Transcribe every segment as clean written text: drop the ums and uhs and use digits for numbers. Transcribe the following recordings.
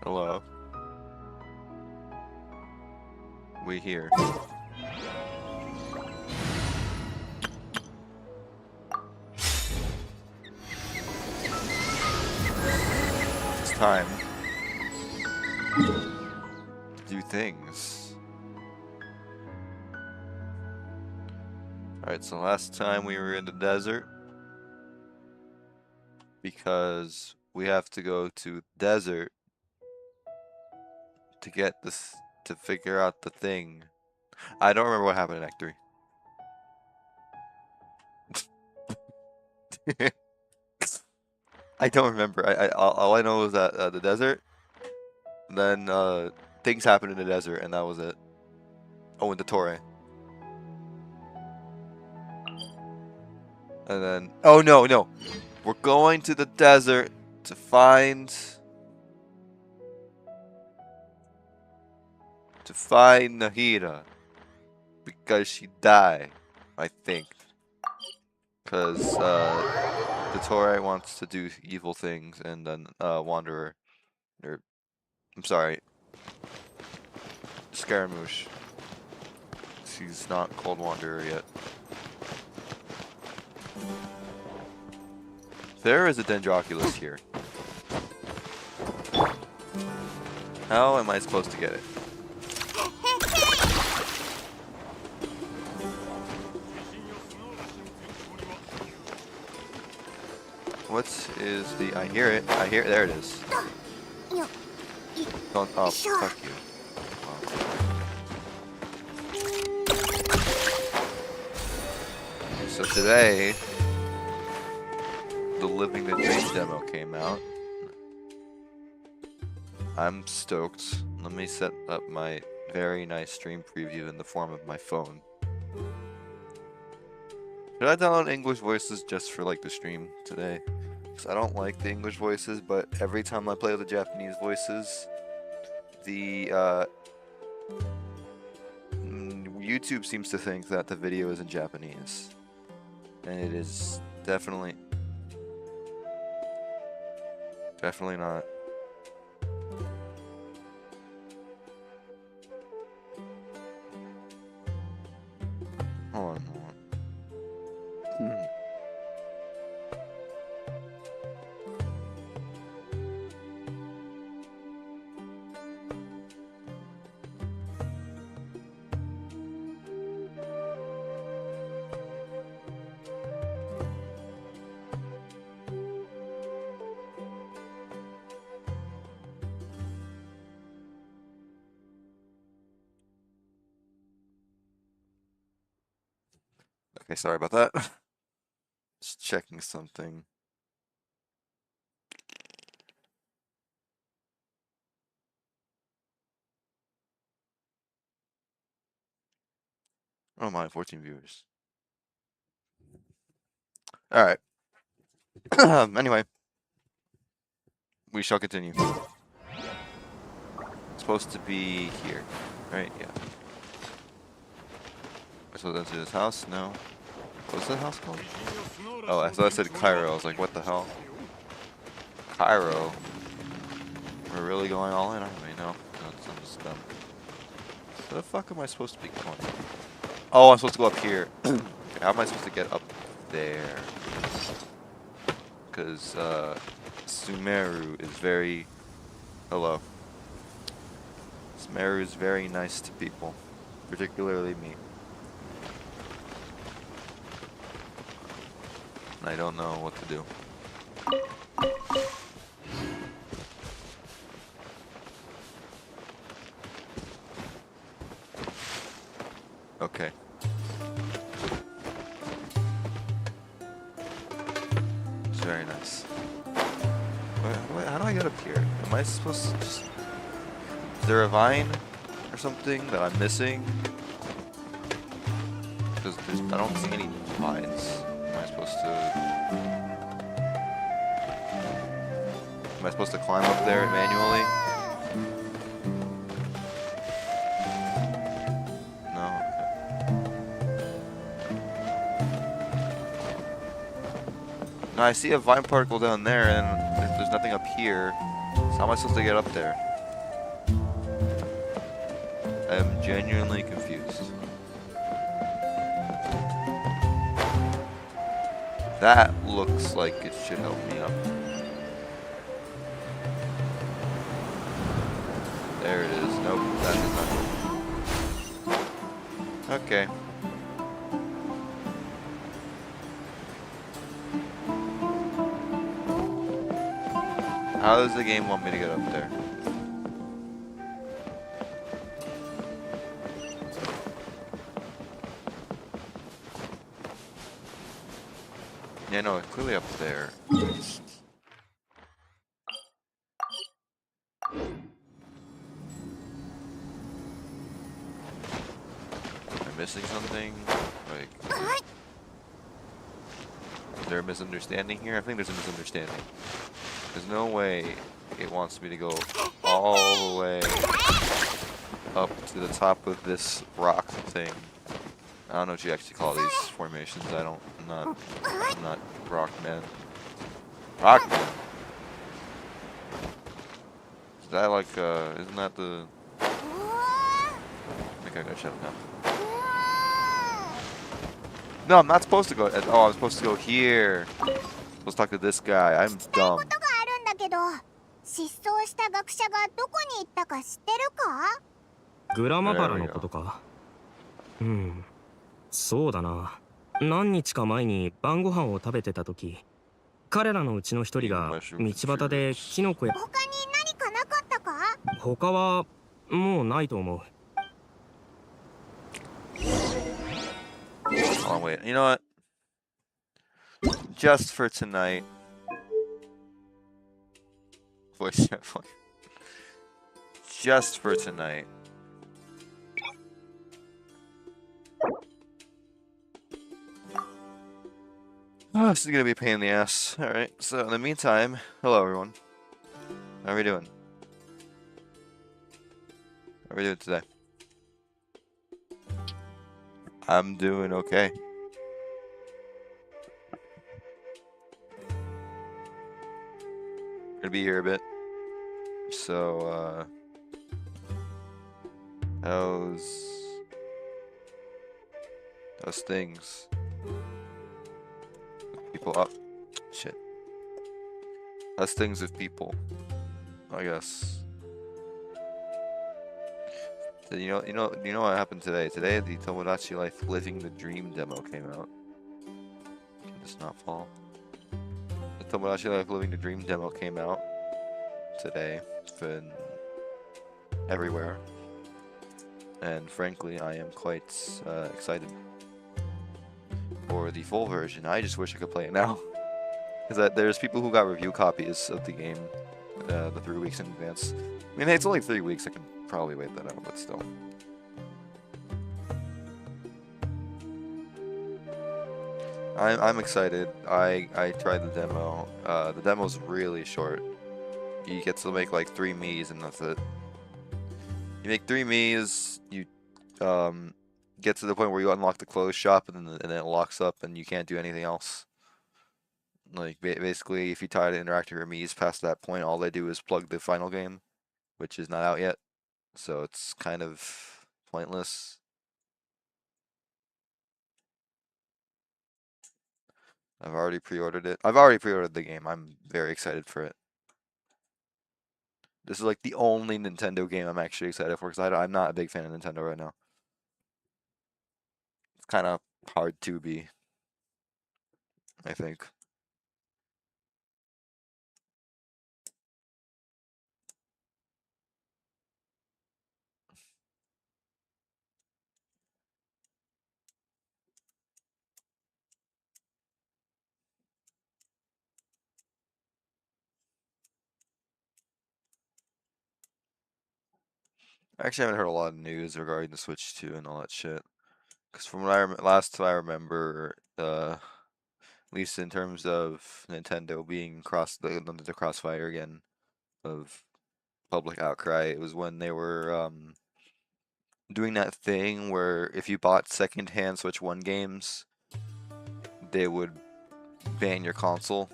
Hello. We here. It's time to do things. Alright, so last time we were in the desert because we have to go to the desert to get this, to figure out the thing. I don't remember what happened in Act 3. I don't remember. All I know is that the desert, then things happened in the desert, and that was it. Oh, and the Torre. And then, oh no, no. We're going to the desert to find Nahida because she died, I think. Because the Torre wants to do evil things, and then Wanderer, or I'm sorry, Scaramouche. She's not called Wanderer yet. There is a Dendroculus here. How am I supposed to get it? What is the... I hear it. There it is. Don't... Oh, fuck you. Oh. So today, the Living the Dream demo came out. I'm stoked. Let me set up my very nice stream preview in the form of my phone. Should I download English voices just for like the stream today? Because I don't like the English voices, but every time I play with the Japanese voices, the YouTube seems to think that the video is in Japanese. And it is definitely not. Hold on. Okay, sorry about that. Just checking something. Oh my, 14 viewers. Alright. Anyway. We shall continue. It's supposed to be here, right? Yeah. Am I supposed to enter this house? No. What's that house called? Oh, I thought I said Cairo. I was like, what the hell? Cairo? We're really going all in, aren't we? No. I'm just dumb. Where the fuck am I supposed to be going? Oh, I'm supposed to go up here. Okay, how am I supposed to get up there? Because, Sumeru is very... Hello. Sumeru is very nice to people. Particularly me. I don't know what to do. Okay. It's very nice. How do I get up here? Am I supposed to just... Is there a vine or something that I'm missing? Because I don't see any vines. Am I supposed to climb up there manually? No? Okay. No, I see a vine particle down there, and there's nothing up here. So how am I supposed to get up there? I am genuinely confused. That looks like it should help me up. There it is. Nope, that is not help. Okay. How does the game want me to get up there? Yeah, no, clearly up there. Am I missing something? Like, is there a misunderstanding here? I think there's a misunderstanding. There's no way it wants me to go all the way up to the top of this rock thing. I don't know what you actually call these formations. I'm not Rockman. Rockman. Is that like isn't that the? I think I gotta shut up now. No, I'm not supposed to go. Oh, I'm supposed to go here. I'm supposed to talk to this guy. I'm dumb. 失踪した学者がどこに行ったか知ってるか？グラマパラのことか。そうだな。何日か前に晩ご飯を食べてた時、彼らのうちの一人が道端でキノコや。他に何かなかったか？他はもうないと思う。Oh wait, you know what? Just for tonight. Voice chat phone. Just for tonight. Oh, this is gonna be a pain in the ass. Alright, so in the meantime, hello everyone. How are we doing? How are we doing today? I'm doing okay. Gonna be here a bit. So, how's things? People up. Shit. How's things with people? I guess. So, you know what happened today? Today, the Tomodachi Life Living the Dream demo came out. Can this not fall? The Tomodachi Life Living the Dream demo came out today. It's been everywhere. And frankly, I am quite excited for the full version. I just wish I could play it now. Because there's people who got review copies of the game the 3 weeks in advance. I mean, hey, it's only 3 weeks. I could probably wait that out, but still. I'm excited. I tried the demo. The demo's really short. You get to make like 3 Miis and that's it. You make 3 Miis, you get to the point where you unlock the clothes shop and then it locks up and you can't do anything else. Like basically, if you try to interact with your Miis past that point, all they do is plug the final game, which is not out yet. So it's kind of pointless. I've already pre-ordered it. I've already pre-ordered the game. I'm very excited for it. This is like the only Nintendo game I'm actually excited for because I'm not a big fan of Nintendo right now. It's kind of hard to be, I think. I actually haven't heard a lot of news regarding the Switch 2 and all that shit. Because from what last I remember, at least in terms of Nintendo being under the crossfire again of public outcry, it was when they were doing that thing where if you bought secondhand Switch 1 games, they would ban your console.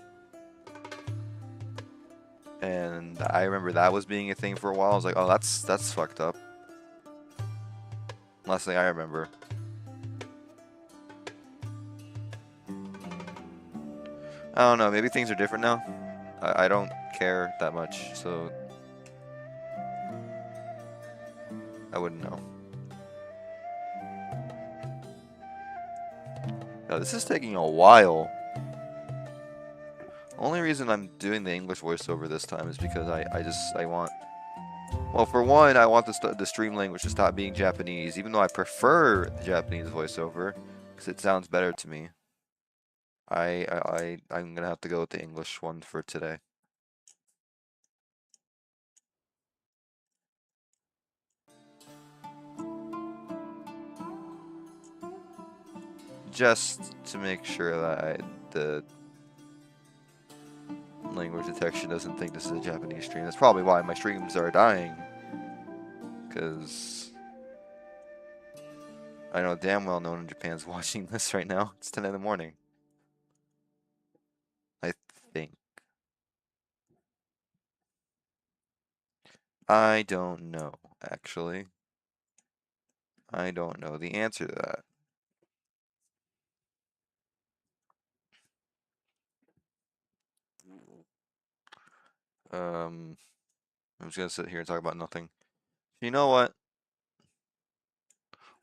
And I remember that was being a thing for a while. I was like, oh, that's fucked up. Last thing I remember. I don't know, maybe things are different now. I don't care that much, so I wouldn't know. Now, this is taking a while. Only reason I'm doing the English voiceover this time is because I want... Well, for one, I want the stream language to stop being Japanese, even though I prefer the Japanese voiceover, because it sounds better to me. I'm gonna have to go with the English one for today. Just to make sure that the language detection doesn't think this is a Japanese stream. That's probably why my streams are dying. Because I know damn well no one in Japan's watching this right now. It's 10 in the morning. I think. I don't know, actually. I don't know the answer to that. I'm just gonna sit here and talk about nothing. You know what?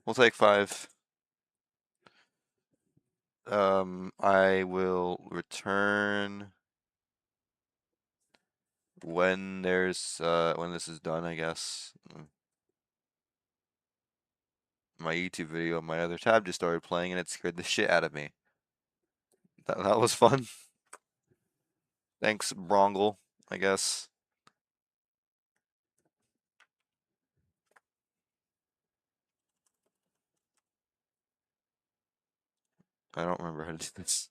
We'll take 5. I will return when there's when this is done, I guess. My YouTube video on my other tab just started playing and it scared the shit out of me. That was fun. Thanks, Brongle, I guess. I don't remember how to do this.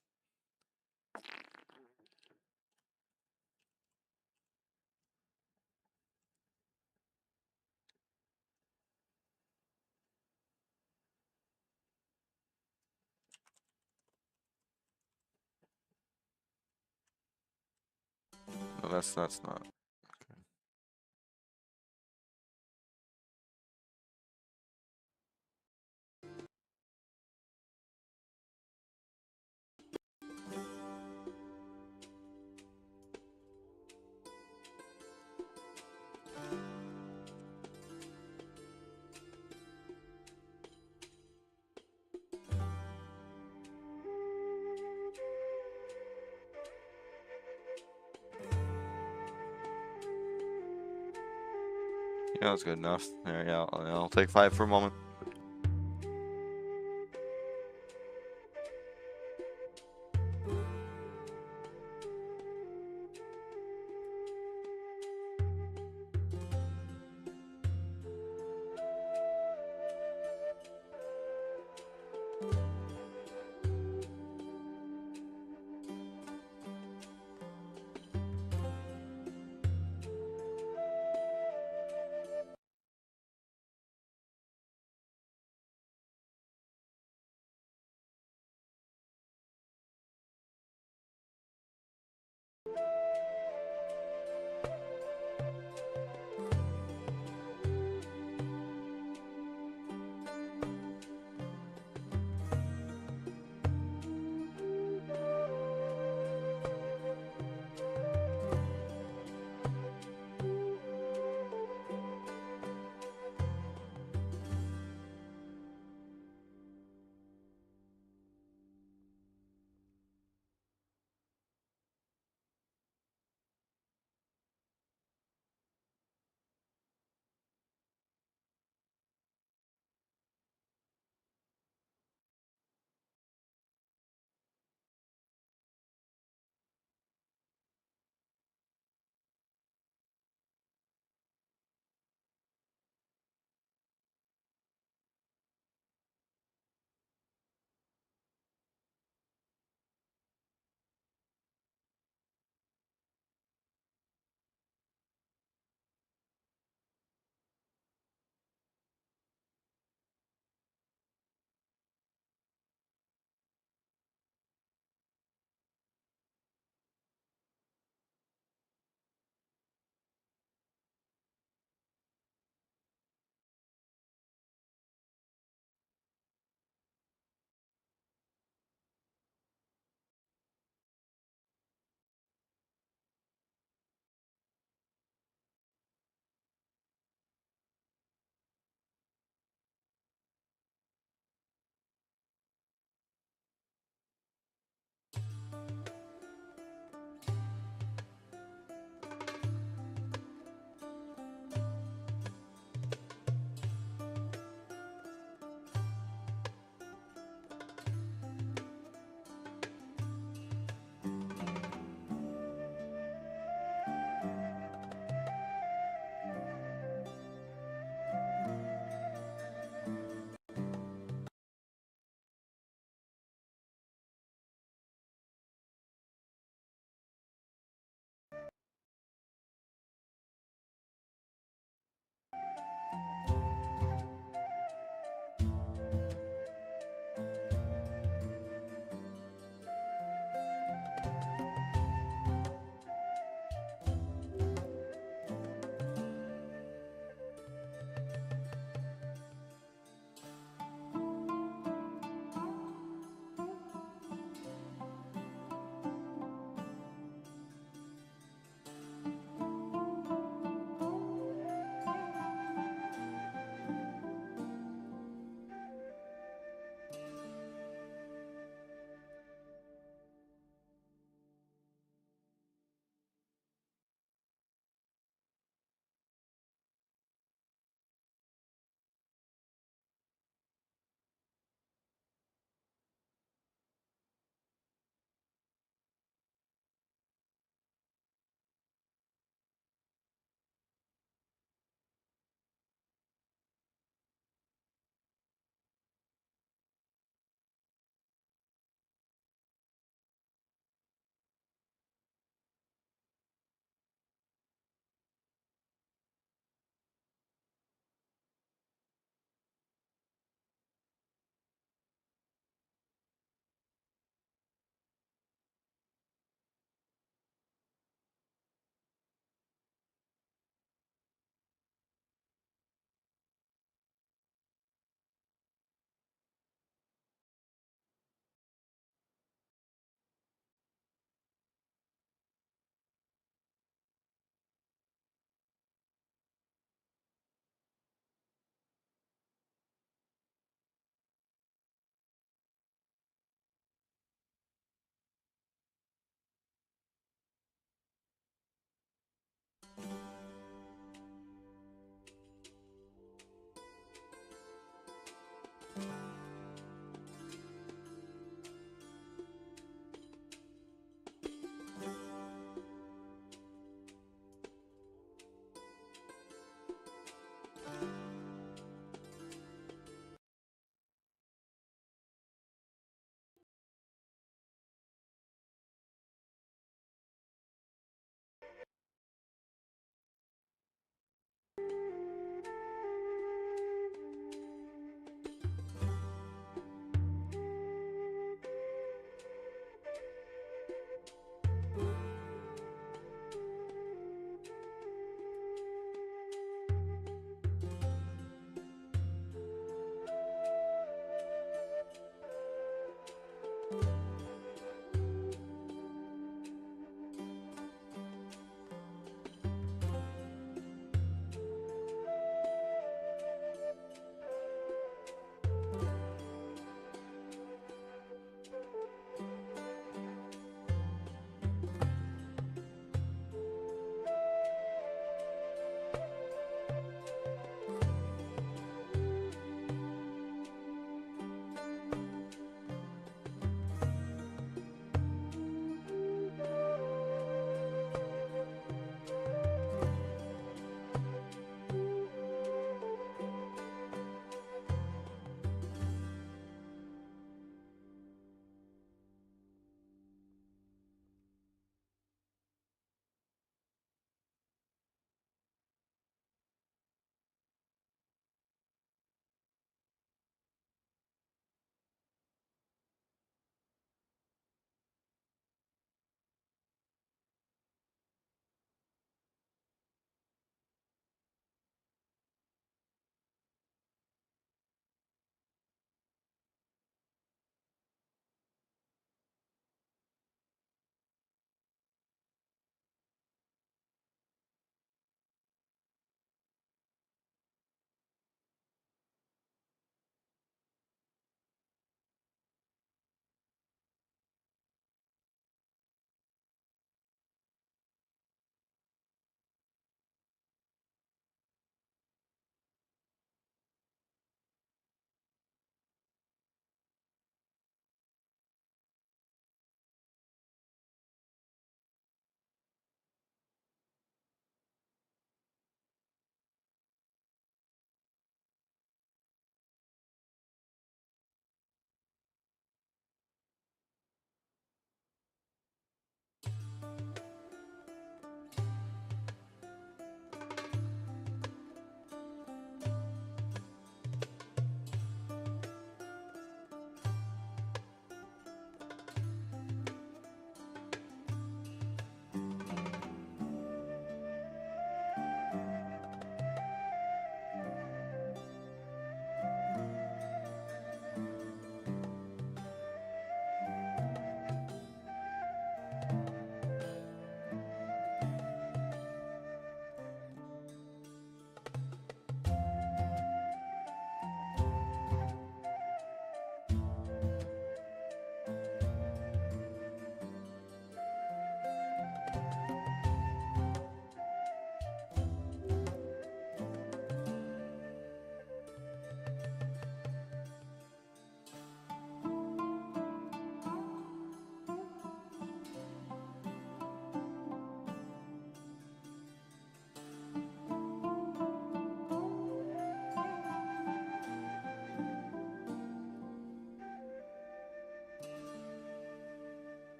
No, that's not. Yeah, that's good enough. There, yeah, I'll take 5 for a moment.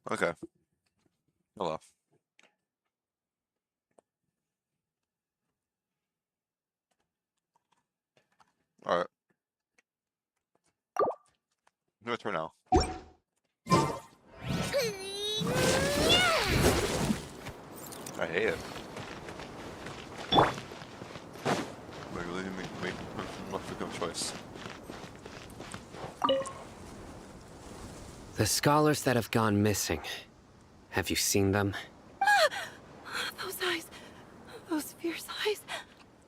Okay. Hello. Alright. Your turn now. I hate it. But really make a good choice. The scholars that have gone missing. Have you seen them? Those eyes. Those fierce eyes.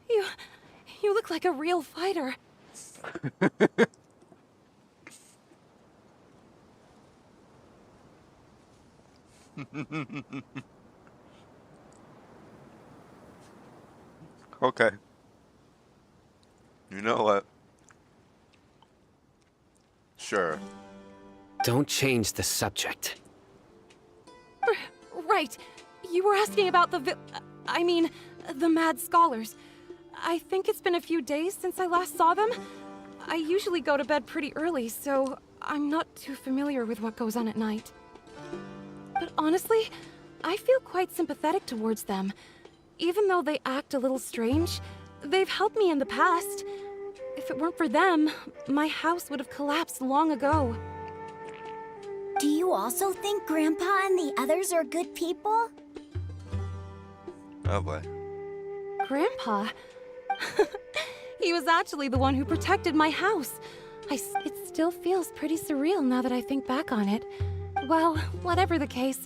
You look like a real fighter. Okay. You know what? Sure. Don't change the subject. Right. You were asking about the mad scholars. I think it's been a few days since I last saw them. I usually go to bed pretty early, so I'm not too familiar with what goes on at night. But honestly, I feel quite sympathetic towards them. Even though they act a little strange, they've helped me in the past. If it weren't for them, my house would have collapsed long ago. Do you also think Grandpa and the others are good people? Oh boy. Grandpa? He was actually the one who protected my house. It still feels pretty surreal now that I think back on it. Well, whatever the case,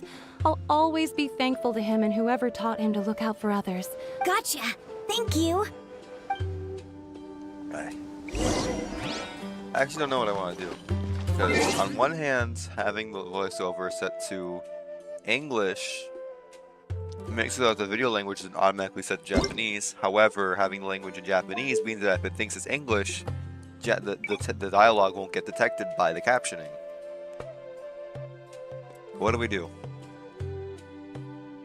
I'll always be thankful to him and whoever taught him to look out for others. Gotcha. Thank you. I actually don't know what I want to do. Because on one hand, having the voiceover set to English makes it so that the video language is automatically set to Japanese. However, having the language in Japanese means that if it thinks it's English, the dialogue won't get detected by the captioning. What do we do?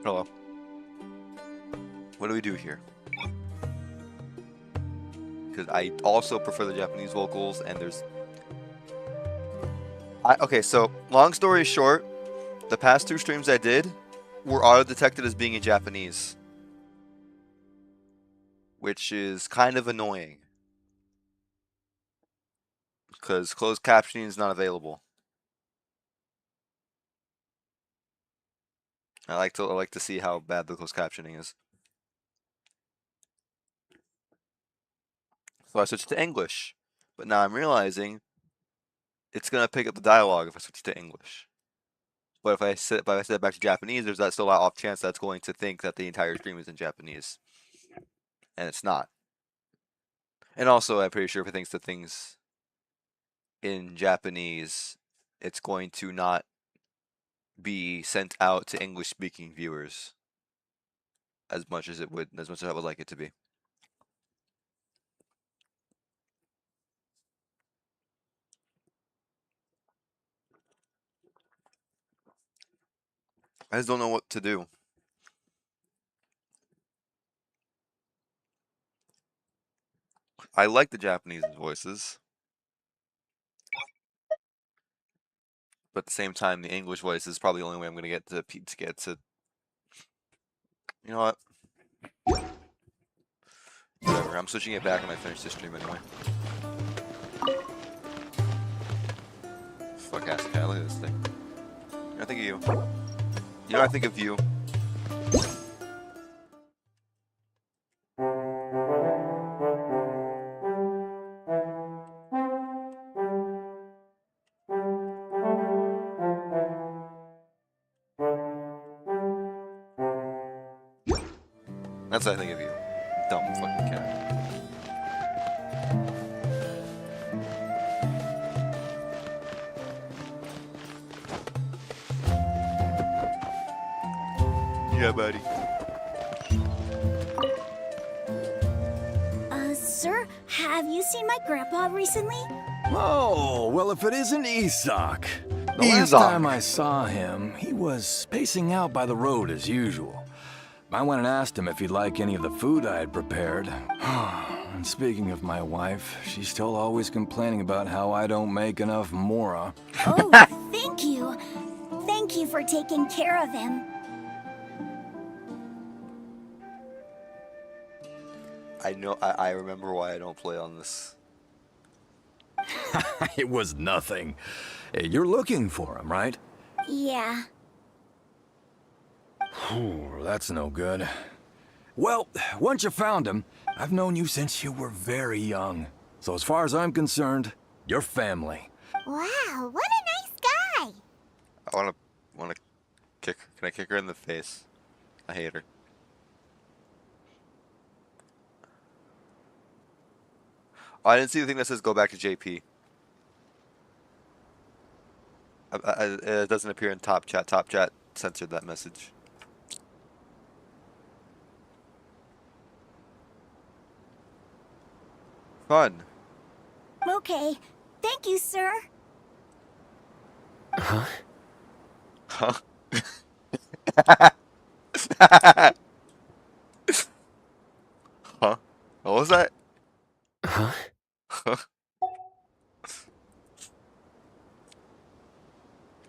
Hello. What do we do here? Because I also prefer the Japanese vocals, and there's... Okay, so, long story short, the past 2 streams I did were auto-detected as being in Japanese. Which is kind of annoying. Because closed captioning is not available. I like to see how bad the closed captioning is. So I switched to English. But now I'm realizing it's going to pick up the dialogue if I switch to English. But if I set it back to Japanese, there's that still a off chance that's going to think that the entire stream is in Japanese. And it's not. And also, I'm pretty sure if it thinks that things in Japanese, it's going to not be sent out to English-speaking viewers as much as I would like it to be. I just don't know what to do. I like the Japanese voices. But at the same time, the English voice is probably the only way I'm going to get to... You know what? Whatever, I'm switching it back when I finish this stream anyway. Fuck ass cat, look at this thing. I think of you. You know, I think of you. That's what I think of you. Dumb fucking cat. Yeah, buddy. Sir, have you seen my grandpa recently? Oh, well, if it isn't Isak. The last time I saw him, he was pacing out by the road as usual. I went and asked him if he'd like any of the food I had prepared. And speaking of my wife, she's still always complaining about how I don't make enough mora. Oh, thank you. Thank you for taking care of him. I know. I remember why I don't play on this. It was nothing. You're looking for him, right? Yeah. That's no good. Well, once you found him, I've known you since you were very young. So as far as I'm concerned, you're family. Wow, what a nice guy. I wanna kick. Can I kick her in the face? I hate her. Oh, I didn't see the thing that says go back to JP. It doesn't appear in top chat. Top chat censored that message. Fun. Okay, thank you, sir. Huh? Huh? Huh? What was that? Huh? I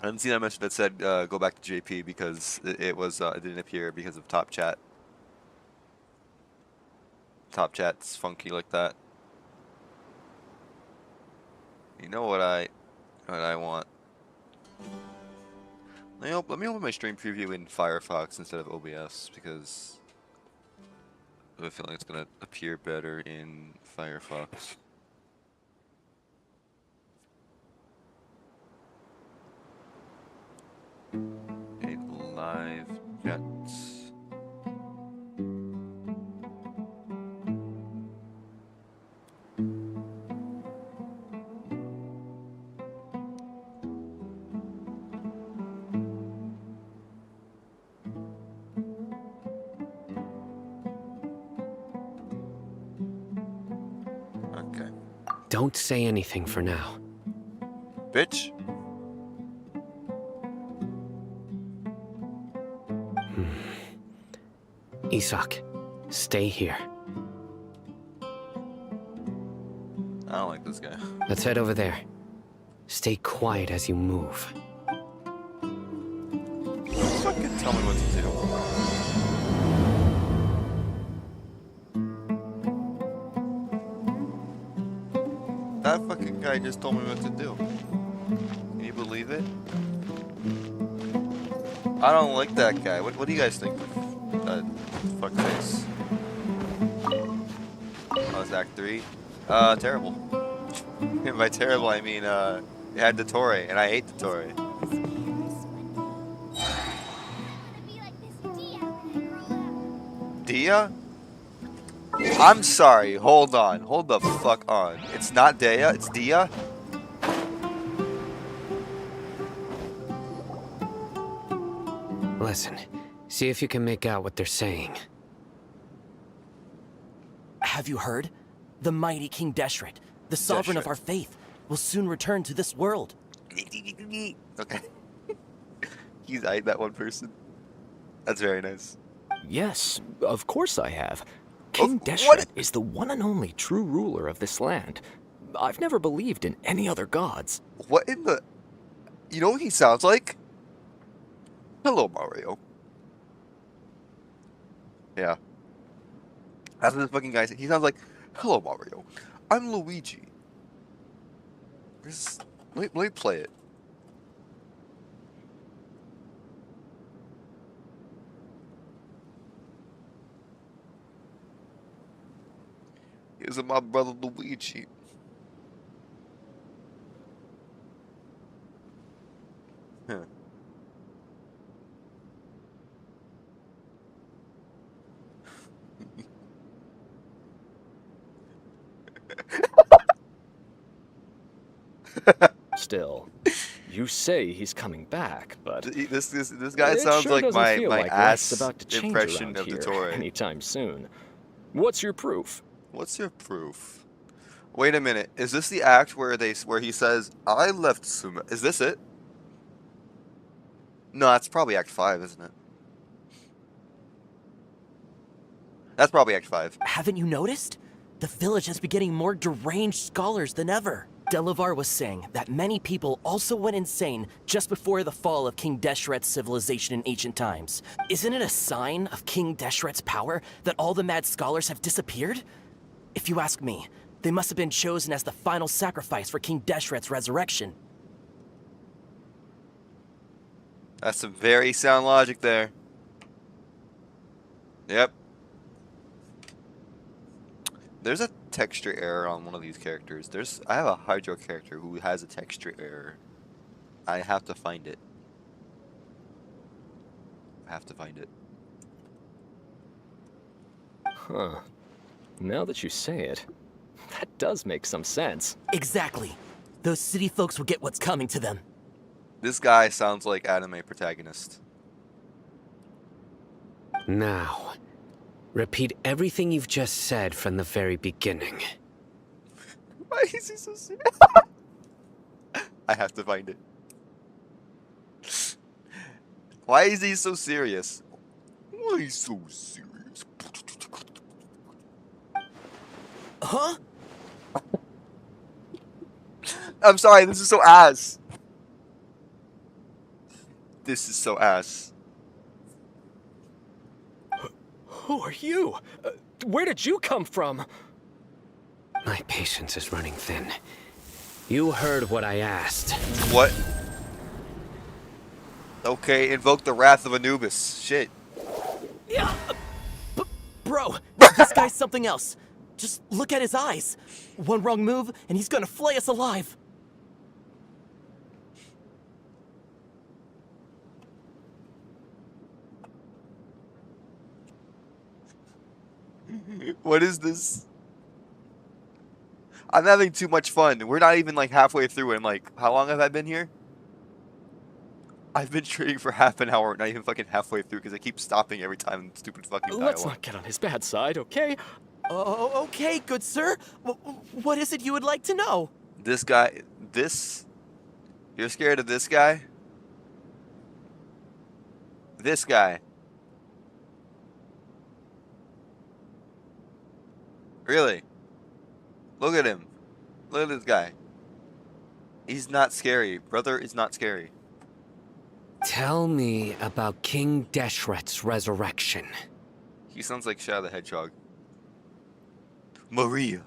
didn't see that message that said go back to JP because it didn't appear because of top chat. Top chat's funky like that. You know what I want? Let me open my stream preview in Firefox instead of OBS because I have a feeling it's gonna appear better in Firefox. A live chat. Okay. Don't say anything for now. Bitch. Isak, stay here. I don't like this guy. Let's head over there. Stay quiet as you move. Fucking tell me what to do. That fucking guy just told me what to do. Can you believe it? I don't like that guy. What do you guys think of that fuckface? Oh, it's Act 3? Terrible. And by terrible, I mean, it had the Torre, and I hate the Torre. Dia? I'm sorry, hold on. Hold the fuck on. It's not Dea, it's Dia? Listen, see if you can make out what they're saying. Have you heard? The mighty King Deshret, the sovereign of our faith, will soon return to this world. Okay. He's eyed that one person. That's very nice. Yes, of course I have. King What? Deshret is the one and only true ruler of this land. I've never believed in any other gods. What in the... You know what he sounds like? Hello, Mario. Yeah. That's what this fucking guy said. He sounds like, hello, Mario. I'm Luigi. Let me play it. Here's my brother Luigi. Huh. Still, you say he's coming back, but This guy it sounds sure like doesn't my feel like ass life's about to change impression around of the here Torre. anytime soon. What's your proof? What's your proof? Wait a minute. Is this the act where he says, "I left Sumeru"? Is this it? No, that's probably Act 5, isn't it? That's probably Act 5. Haven't you noticed? The village has been getting more deranged scholars than ever. Delavar was saying that many people also went insane just before the fall of King Deshret's civilization in ancient times. Isn't it a sign of King Deshret's power that all the mad scholars have disappeared? If you ask me, they must have been chosen as the final sacrifice for King Deshret's resurrection. That's some very sound logic there. Yep. There's a texture error on one of these characters. I have a Hydro character who has a texture error. I have to find it. Huh. Now that you say it, that does make some sense. Exactly. Those city folks will get what's coming to them. This guy sounds like anime protagonist. Now, repeat everything you've just said from the very beginning. Why is he so serious? I have to find it. Why is he so serious? Why is he so serious? Huh? I'm sorry, this is so ass. This is so ass. Who are you? Where did you come from? My patience is running thin. You heard what I asked. What? Okay, invoke the wrath of Anubis. Shit. Yeah. Bro, this guy's something else. Just look at his eyes. One wrong move, and he's gonna flay us alive. What is this? I'm having too much fun. We're not even like halfway through it. I'm like, how long have I been here? I've been trading for half an hour, not even fucking halfway through, because I keep stopping every time in stupid fucking dialogue. Let's not get on his bad side, okay? Oh, okay, good sir. What is it you would like to know? This guy, you're scared of this guy? This guy. Really? Look at him. Look at this guy. He's not scary. Brother is not scary. Tell me about King Deshret's resurrection. He sounds like Shadow the Hedgehog. Maria.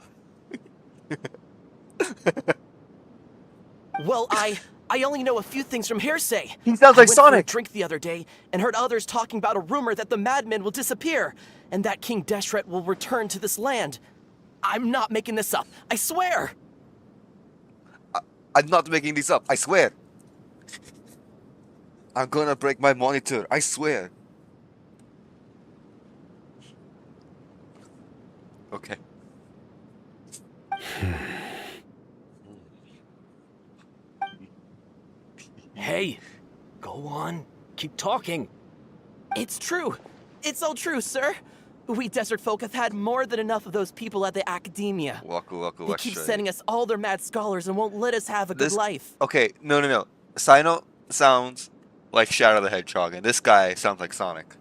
Well, I only know a few things from hearsay. He sounds like I went for a Sonic. drink the other day and heard others talking about a rumor that the madmen will disappear and that King Deshret will return to this land. I'm not making this up. I swear. I'm not making this up. I swear. I'm gonna break my monitor. I swear. Okay. Hey, go on. Keep talking. It's true. It's all true, sir. We desert folk have had more than enough of those people at the academia. They keep sending us all their mad scholars and won't let us have a good life. Okay, no. Sino sounds like Shadow the Hedgehog, and this guy sounds like Sonic.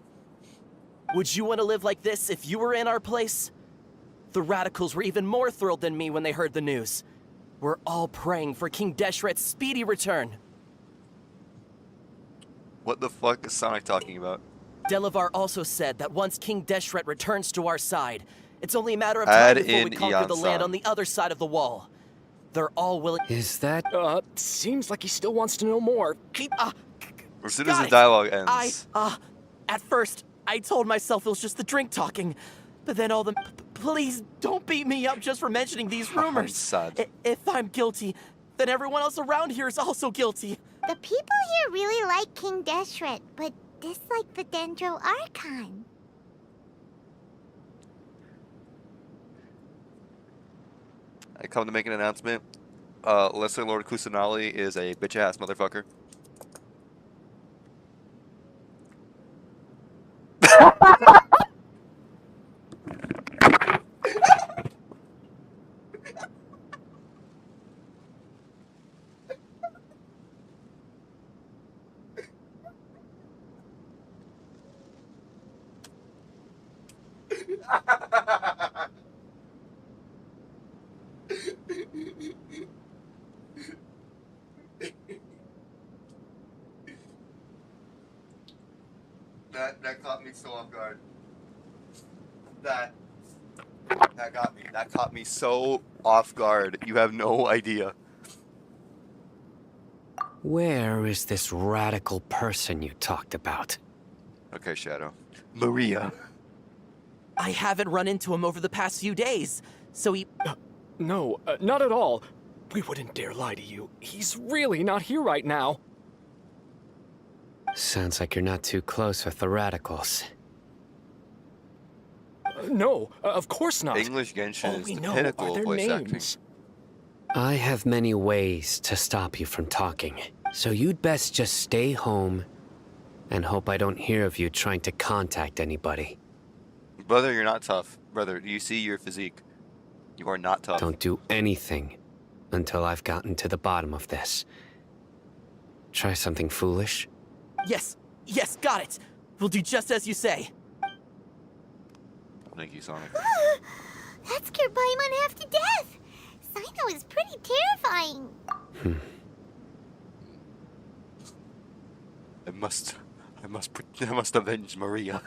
Would you want to live like this if you were in our place? The radicals were even more thrilled than me when they heard the news. We're all praying for King Deshret's speedy return. What the fuck is Sonic talking about? Delavar also said that once King Deshret returns to our side, it's only a matter of time before we conquer the land on the other side of the wall. They're all willing. Is that? Seems like he still wants to know more. Keep. As soon as the dialogue ends. At first, I told myself it was just the drink talking, but then all the. Please don't beat me up just for mentioning these rumors. Sad. If I'm guilty, then everyone else around here is also guilty. The people here really like King Deshret, but dislike the Dendro Archon. I come to make an announcement. Lesser Lord Kusanali is a bitch-ass motherfucker. off guard. That got me. That caught me so off guard. You have no idea. Where is this radical person you talked about? Okay, Shadow. Maria. I haven't run into him over the past few days, so he... No, not at all. We wouldn't dare lie to you. He's really not here right now. Sounds like you're not too close with the radicals. No, of course not. English Genshin All is we the know pinnacle are of their voice acting. names. I have many ways to stop you from talking, so you'd best just stay home and hope I don't hear of you trying to contact anybody. Brother, you're not tough. Brother, do you see your physique? You are not tough. Don't do anything until I've gotten to the bottom of this. Try something foolish? Yes, got it. We'll do just as you say. Thank you, Sonic. That scared Paimon half to death. Sino is pretty terrifying. I must avenge Maria.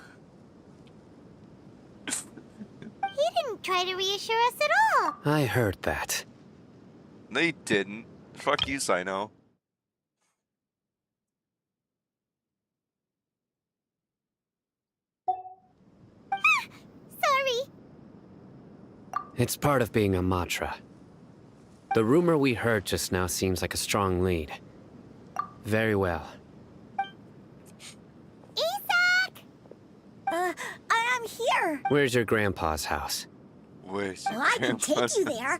He didn't try to reassure us at all. I heard that. No, you didn't. Fuck you, Sino. Sorry. It's part of being a Matra. The rumor we heard just now seems like a strong lead. Very well. Isak! I'm here. Where's your grandpa's house? Where's your Well, I can grandpa's take you house? there.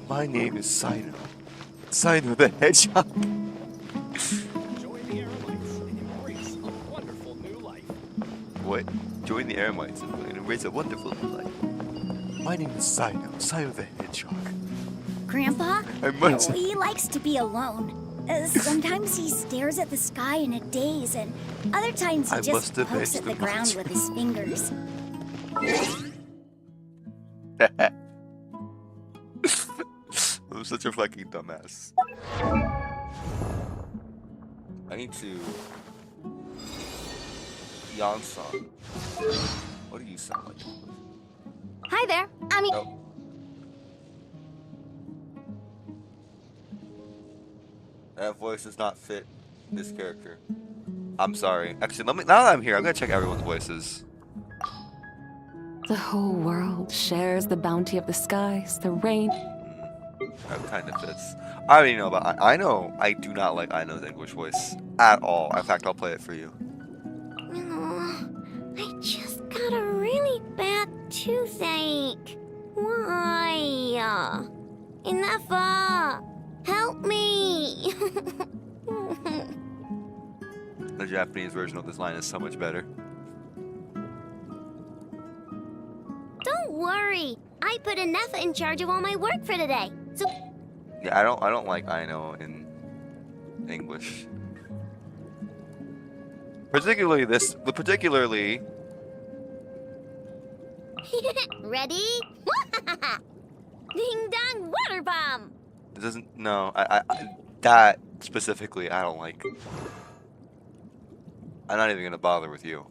My name is Sino. Sino the Hedgehog. Join the Eremites and embrace a wonderful new life. What? Join the Eremites and embrace a wonderful new life. My name is Sino. Sino the Hedgehog. Grandpa? I must. He likes to be alone. Sometimes he stares at the sky in a daze, and other times he I just must avenge pokes at the the ground monster. with his fingers. I'm such a fucking dumbass. I need to. Yansan. What do you sound like? Hi there. I mean, Oh. That voice does not fit this character. I'm sorry. Actually, now that I'm here, I'm gonna check everyone's voices. The whole world shares the bounty of the skies, the rain. That kind of fits. I already know, but I know I do not like Aino's English voice at all. In fact, I'll play it for you. I just got a really bad toothache. Why? Enough. Help me. The Japanese version of this line is so much better. Don't worry. I put Anefa in charge of all my work for today. So Yeah, I don't like Aino in English. Particularly ready? Ding dong water bomb. it doesn't. No, I that specifically I don't like. I'm not even gonna bother with you.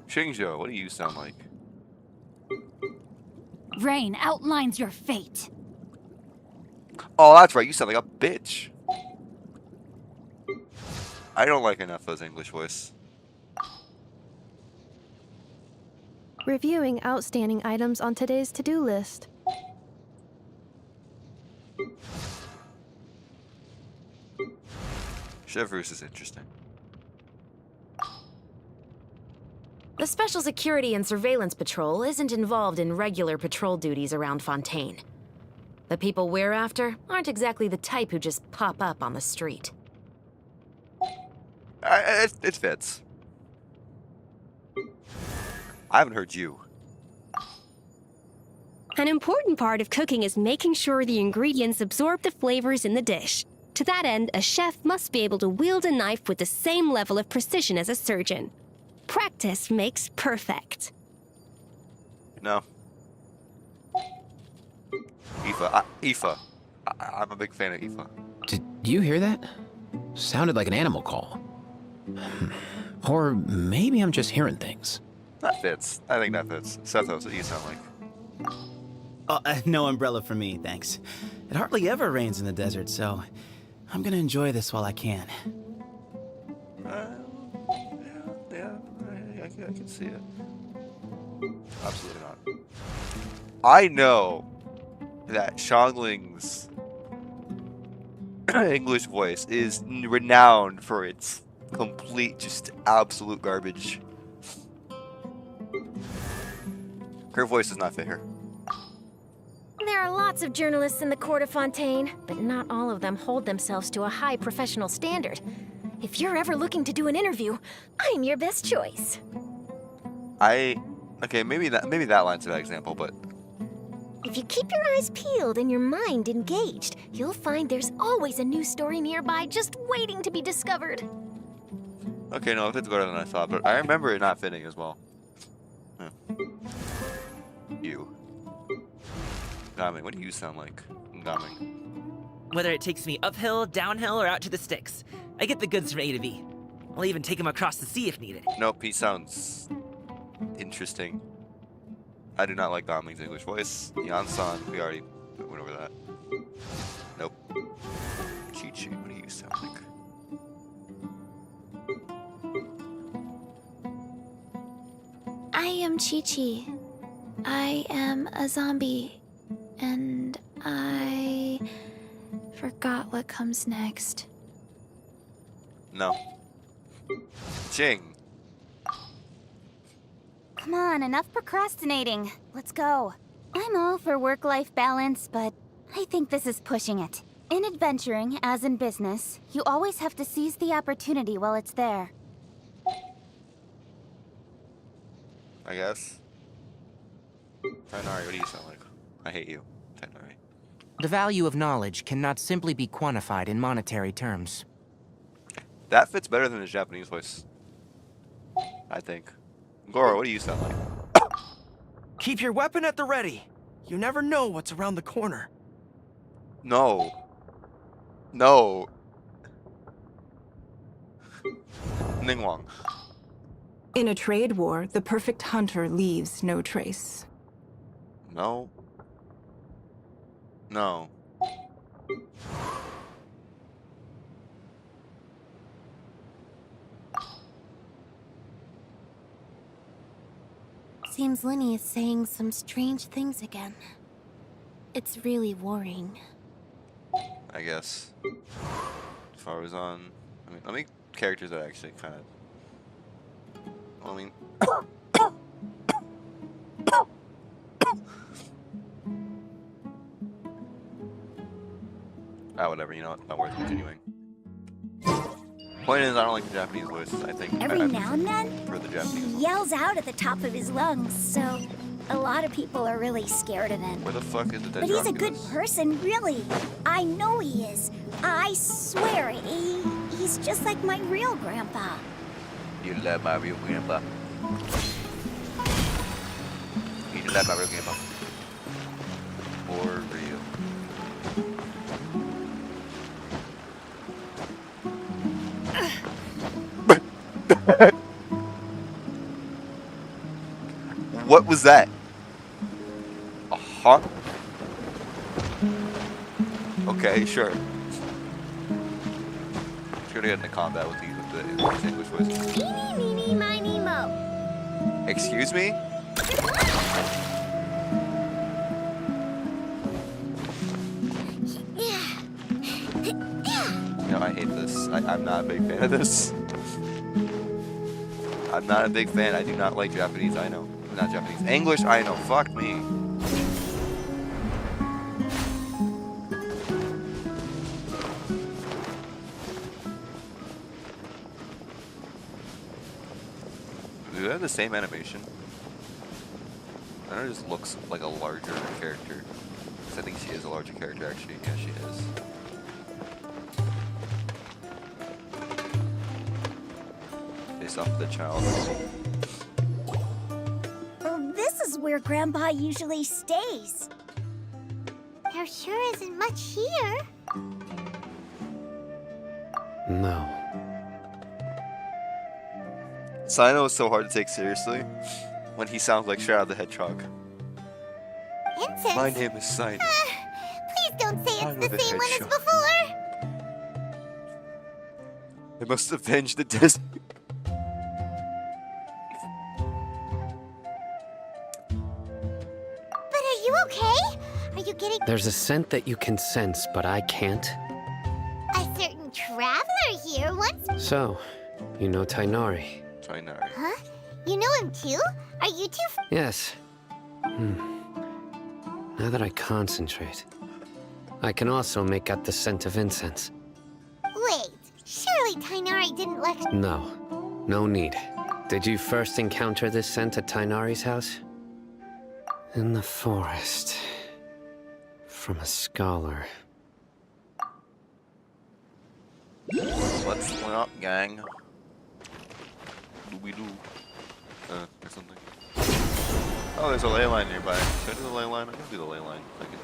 Shingjo, what do you sound like? Rain outlines your fate. Oh, that's right. You sound like a bitch. I don't like Anefa's English voice. Reviewing outstanding items on today's to-do list. Chevreuse is interesting. The Special Security and Surveillance Patrol isn't involved in regular patrol duties around Fontaine. The people we're after aren't exactly the type who just pop up on the street. It fits. I haven't heard you. An important part of cooking is making sure the ingredients absorb the flavors in the dish. To that end, a chef must be able to wield a knife with the same level of precision as a surgeon. Practice makes perfect. No. Aoife. I'm a big fan of Aoife. Did you hear that? Sounded like an animal call. Or maybe I'm just hearing things. That fits. I think that fits. Sethos, what do you sound like? No umbrella for me, thanks. It hardly ever rains in the desert, so I'm gonna enjoy this while I can. Yeah, I can see it. Absolutely not. I know that Xiangling's English voice is renowned for its complete, just absolute garbage. Her voice does not fit her. There are lots of journalists in the court of Fontaine, but not all of them hold themselves to a high professional standard. If you're ever looking to do an interview, I'm your best choice. Okay, maybe that line's a bad example, but If you keep your eyes peeled and your mind engaged, you'll find there's always a new story nearby just waiting to be discovered. okay, no, it fits better than I thought, but I remember it not fitting as well. You. Gaming, what do you sound like? Gaming. Whether it takes me uphill, downhill, or out to the sticks, I get the goods from A to B. I'll even take him across the sea if needed. Nope, he sounds interesting. I do not like Gaming's English voice. Yan-san, we already went over that. Nope. Chi-Chi, what do you sound like? I am Chi-Chi. I am a zombie. And I forgot what comes next. No. Ching. Come on, enough procrastinating. Let's go. I'm all for work-life balance, but I think this is pushing it. In adventuring, as in business, you always have to seize the opportunity while it's there. I guess. Tainari, what do you sound like? I hate you, Tainari. The value of knowledge cannot simply be quantified in monetary terms. That fits better than his Japanese voice. I think. Goro, what do you sound like? Keep your weapon at the ready. You never know what's around the corner. No. No. Ningguang. In a trade war, the perfect hunter leaves no trace. No. No. Seems Linny is saying some strange things again. It's really worrying. I guess. As far as on... I mean characters that actually kind of... Well, I mean... whatever, you know what? Not worth continuing. Point is, I don't like the Japanese voices. I think Every now and then, for the Japanese he yells out at the top of his lungs, so a lot of people are really scared of him. Where the fuck is the dead But he's a good Dracula's? person, really. I know he is. I swear, he's just like my real grandpa. You love my real grandpa. You love my real grandpa. For real. What was that? A hawk? Okay, sure. Let's go to get into combat with the English voice. Eeny, meeny, miny, mo. Excuse me? No, I hate this. I'm not a big fan of this. I'm not a big fan. I do not like Japanese. I know. Not Japanese. English. I know. Fuck me. Do they have the same animation? I know it just looks like a larger character. 'Cause I think she is a larger character, actually. Yeah, she is. Based off the child. Well, this is where Grandpa usually stays. There sure isn't much here. No. Sino is so hard to take seriously when he sounds like Shadow the Hedgehog. Incense? My name is Sino. Please don't say Sino it's the the same one as Hedgehog. before. I must avenge the desert. But are you okay? Are you getting There's a scent that you can sense, but I can't. a certain traveler here once? So, you know Tainari? Tainari. Huh? You know him too? Are you two? Yes. Now that I concentrate, I can also make out the scent of incense. Wait, surely Tainari didn't lecture. No, no need. Did you first encounter this scent at Tainari's house? In the forest. From a scholar. What's up, gang? Doobie doo. Or something. Oh, there's a ley line nearby. Should I do the ley line? I'm gonna do the ley line. I can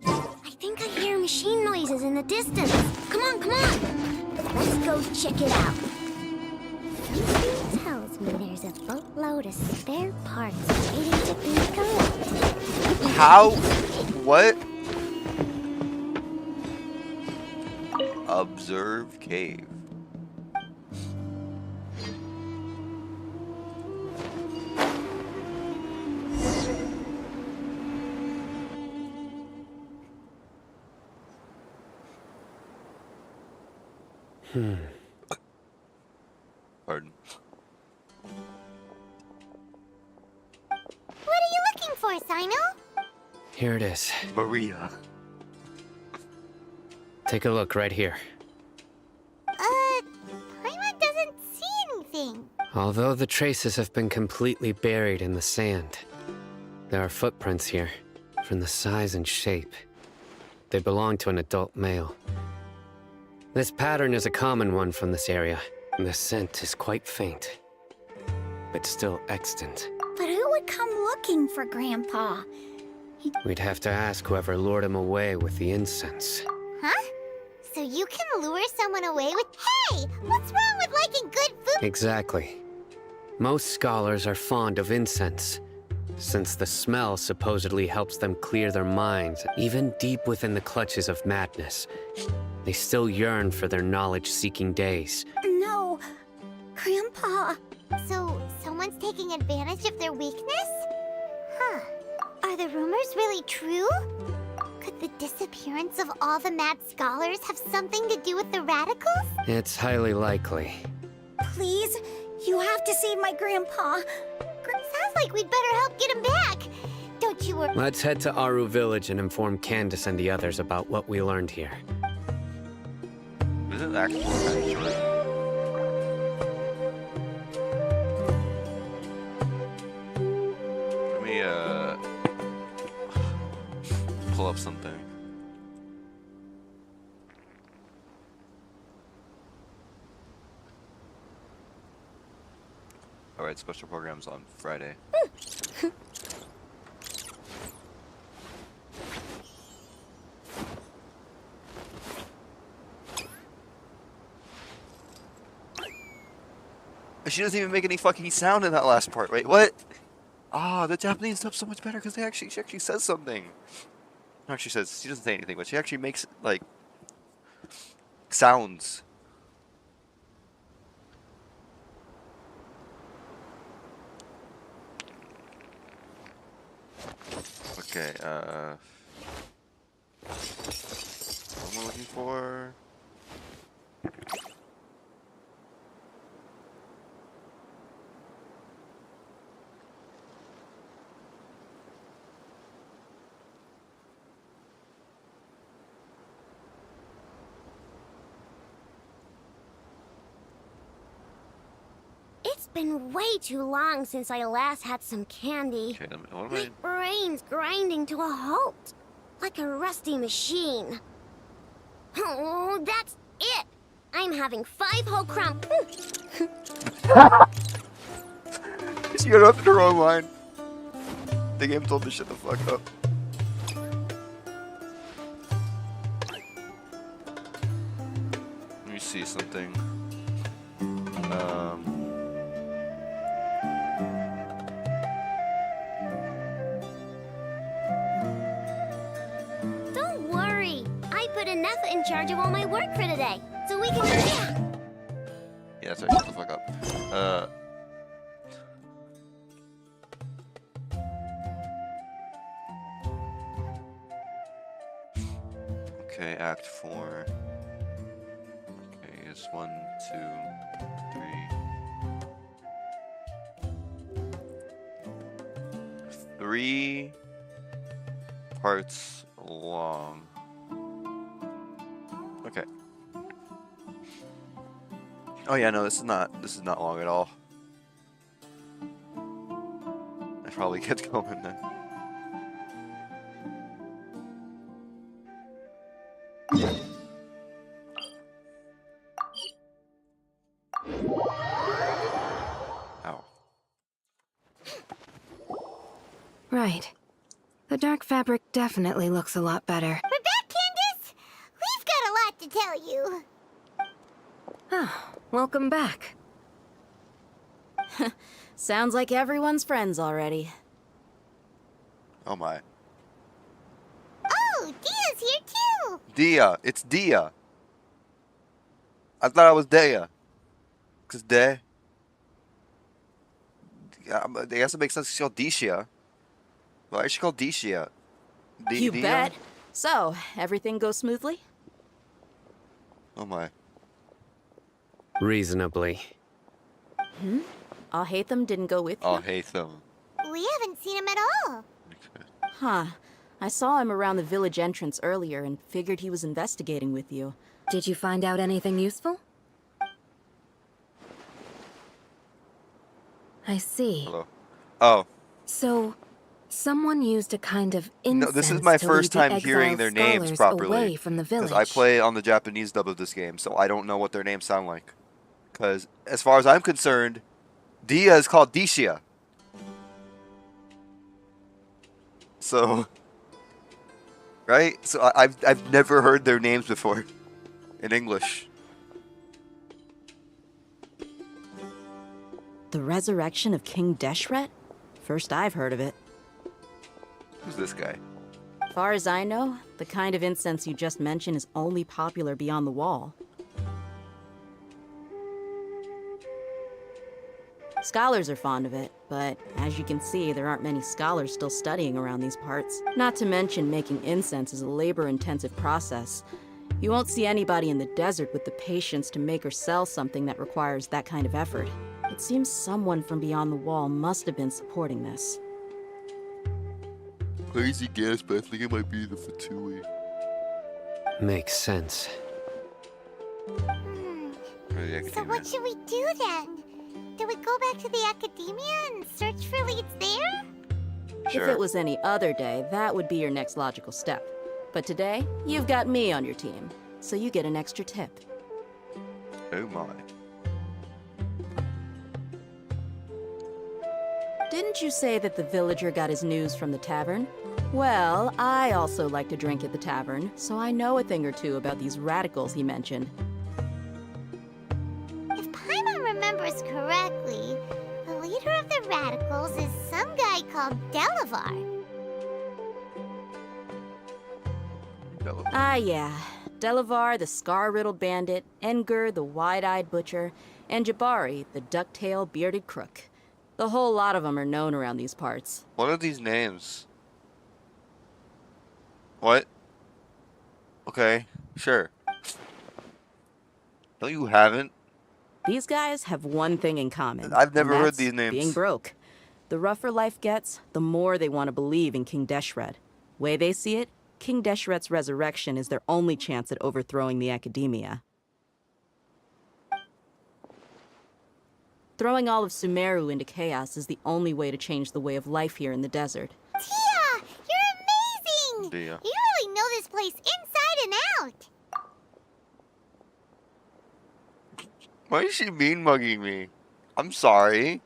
I think I hear machine noises in the distance. Come on, come on. Let's go check it out. Something tells me there's a boatload of spare parts waiting to be collected. How? What? Observe cave. Pardon. What are you looking for, Sino? Here it is. Maria. Take a look right here. Paimon doesn't see anything. Although the traces have been completely buried in the sand, there are footprints here, from the size and shape. They belong to an adult male. This pattern is a common one from this area. The scent is quite faint, but still extant. But who would come looking for Grandpa? We'd have to ask whoever lured him away with the incense. Huh? So you can lure someone away with— Hey! What's wrong with liking good food? Exactly. Most scholars are fond of incense, since the smell supposedly helps them clear their minds. Even deep within the clutches of madness, they still yearn for their knowledge-seeking days. No, Grandpa. So someone's taking advantage of their weakness? Huh. Are the rumors really true? Could the disappearance of all the mad scholars have something to do with the radicals? It's highly likely. Please, you have to save my Grandpa. Sounds like we'd better help get him back. Don't you worry. Let's head to Aru Village and inform Candace and the others about what we learned here. Isn't that kind of short? Let me pull up something. Alright, special programs on Friday. She doesn't even make any fucking sound in that last part. Wait, what? Ah, the Japanese dub's so much better because she actually says something. No, she doesn't say anything, but she actually makes, like, sounds. Okay, what am I looking for? It's been way too long since I last had some candy. Okay, what am My brain's grinding to a halt, like a rusty machine. Oh, that's it! I'm having 5 whole crumb. She interrupted her own line. The game told me shut the fuck up. Let me see something. Don't worry. I put enough in charge of all my work for today, so we can. Yeah, sorry, shut the fuck up. Okay, Act 4. Okay, it's 1, 2, 3. 3 parts long. Okay. Oh yeah, no, this is not long at all. I probably get going then. Ow. Right. The dark fabric definitely looks a lot better. We're back, Candace! We've got a lot to tell you. Ah, welcome back. Sounds like everyone's friends already. Oh my. Oh, Dia's here too! Dia. It's Dia. I thought I was Dea. Cause De. I guess it makes sense to call Decia. Why is she called Decia? You bet. So, everything goes smoothly? Oh my. Reasonably. I'll hate them didn't go with you? I'll hate them. We haven't seen him at all. Huh. I saw him around the village entrance earlier and figured he was investigating with you. Did you find out anything useful? I see. Hello. Oh. So, someone used a kind of incense No, this is my to first lead the time hearing exiled their names scholars properly. away from the village. Because I play on the Japanese dub of this game, so I don't know what their names sound like. Because as far as I'm concerned, Dia is called Decia. So, right? So I've never heard their names before in English. The resurrection of King Deshret? First I've heard of it. Who's this guy? Far as I know, the kind of incense you just mentioned is only popular beyond the wall. Scholars are fond of it, but as you can see, there aren't many scholars still studying around these parts. Not to mention making incense is a labor-intensive process. You won't see anybody in the desert with the patience to make or sell something that requires that kind of effort. It seems someone from beyond the wall must have been supporting this. Crazy guess, but I think it might be the Fatui. Makes sense. So what should we do then? Do we go back to the academia and search for leads there? If it was any other day, that would be your next logical step. But today, you've got me on your team, so you get an extra tip. Oh my. Didn't you say that the villager got his news from the tavern? Well, I also like to drink at the tavern, so I know a thing or two about these radicals he mentioned. If Paimon remembers correctly, the leader of the radicals is some guy called Delavar. Ah, yeah. Delavar, the scar-riddled bandit, Engur, the wide-eyed butcher, and Jabari, the duck-tailed bearded crook. The whole lot of them are known around these parts. What are these names? What? Okay, sure. No, you haven't. These guys have one thing in common. I've never and heard that's these names. Being broke. The rougher life gets, the more they want to believe in King Deshret. Way they see it, King Deshret's resurrection is their only chance at overthrowing the academia. Throwing all of Sumeru into chaos is the only way to change the way of life here in the desert. Tia! You're amazing! Dia. You really know this place inside and out! Why is she mean mugging me? I'm sorry.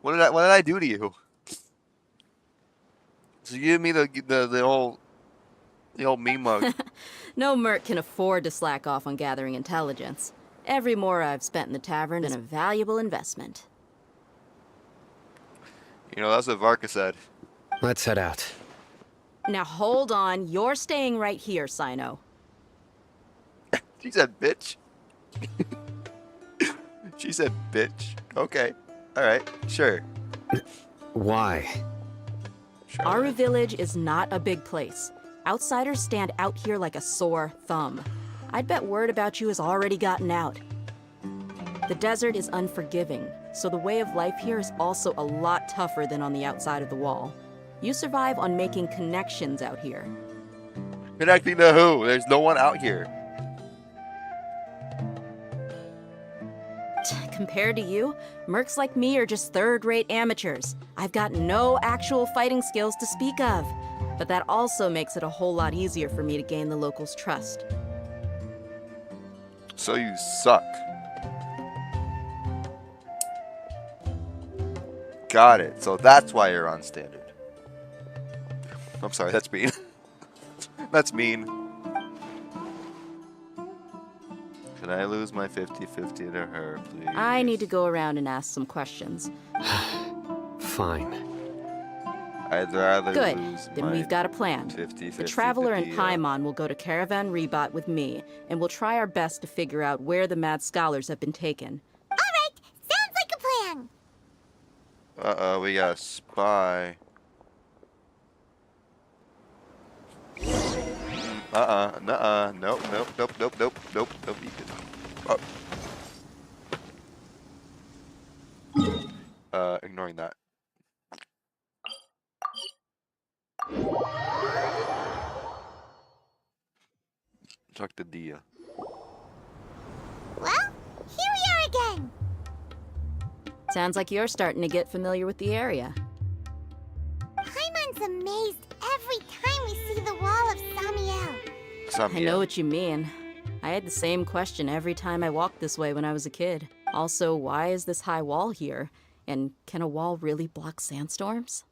What did I do to you? So you give me the whole meme mug. No merc can afford to slack off on gathering intelligence. Every mora I've spent in the tavern is a valuable investment. You know, that's what Varka said. Let's head out. Now hold on, you're staying right here, Sino. She said bitch. She said bitch. Okay. Alright, sure. Why? Our village is not a big place. Outsiders stand out here like a sore thumb. I'd bet word about you has already gotten out. The desert is unforgiving, so the way of life here is also a lot tougher than on the outside of the wall. You survive on making connections out here. Connecting to who? There's no one out here. Compared to you, mercs like me are just third-rate amateurs. I've got no actual fighting skills to speak of. But that also makes it a whole lot easier for me to gain the locals' trust. So you suck. Got it. So that's why you're on standard. I'm sorry, that's mean. That's mean. Can I lose my 50-50 to her, please? I need to go around and ask some questions. Fine. I'd rather Good. lose Then my we've got a plan. 50-50 The Traveler and to Paimon will go to Caravan Rebot with me, and we'll try our best to figure out where the Mad Scholars have been taken. Alright, sounds like a plan. Uh-oh, we got a spy. Nuh-uh, nope, you could... ignoring that. Talk to Dia. Well, here we are again. Sounds like you're starting to get familiar with the area. Paimon's amazed every time we see the wall of Samiel. I know what you mean. I had the same question every time I walked this way when I was a kid. Also, why is this high wall here? And can a wall really block sandstorms?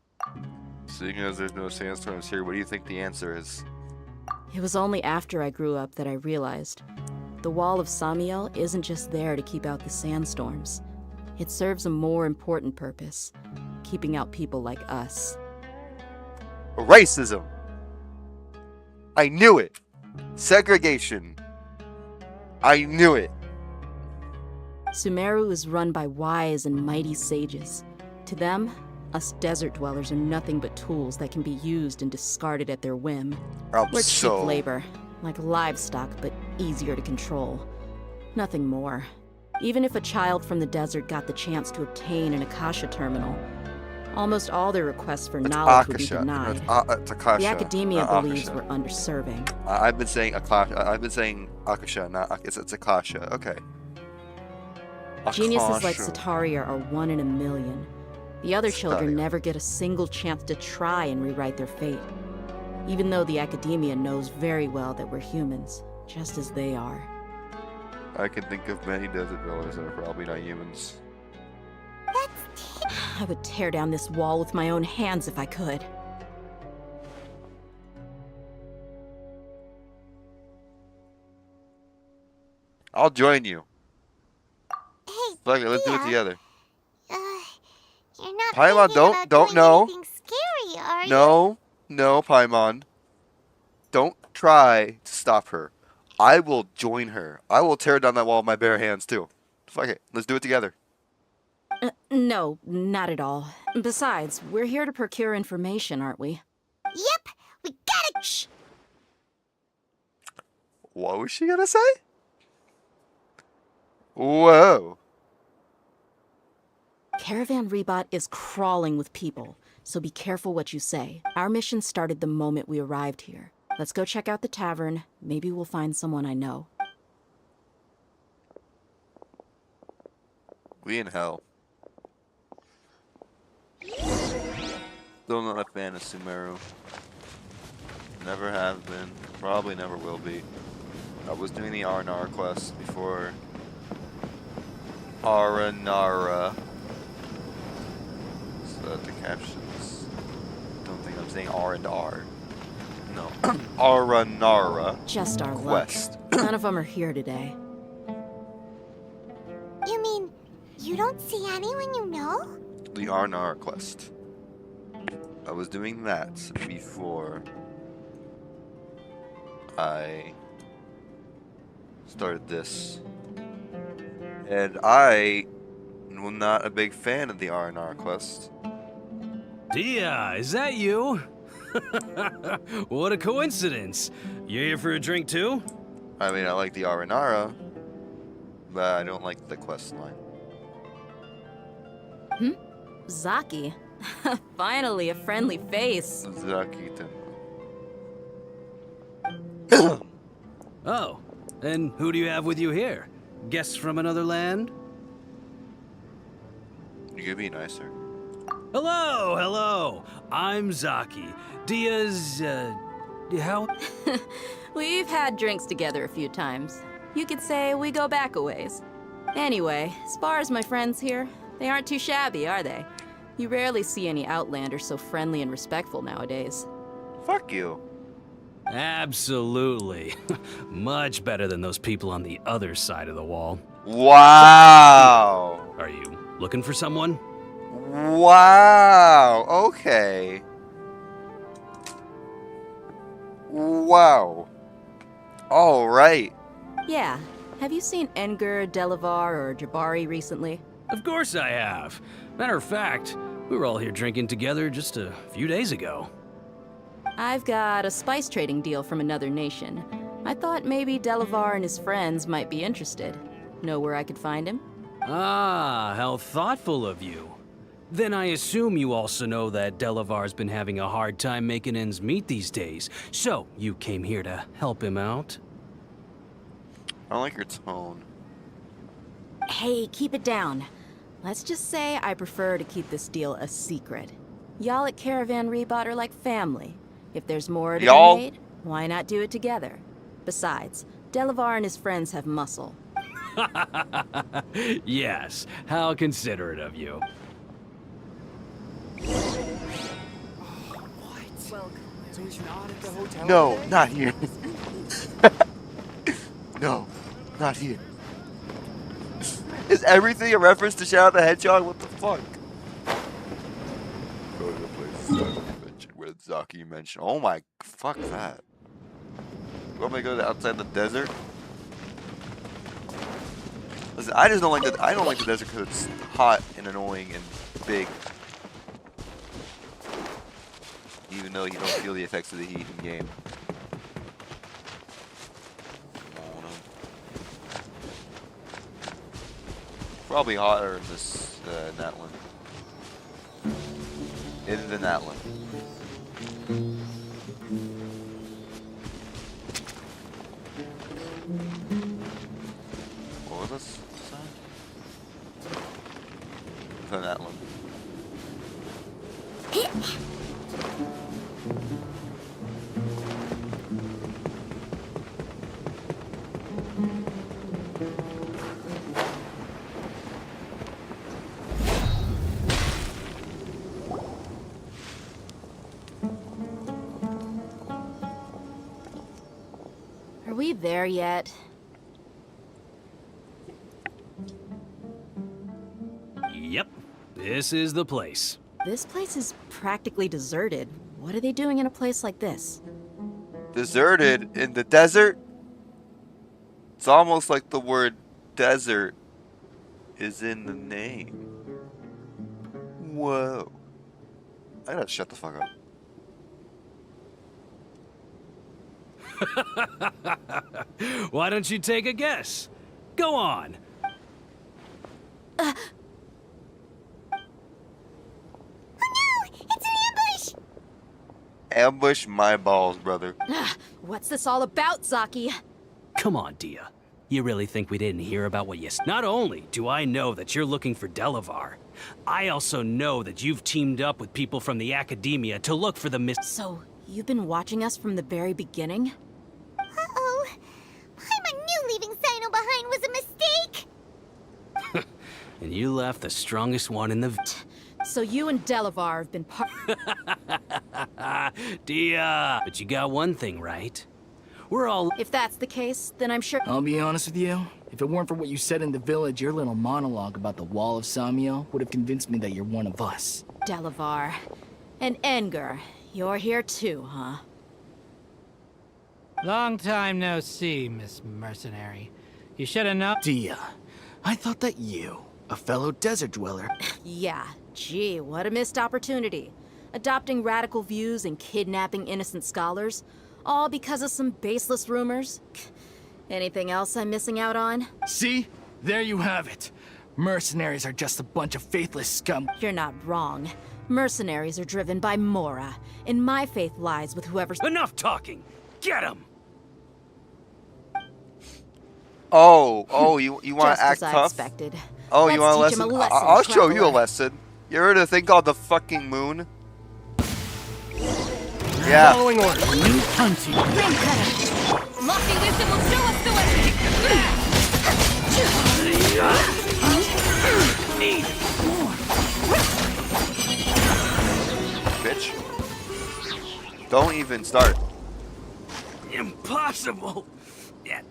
Seeing as there's no sandstorms here, what do you think the answer is? It was only after I grew up that I realized the wall of Samiel isn't just there to keep out the sandstorms. It serves a more important purpose, keeping out people like us. Racism! I knew it! Segregation! I knew it! Sumeru is run by wise and mighty sages. To them, us desert dwellers are nothing but tools that can be used and discarded at their whim. We're cheap labor, like livestock, but easier to control. Nothing more. Even if a child from the desert got the chance to obtain an Akasha terminal, almost all their requests for knowledge would be denied. It's Akasha. The academia believes we're underserving. I've been saying Akasha. I've been saying Akasha, not it's Akasha. Okay. Geniuses like Sataria are 1 in a million. The other children never get a single chance to try and rewrite their fate. Even though the academia knows very well that we're humans, just as they are. I can think of many desert dwellers that are probably not humans. I would tear down this wall with my own hands if I could. I'll join you. Hey, Fuck it, let's do it together. You're not Paimon, don't know. anything scary, are you? No, Paimon. Don't try to stop her. I will join her. I will tear down that wall with my bare hands too. Fuck it, let's do it together. No, not at all. Besides, we're here to procure information, aren't we? Yep, we gotta... Shh! What was she gonna say? Whoa. Caravan Rebot is crawling with people, so be careful what you say. Our mission started the moment we arrived here. Let's go check out the tavern. Maybe we'll find someone I know. We in hell. Still not a fan of Sumeru. Never have been. Probably never will be. I was doing the Arnar quest before Aranara. the captions. Don't think I'm saying R and R. No. Aranara. Just our quest. luck. None of them are here today. You mean you don't see anyone you know? The Aranara quest. I was doing that before I started this. And I am not a big fan of the Aranara quest. Dia, is that you? What a coincidence. You here for a drink too? I mean, I like the Aranara, but I don't like the quest line. Zaki. Finally, a friendly face. Zaki. Oh, and who do you have with you here? Guests from another land? You could be nicer. Hello, hello. I'm Zaki. Dia's, how? We've had drinks together a few times. You could say we go back a ways. Anyway, as far as my friends here, they aren't too shabby, are they? You rarely see any Outlanders so friendly and respectful nowadays. Fuck you. Absolutely. Much better than those people on the other side of the wall. Wow. Are you looking for someone? Wow. Okay. Wow. All right. Yeah. Have you seen Enger, Delavar, or Jabari recently? Of course I have. Matter of fact, we were all here drinking together just a few days ago. I've got a spice trading deal from another nation. I thought maybe Delavar and his friends might be interested. Know where I could find him? Ah, how thoughtful of you. Then I assume you also know that Delavar's been having a hard time making ends meet these days. So, you came here to help him out? I don't like your tone. Hey, keep it down. Let's just say I prefer to keep this deal a secret. Y'all at Caravan Rebot are like family. If there's more to be made, why not do it together? Besides, Delavar and his friends have muscle. Yes, how considerate of you. No, not here. No, not here. Is everything a reference to Shadow the Hedgehog? What the fuck? Go to the place where Zaki mentioned. Oh my, fuck that. You want me to go to outside the desert? Listen, I just don't like the. I don't like the desert because it's hot and annoying and big. Even though you don't feel the effects of the heat in game. Probably hotter in this Natlan. In the Natlan. What was this sign? The Natlan. Are we there yet? Yep, this is the place. This place is practically deserted. What are they doing in a place like this? Deserted in the desert? It's almost like the word desert is in the name. Whoa. I gotta shut the fuck up. Why don't you take a guess? Go on. Oh no! It's an ambush! Ambush my balls, brother. What's this all about, Zaki? Come on, Dia. You really think we didn't hear about what you... Not only do I know that you're looking for Delavar, I also know that you've teamed up with people from the Academia to look for the So, you've been watching us from the very beginning? Uh-oh. I knew leaving Sino behind was a mistake! And you left the strongest one in the... So you and Delavar have been Dia! But you got one thing right. We're all... If that's the case, then I'm sure... I'll be honest with you. If it weren't for what you said in the village, your little monologue about the Wall of Samiel would have convinced me that you're one of us. Delavar. And Engar. You're here too, huh? Long time no see, Miss Mercenary. You should have known. Dia, I thought that you, a fellow desert dweller... Yeah, gee, what a missed opportunity. Adopting radical views and kidnapping innocent scholars, all because of some baseless rumors. Anything else I'm missing out on? See? There you have it. Mercenaries are just a bunch of faithless scum. You're not wrong. Mercenaries are driven by Mora, and my faith lies with whoever's... Enough talking! Get him! Oh, you want to act tough? Expected. Oh, Let's you want teach a him lesson? a lesson, I'll show you a traveler. lesson. You heard of a thing called the fucking moon? Yeah. Following orders. New hunting. Ring cutter. Lofty wisdom will show us the Bitch. Don't even start. Impossible!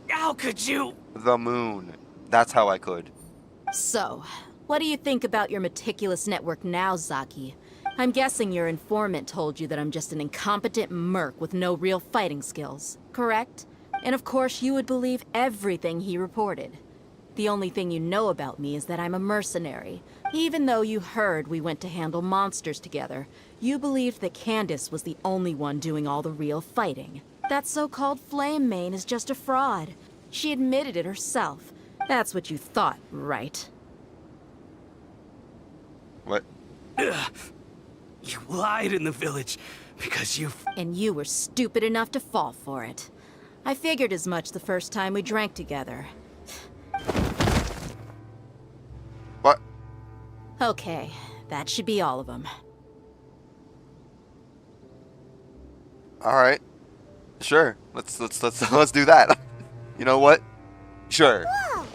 How could you? The moon. That's how I could. So, what do you think about your meticulous network now, Zaki? I'm guessing your informant told you that I'm just an incompetent merc with no real fighting skills, correct? And of course you would believe everything he reported. The only thing you know about me is that I'm a mercenary. Even though you heard we went to handle monsters together, you believed that Candace was the only one doing all the real fighting. That so-called Flame Mane is just a fraud. She admitted it herself. That's what you thought, right? What? You lied in the village because you... And you were stupid enough to fall for it. I figured as much the first time we drank together. What? Okay, that should be all of them. All right. Sure. Let's do that. You know what? Sure. Whoa!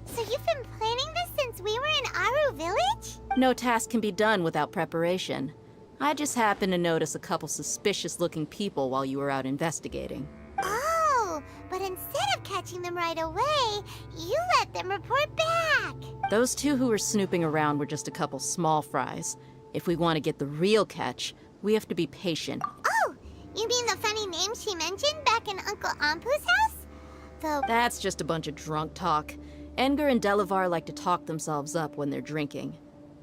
So you've been planning this since we were in Aru Village? No task can be done without preparation. I just happened to notice a couple suspicious-looking people while you were out investigating. Oh, but instead of catching them right away, you let them report back. Those two who were snooping around were just a couple small fries. If we want to get the real catch, we have to be patient. Oh, you mean the funny name she mentioned back in Uncle Ampu's house? That's just a bunch of drunk talk. Engar and Delavar like to talk themselves up when they're drinking.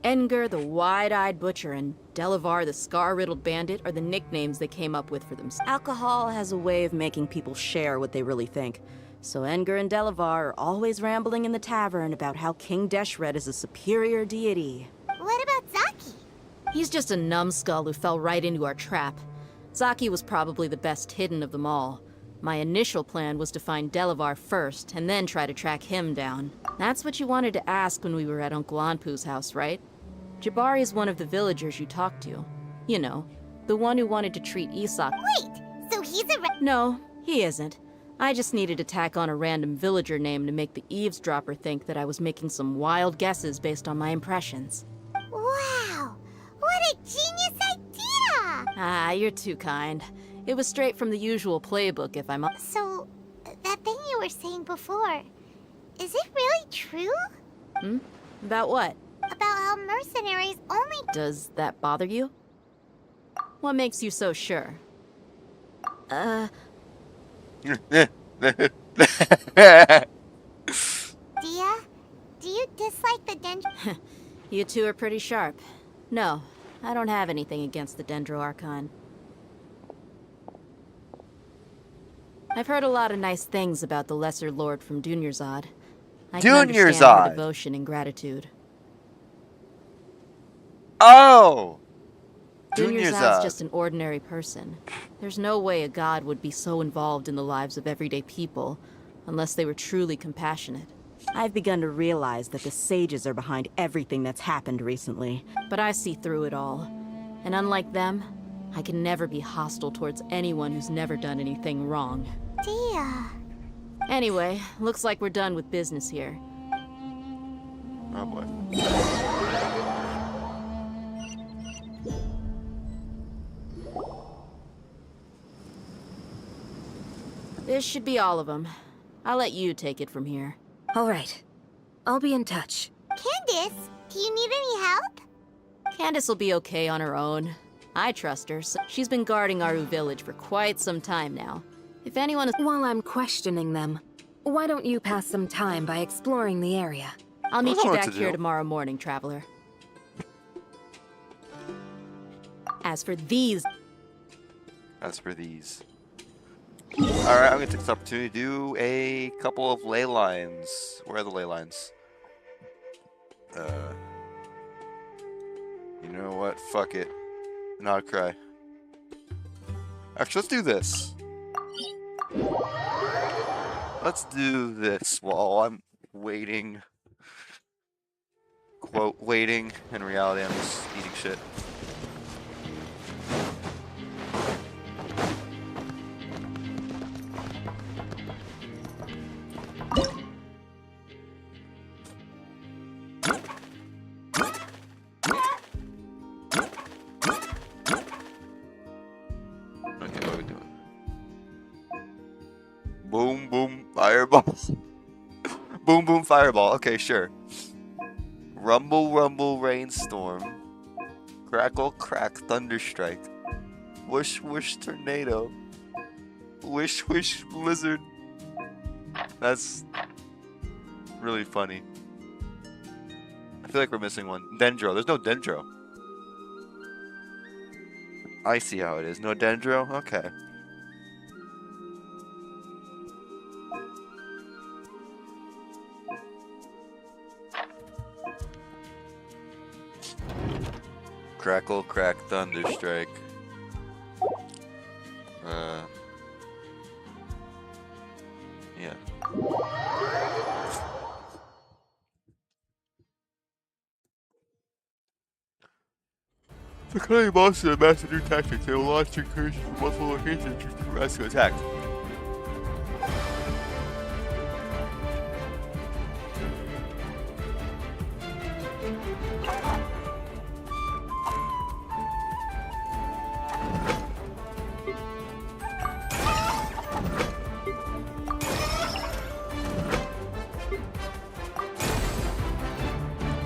Engar, the wide-eyed butcher, and Delavar, the scar-riddled bandit, are the nicknames they came up with for themselves. Alcohol has a way of making people share what they really think. So Engar and Delavar are always rambling in the tavern about how King Deshret is a superior deity. What about Zaki? He's just a numbskull who fell right into our trap. Zaki was probably the best hidden of them all. My initial plan was to find Delavar first, and then try to track him down. That's what you wanted to ask when we were at Uncle Anpu's house, right? Jabari is one of the villagers you talked to. You know, the one who wanted to treat Isak. Wait, so he's a No, he isn't. I just needed to tack on a random villager name to make the eavesdropper think that I was making some wild guesses based on my impressions. Wow! What a genius idea! Ah, you're too kind. It was straight from the usual playbook, if I'm... So, that thing you were saying before, is it really true? About what? About how mercenaries only... Does that bother you? What makes you so sure? Dia, do you dislike the Dendro... You two are pretty sharp. No, I don't have anything against the Dendro Archon. I've heard a lot of nice things about the Lesser Lord from Dunyarzad. I can understand her devotion and gratitude. Oh! Dunyarzad's just an ordinary person. There's no way a god would be so involved in the lives of everyday people, unless they were truly compassionate. I've begun to realize that the sages are behind everything that's happened recently. But I see through it all. And unlike them, I can never be hostile towards anyone who's never done anything wrong. Dia. Anyway, looks like we're done with business here. Oh boy. This should be all of them. I'll let you take it from here. All right. I'll be in touch. Candace, do you need any help? Candace will be okay on her own. I trust her. She's been guarding Aru Village for quite some time now. If anyone is— While I'm questioning them, why don't you pass some time by exploring the area? I'll meet you back here tomorrow morning, Traveler. As for these... Alright, I'm gonna take this opportunity to do a couple of ley lines. Where are the ley lines? You know what? Fuck it. Not cry. Actually, let's do this. Let's do this while I'm waiting. Quote, waiting. In reality, I'm just eating shit. Boom, boom, fireball. Boom, boom, fireball. Okay, sure. Rumble, rumble, rainstorm. Crackle, crack, thunderstrike. Whoosh, whoosh, tornado. Wish, wish, blizzard. That's really funny. I feel like we're missing one. Dendro. There's no Dendro. I see how it is. No Dendro? Okay. Crackle, crack, thunderstrike. Yeah. The cunning monster have mastered new tactics. They will launch incursions from multiple locations to rescue attack.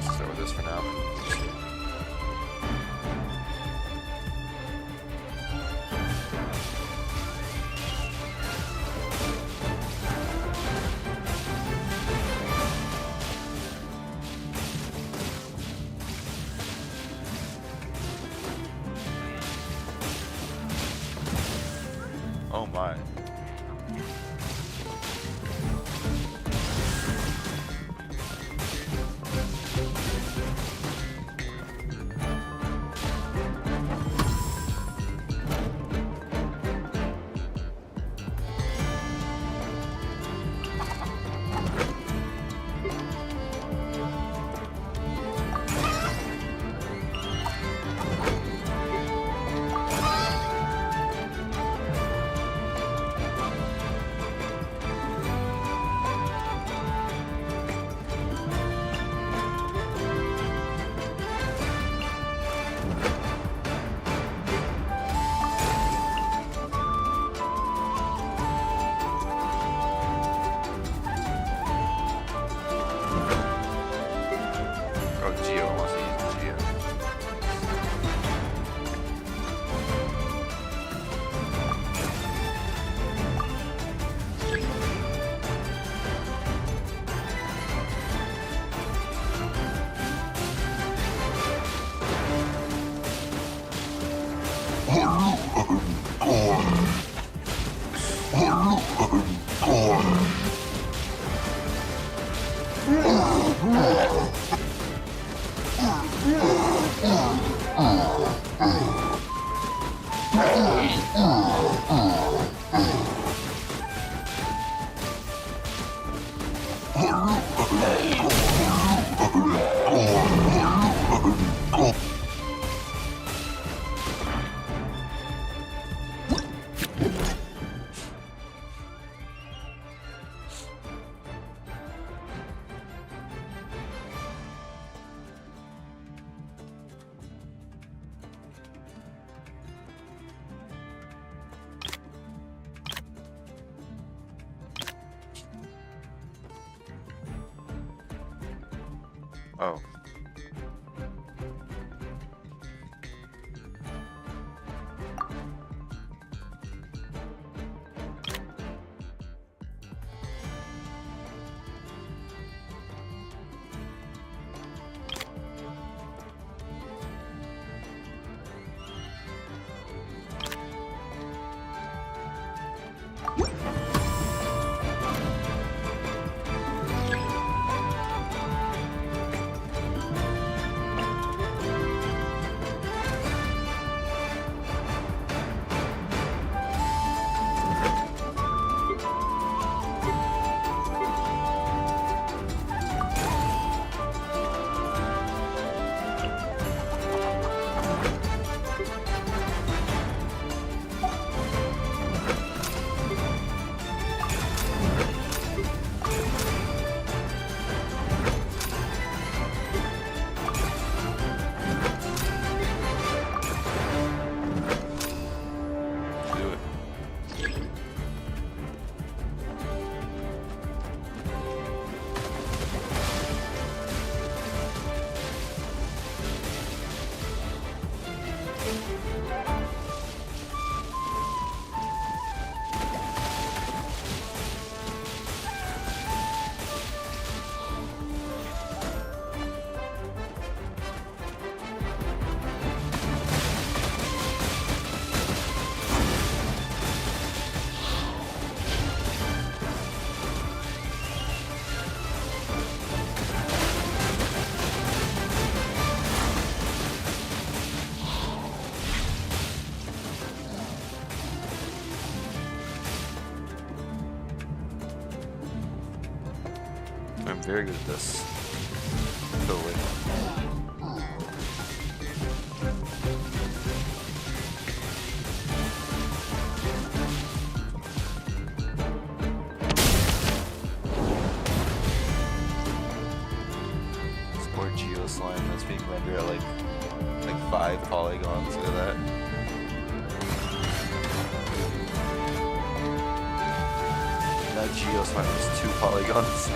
Start with this for now. Oh my. Oh. I'm very good at this. Totally. Sport Geo Slime that's being rendered at like 5 polygons. Look at that. That Geo Slime is 2 polygons.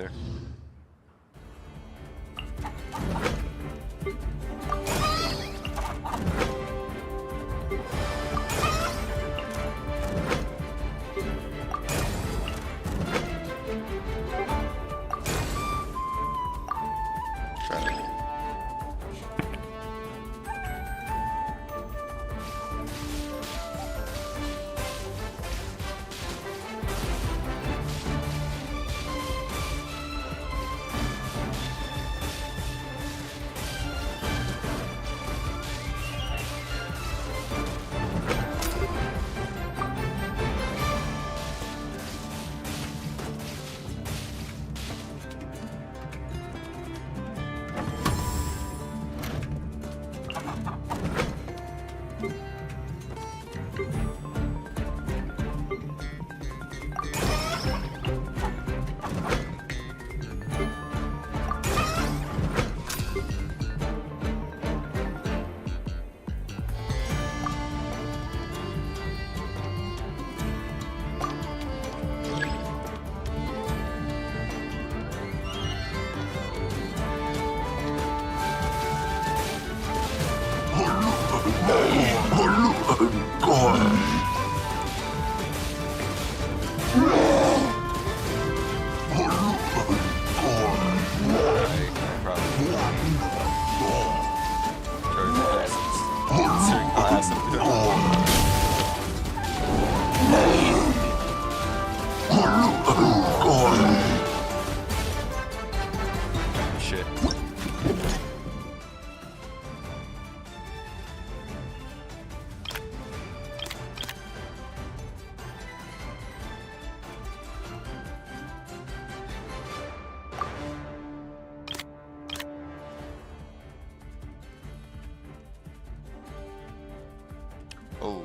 later. Shit. Oh.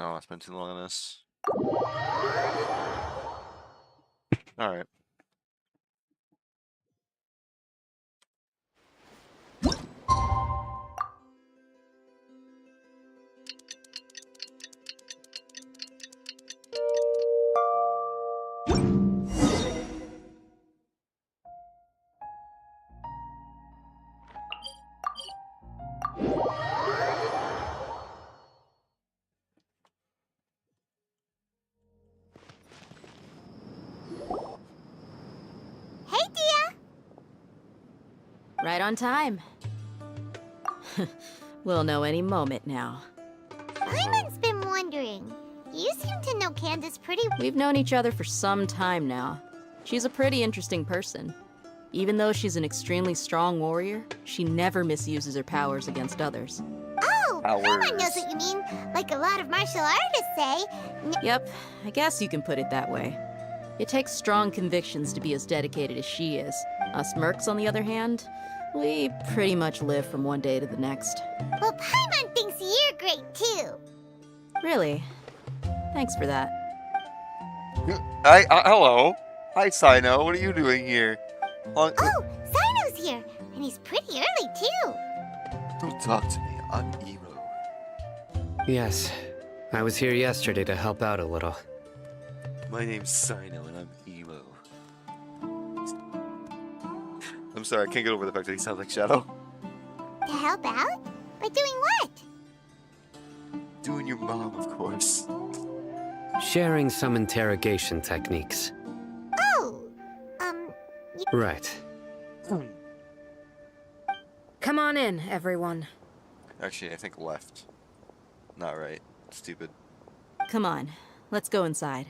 I don't want to spend too long on this. Alright. Hey, Dia! Right on time. We'll know any moment now. Simon's been wondering. You seem to know Candace pretty well. We've known each other for some time now. She's a pretty interesting person. Even though she's an extremely strong warrior, she never misuses her powers against others. Oh, Simon knows what you mean. Like a lot of martial artists say. Yep, I guess you can put it that way. It takes strong convictions to be as dedicated as she is. Us mercs, on the other hand, we pretty much live from one day to the next. Well, Paimon thinks you're great too. Really? Thanks for that. Hello. Hi, Sino. What are you doing here? Oh, Sino's here, and he's pretty early too. Don't talk to me. I'm Emo. Yes, I was here yesterday to help out a little. My name's Sino, and I'm Emo. I'm sorry, I can't get over the fact that he sounds like Shadow. To help out? By doing what? Doing your mom, of course. Sharing some interrogation techniques. Oh, Right. Come on in, everyone. Actually, I think left. Not right. Stupid. Come on, let's go inside.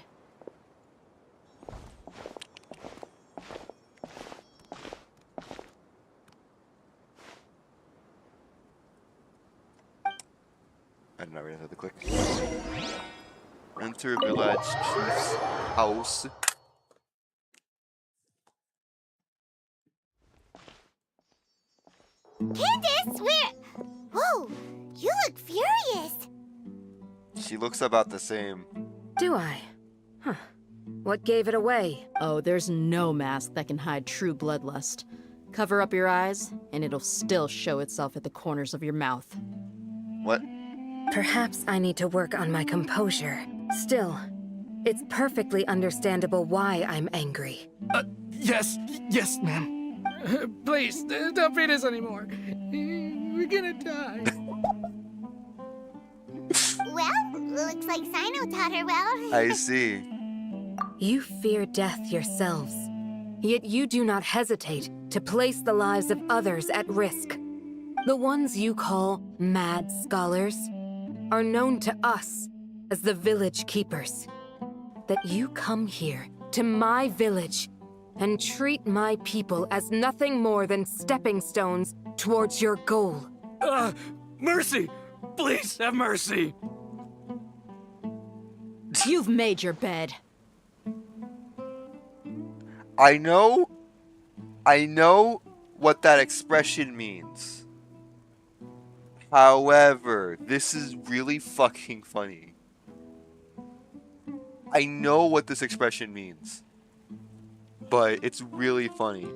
I did not really have to click. Enter village chief's house. Candace, where? Whoa, you look furious. She looks about the same. Do I? Huh. What gave it away? Oh, there's no mask that can hide true bloodlust. Cover up your eyes, and it'll still show itself at the corners of your mouth. What? Perhaps I need to work on my composure. Still, it's perfectly understandable why I'm angry. Yes, ma'am. Please, don't beat us anymore. We're gonna die. Well, looks like Sino taught her well. I see. You fear death yourselves, yet you do not hesitate to place the lives of others at risk. The ones you call mad scholars are known to us as the village keepers. That you come here to my village and treat my people as nothing more than stepping stones towards your goal. Mercy! Please have mercy! You've made your bed. I know what that expression means. However, this is really fucking funny. I know what this expression means, but it's really funny.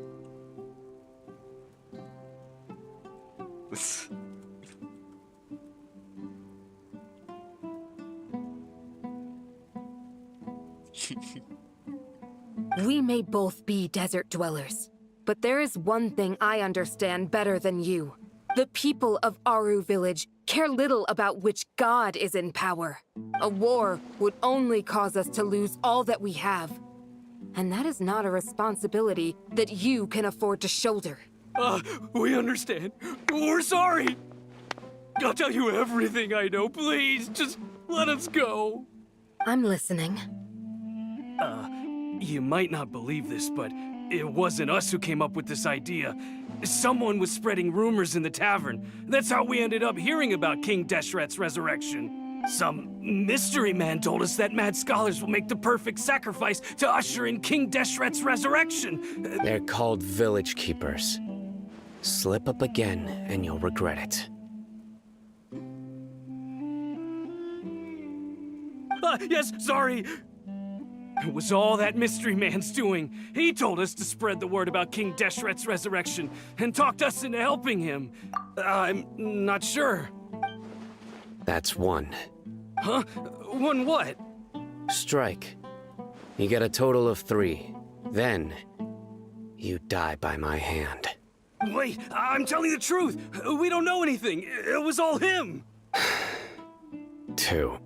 We may both be desert dwellers, but there is one thing I understand better than you. The people of Aru Village care little about which god is in power. A war would only cause us to lose all that we have. And that is not a responsibility that you can afford to shoulder. We understand. We're sorry. I'll tell you everything I know. Please, just let us go. I'm listening. You might not believe this, but it wasn't us who came up with this idea. Someone was spreading rumors in the tavern. That's how we ended up hearing about King Deshret's resurrection. Some mystery man told us that mad scholars will make the perfect sacrifice to usher in King Deshret's resurrection. They're called village keepers. Slip up again, and you'll regret it. Yes, sorry. It was all that mystery man's doing. He told us to spread the word about King Deshret's resurrection and talked us into helping him. I'm not sure. That's one. Huh? One what? Strike. You get a total of 3. Then, you die by my hand. Wait, I'm telling the truth. We don't know anything. It was all him. 2.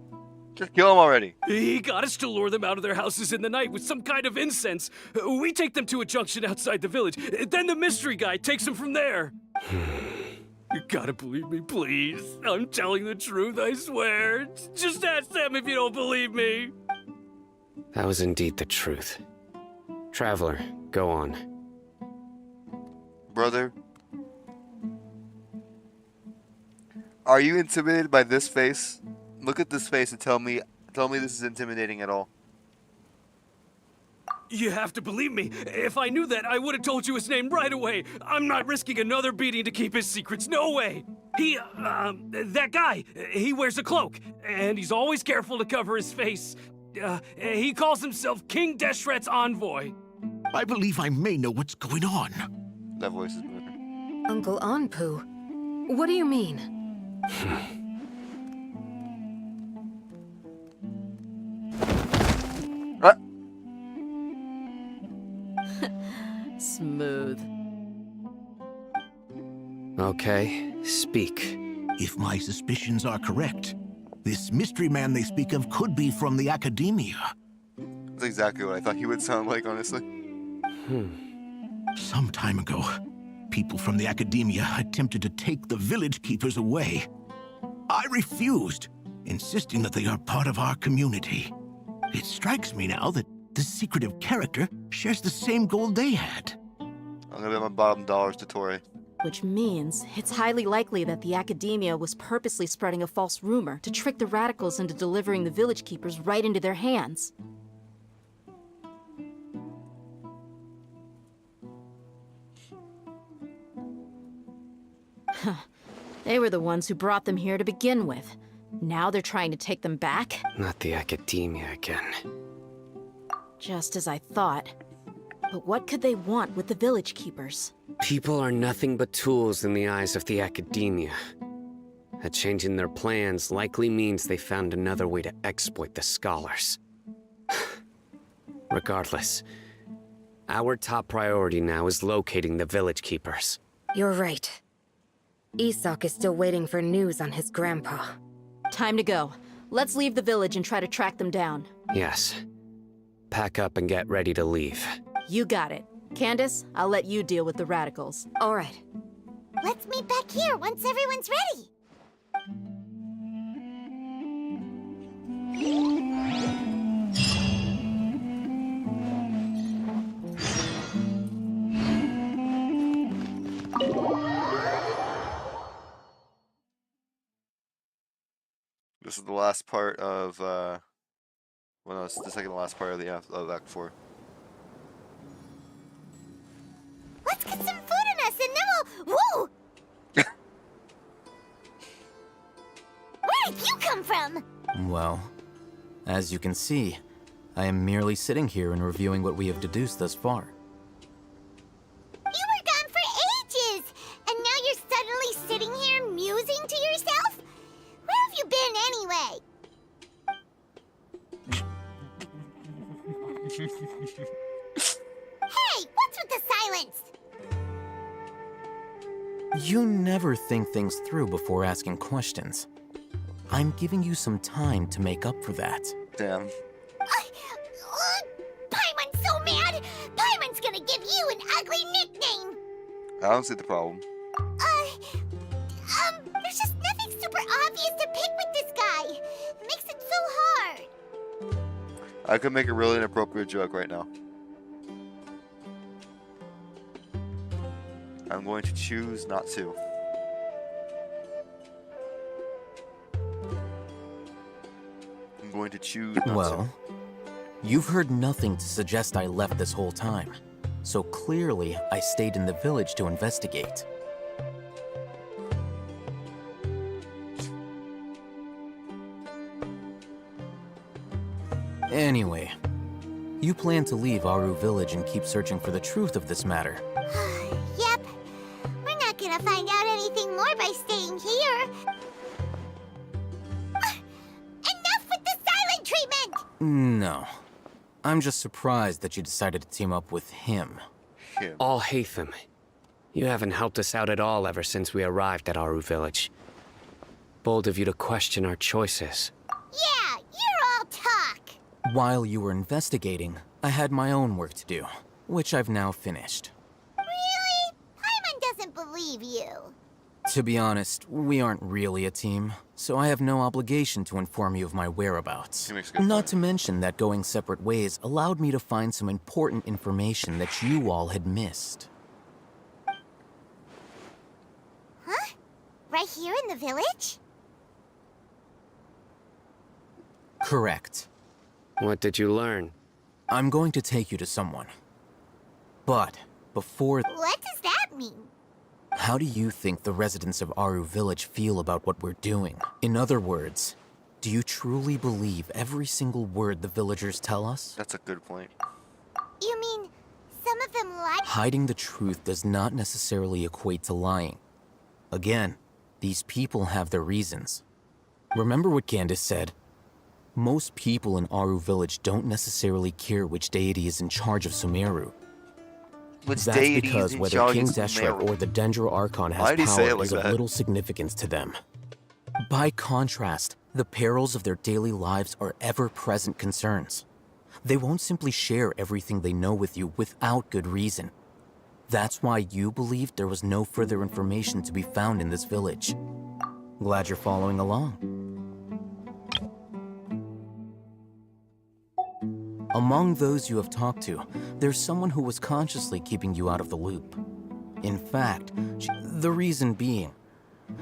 Just kill him already. He got us to lure them out of their houses in the night with some kind of incense. We take them to a junction outside the village. Then the mystery guy takes them from there. You gotta believe me, please. I'm telling the truth, I swear. Just ask them if you don't believe me. That was indeed the truth. Traveler, go on. Brother, are you intimidated by this face? Look at this face and tell me this is intimidating at all. You have to believe me. If I knew that, I would have told you his name right away. I'm not risking another beating to keep his secrets. No way. That guy, he wears a cloak, and he's always careful to cover his face. He calls himself King Deshret's envoy. I believe I may know what's going on. That voice is better. Uncle Anpu? What do you mean? Smooth. Okay, speak. If my suspicions are correct, this mystery man they speak of could be from the Academia. That's exactly what I thought he would sound like, honestly. Some time ago, people from the Academia attempted to take the village keepers away. I refused, insisting that they are part of our community. It strikes me now that this secretive character shares the same goal they had. I'm gonna bet my bottom dollars to Tori. Which means it's highly likely that the Academia was purposely spreading a false rumor to trick the radicals into delivering the village keepers right into their hands. They were the ones who brought them here to begin with. Now they're trying to take them back? Not the Academia again. Just as I thought. But what could they want with the village keepers? People are nothing but tools in the eyes of the Academia. A change in their plans likely means they found another way to exploit the scholars. Regardless, our top priority now is locating the village keepers. You're right. Isak is still waiting for news on his grandpa. Time to go. Let's leave the village and try to track them down. Yes. Pack up and get ready to leave. You got it. Candace, I'll let you deal with the radicals. All right. Let's meet back here once everyone's ready. This is the last part of, well, no, it's the second to last part of the of Act 4. Let's get some food in us and then we'll... Woo! Where did you come from? Well, as you can see, I am merely sitting here and reviewing what we have deduced thus far. You were gone for ages, and now you're suddenly sitting here musing to yourself? Where have you been anyway? Hey, what's with the silence? You never think things through before asking questions. I'm giving you some time to make up for that. Damn. Paimon's so mad! Paimon's gonna give you an ugly nickname! I don't see the problem. There's just nothing super obvious to pick with this guy. It makes it so hard. I could make a really inappropriate joke right now. I'm going to choose not to. I'm going to choose not to. Well, you've heard nothing to suggest I left this whole time. So clearly, I stayed in the village to investigate. Anyway, you plan to leave Aru Village and keep searching for the truth of this matter. Yep. We're not gonna find out anything more by staying here. Enough with the silent treatment! No. I'm just surprised that you decided to team up with him. All Hatham. You haven't helped us out at all ever since we arrived at Aru Village. Bold of you to question our choices. Yeah, you're all talk. While you were investigating, I had my own work to do, which I've now finished. Really? Paimon doesn't believe you. To be honest, we aren't really a team, so I have no obligation to inform you of my whereabouts. Not to mention that going separate ways allowed me to find some important information that you all had missed. Huh? Right here in the village? Correct. What did you learn? I'm going to take you to someone. But before... What does that mean? How do you think the residents of Aru Village feel about what we're doing? In other words, do you truly believe every single word the villagers tell us? That's a good point. You mean, some of them lie? Hiding the truth does not necessarily equate to lying. Again, these people have their reasons. Remember what Candace said? Most people in Aru Village don't necessarily care which deity is in charge of Sumeru. That's because whether King Deshret or the Dendro Archon has power is of little significance to them. By contrast, the perils of their daily lives are ever-present concerns. They won't simply share everything they know with you without good reason. That's why you believed there was no further information to be found in this village. Glad you're following along. Among those you have talked to, there's someone who was consciously keeping you out of the loop. In fact, the reason being,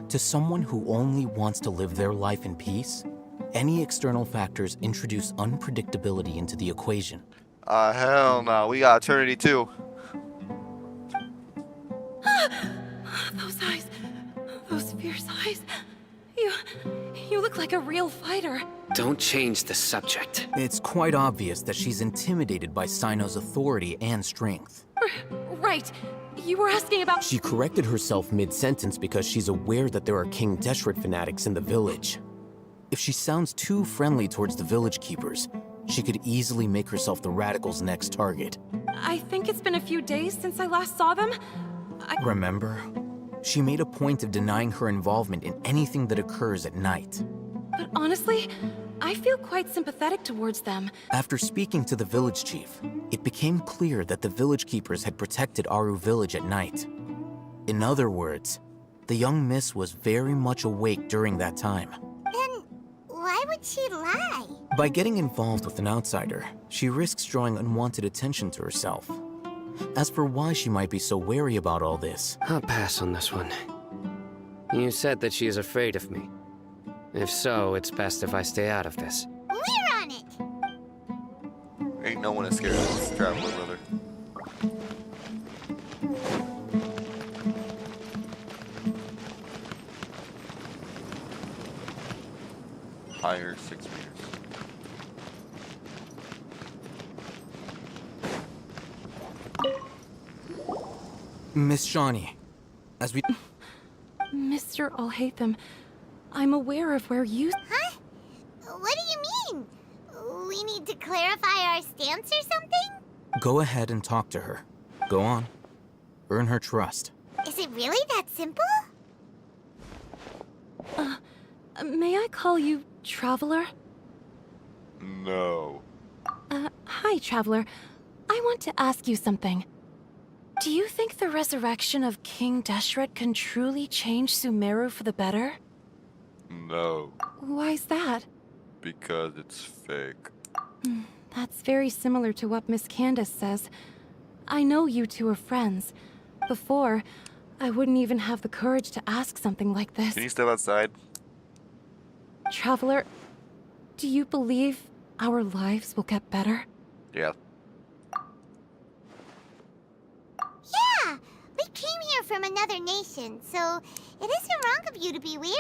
to someone who only wants to live their life in peace, any external factors introduce unpredictability into the equation. Hell no, we got Eternity too. Those eyes, those fierce eyes. You look like a real fighter. Don't change the subject. It's quite obvious that she's intimidated by Sino's authority and strength. Right. You were asking about... She corrected herself mid-sentence because she's aware that there are King Deshret fanatics in the village. If she sounds too friendly towards the village keepers, she could easily make herself the radicals' next target. I think it's been a few days since I last saw them. Remember? She made a point of denying her involvement in anything that occurs at night. But honestly, I feel quite sympathetic towards them. After speaking to the village chief, it became clear that the village keepers had protected Aru Village at night. In other words, the young miss was very much awake during that time. Then why would she lie? By getting involved with an outsider, she risks drawing unwanted attention to herself. As for why she might be so wary about all this... I'll pass on this one. You said that she is afraid of me. If so, it's best if I stay out of this. We're on it! Ain't no one is scared of this traveler, brother. Higher 6 meters. Miss Shawnee, as we... Mr. Alhaitham, I'm aware of where you... Huh? What do you mean? We need to clarify our stance or something? Go ahead and talk to her. Go on. Earn her trust. Is it really that simple? May I call you Traveler? No. Hi, Traveler. I want to ask you something. Do you think the resurrection of King Deshret can truly change Sumeru for the better? No. Why's that? Because it's fake. That's very similar to what Miss Candace says. I know you two are friends. Before, I wouldn't even have the courage to ask something like this. Can you step outside? Traveler, do you believe our lives will get better? Yeah. Yeah! We came here from another nation, so it isn't wrong of you to be weary.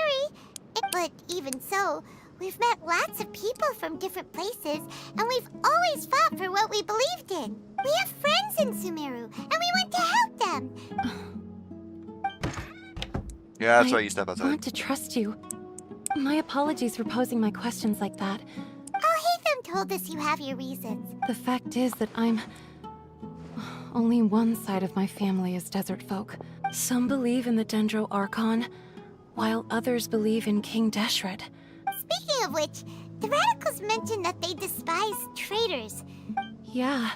But even so, We've met lots of people from different places, and we've always fought for what we believed in. We have friends in Sumeru, and we want to help them. Yeah, that's right, you step outside. I want to trust you. My apologies for posing my questions like that. Alhaitham told us you have your reasons. The fact is that only one side of my family is desert folk. Some believe in the Dendro Archon, while others believe in King Deshret. Speaking of which, the radicals mentioned that they despise traitors. Yeah.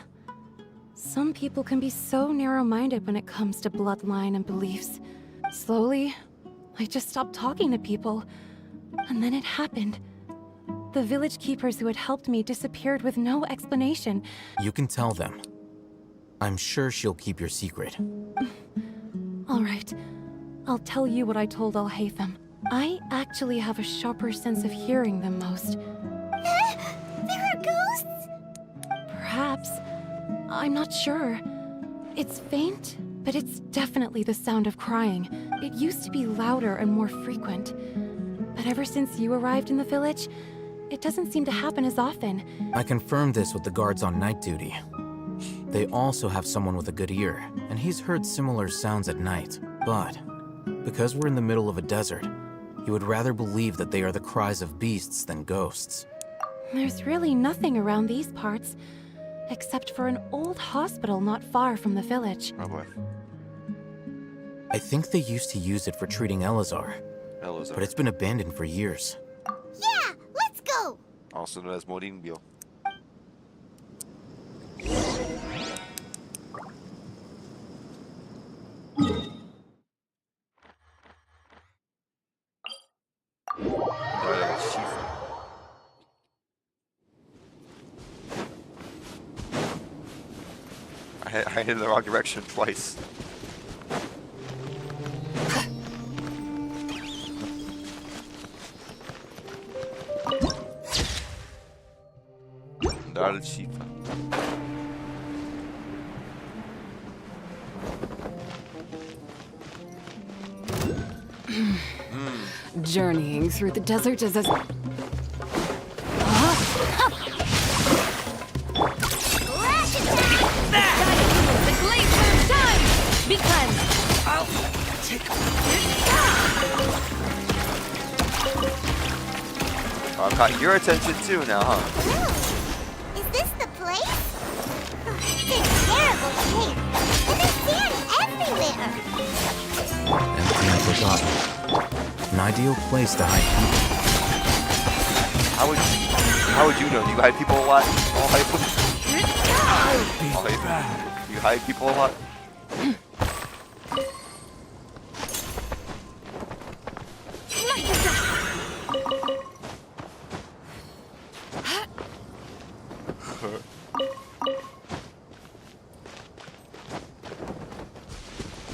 Some people can be so narrow-minded when it comes to bloodline and beliefs. Slowly, I just stopped talking to people. And then it happened. The village keepers who had helped me disappeared with no explanation. You can tell them. I'm sure she'll keep your secret. All right. I'll tell you what I told Alhaitham. I actually have a sharper sense of hearing than most. There are ghosts? Perhaps. I'm not sure. It's faint, but it's definitely the sound of crying. It used to be louder and more frequent. But ever since you arrived in the village, it doesn't seem to happen as often. I confirmed this with the guards on night duty. They also have someone with a good ear, and he's heard similar sounds at night. But because we're in the middle of a desert, you would rather believe that they are the cries of beasts than ghosts. There's really nothing around these parts, except for an old hospital not far from the village. Oh boy. I think they used to use it for treating Elazar. But it's been abandoned for years. Yeah, let's go! Also known as Morinbio. I hit in the wrong direction twice. Dar Shifa. Journeying through the desert is as... The glacier time! Be cleansed! I'll take... Oh, I caught your attention too now, huh? Is this the place? It's in terrible shape. And there's sand everywhere. Empty and forgotten. An ideal place to hide people. How would you know? Do you hide people a lot? I'll hide them. You hide people a lot?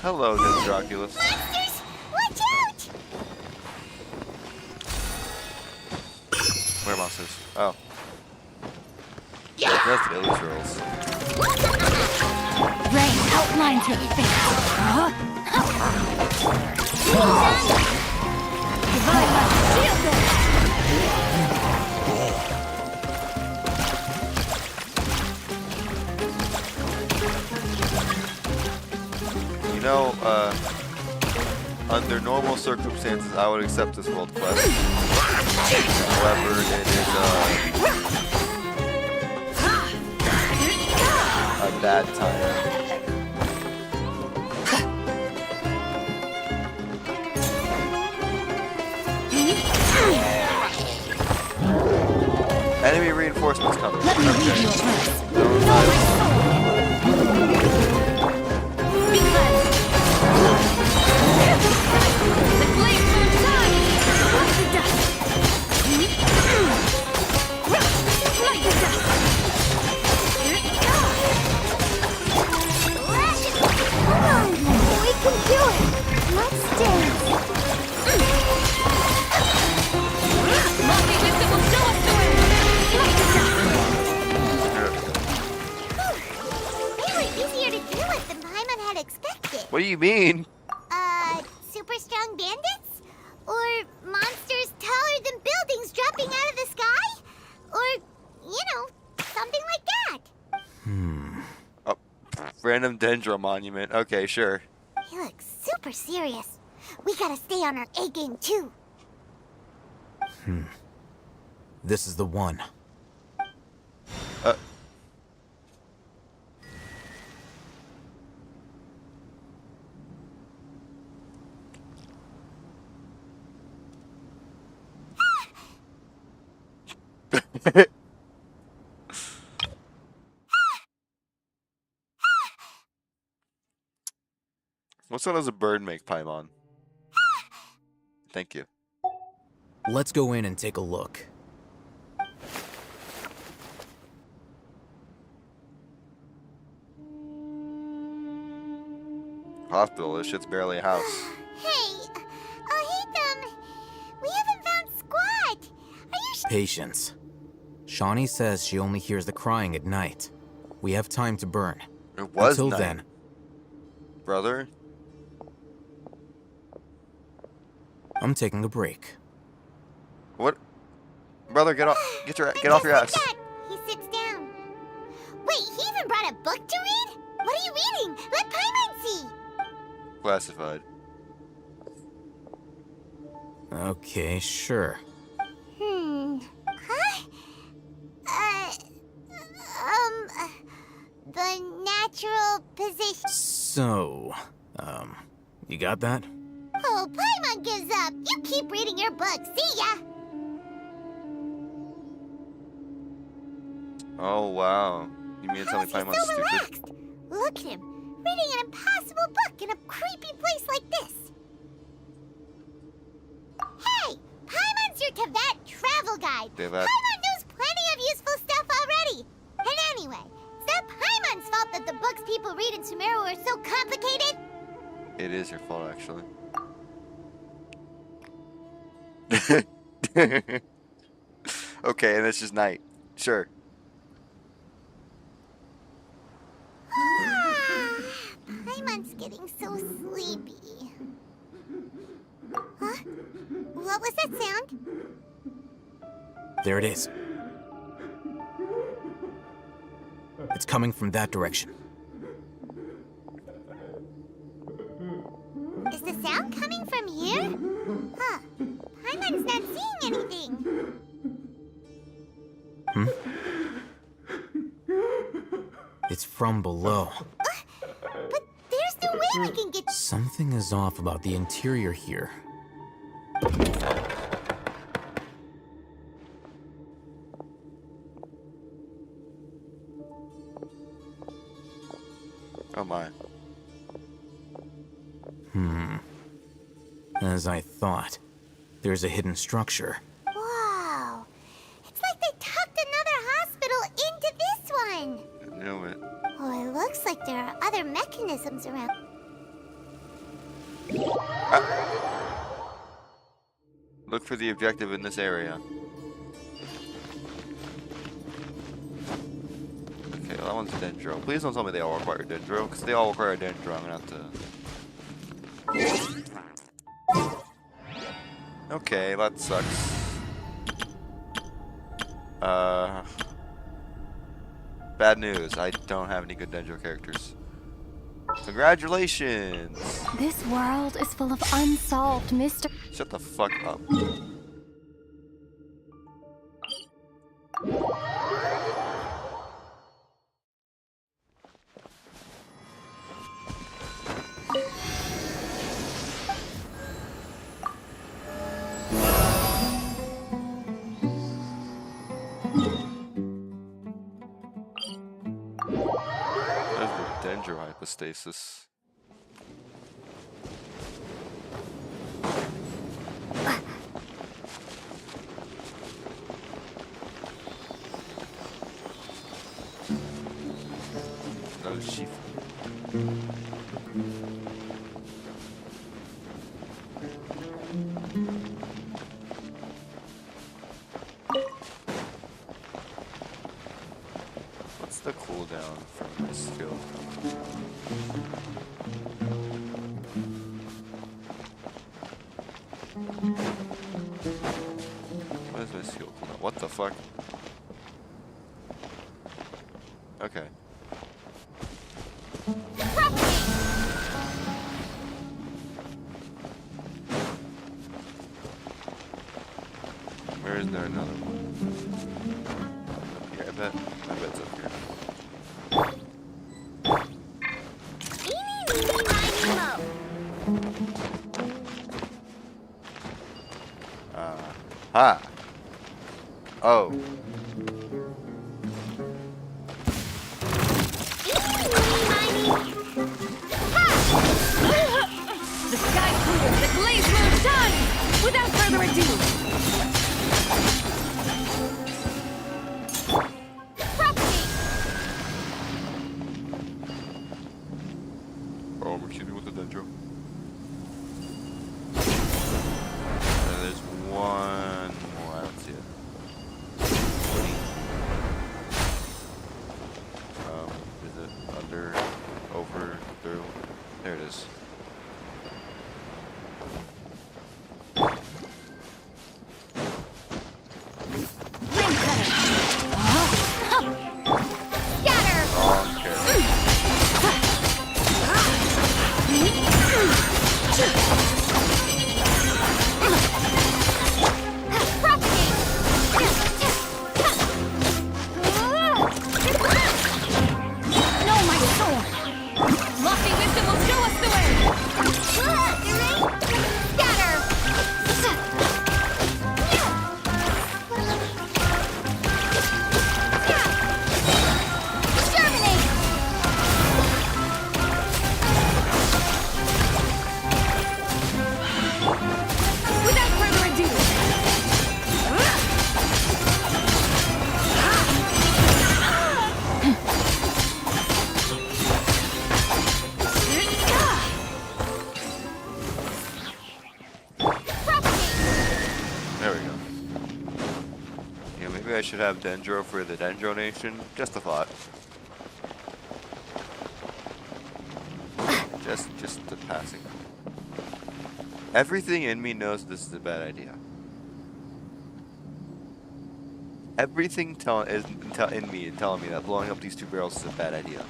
Hello, Dendroculus. Monsters! Watch out! Where are monsters? Oh. Yeah. That's village girls. Rain outlines your face. Divine must shield them! You know, under normal circumstances, I would accept this world quest. However, it is a bad time. Enemy reinforcements coming. Let me lead you a verse. Be cleansed. The blade from sun. Like the dust. Like the dust. Come on, we can do it. Let's dance. Multi-wisdom will show us the way. Like the dust. They were easier to deal with than Paimon had expected. What do you mean? Super strong bandits? Or monsters taller than buildings dropping out something like that. Oh, random dendro monument. Okay, sure. He looks super serious. We gotta stay on our A game too. This is the one. What sound does a bird make, Paimon? Thank you. Let's go in and take a look. Hospital, this shit's barely a house. Hey, Ethan, we haven't found Squat. Are you Patience. Shawnee says she only hears the crying at night. We have time to burn. It was Until night. then. Brother? I'm taking a break. What? Brother, get off your ass. He sits down. Wait, he even brought a book to read? What are you reading? Let Paimon see. Classified. Okay, sure. Huh? The natural position. So, you got that? Oh, Paimon gives up. You keep reading your book. See ya. Oh, wow. You mean to tell me Paimon's so stupid? relaxed? Look at him, reading an impossible book in a creepy place like this. Hey, Paimon's your Teyvat travel guide. Teyvat. Paimon knows plenty of useful stuff already. And anyway, it's not Paimon's fault that the books people read in Sumeru are so complicated. It is your fault, actually. Okay, and it's just night. Sure. Paimon's getting so sleepy. Huh? What was that sound? There it is. It's coming from that direction. Is the sound coming from here? Huh. Paimon's not seeing anything. It's from below. But there's no way we can get... Something is off about the interior here. Oh my. As I thought. There's a hidden structure. Wow. It's like they tucked another hospital into this one. I knew it. Oh, it looks like there are other mechanisms around. Look for the objective in this area. Okay, well, that one's dendro. Please don't tell me they all require dendro, because they all require dendro. I'm gonna have to... Okay, that sucks. Bad news. I don't have any good dendro characters. Congratulations! This world is full of unsolved mysteries. Shut the fuck up. There's the dendro hypostasis. No, she. What's the cooldown from this skill? What is my skill cooldown? What the fuck? Okay. Where is there another one? Here, I bet it's up here. Ha! Oh. The sky clears, the blaze moon shines! Without further ado! Oh, we're shooting with the dendro. And there's one more, I don't see it. Is it under, over, through? There it is. I should have Dendro for the Dendro Nation. Just a thought. Just a passing. Everything in me knows this is a bad idea. Everything in me is telling me that blowing up these two barrels is a bad idea.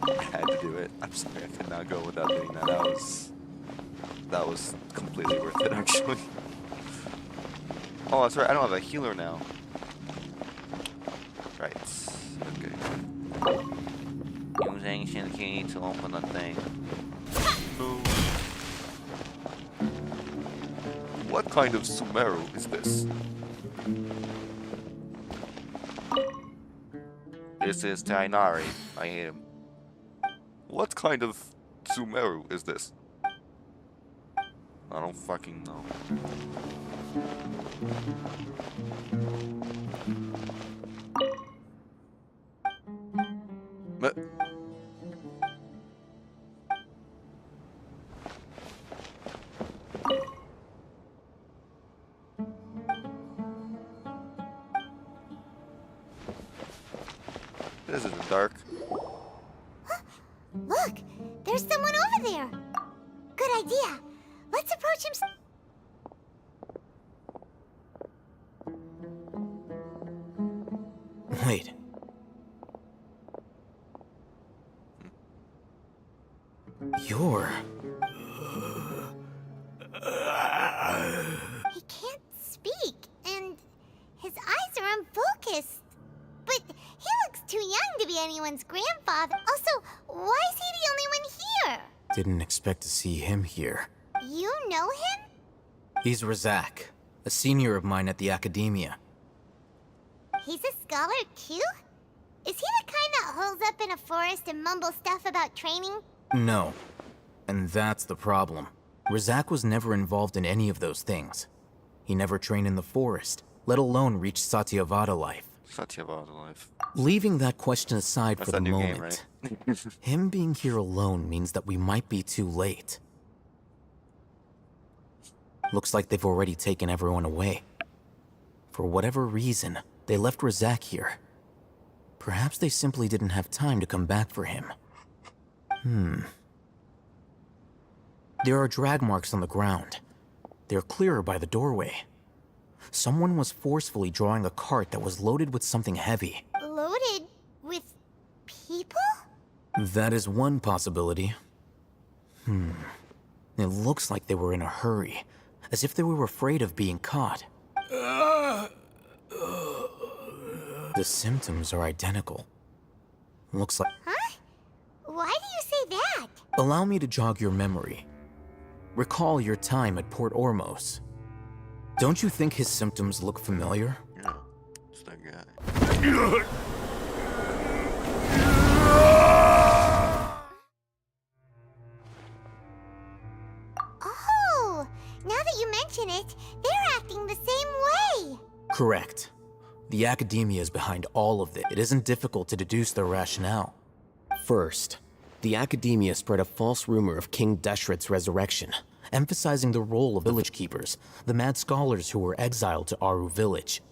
I had to do it. I'm sorry, I could not go without doing that. That was completely worth it, actually. Oh, that's right. I don't have a healer now. Right. Okay. Use ancient key to open the thing. What kind of sumeru is this? This is Tainari. I hate him. What kind of sumeru is this? I don't fucking know. But this isn't dark. Look, there's someone over there. Good idea. Let's approach him. Wait. You're... He can't speak, and his eyes are unfocused. But he looks too young to be anyone's grandfather. Also, why is he the only one here? Didn't expect to see him here. You know him? He's Razak, a senior of mine at the Academia. He's a scholar too? Is he the kind that holes up in a forest and mumbles stuff about training? No. And that's the problem. Razak was never involved in any of those things. He never trained in the forest, let alone reach Satyavada life. Satyavada life. Leaving that question aside That's for the new moment, game, right? him being here alone means that we might be too late. Looks like they've already taken everyone away. For whatever reason, they left Razak here. Perhaps they simply didn't have time to come back for him. There are drag marks on the ground. They're clearer by the doorway. Someone was forcefully drawing a cart that was loaded with something heavy. Loaded with people? That is one possibility. It looks like they were in a hurry, as if they were afraid of being caught. The symptoms are identical. Looks like... Huh? Why do you say that? Allow me to jog your memory. Recall your time at Port Ormos. Don't you think his symptoms look familiar? Yeah, it's that guy. Oh, now that you mention it, they're acting the same way. Correct. The academia is behind all of it. It isn't difficult to deduce their rationale. First, the academia spread a false rumor of King Deshret's resurrection, emphasizing the role of village keepers, the mad scholars who were exiled to Aru village.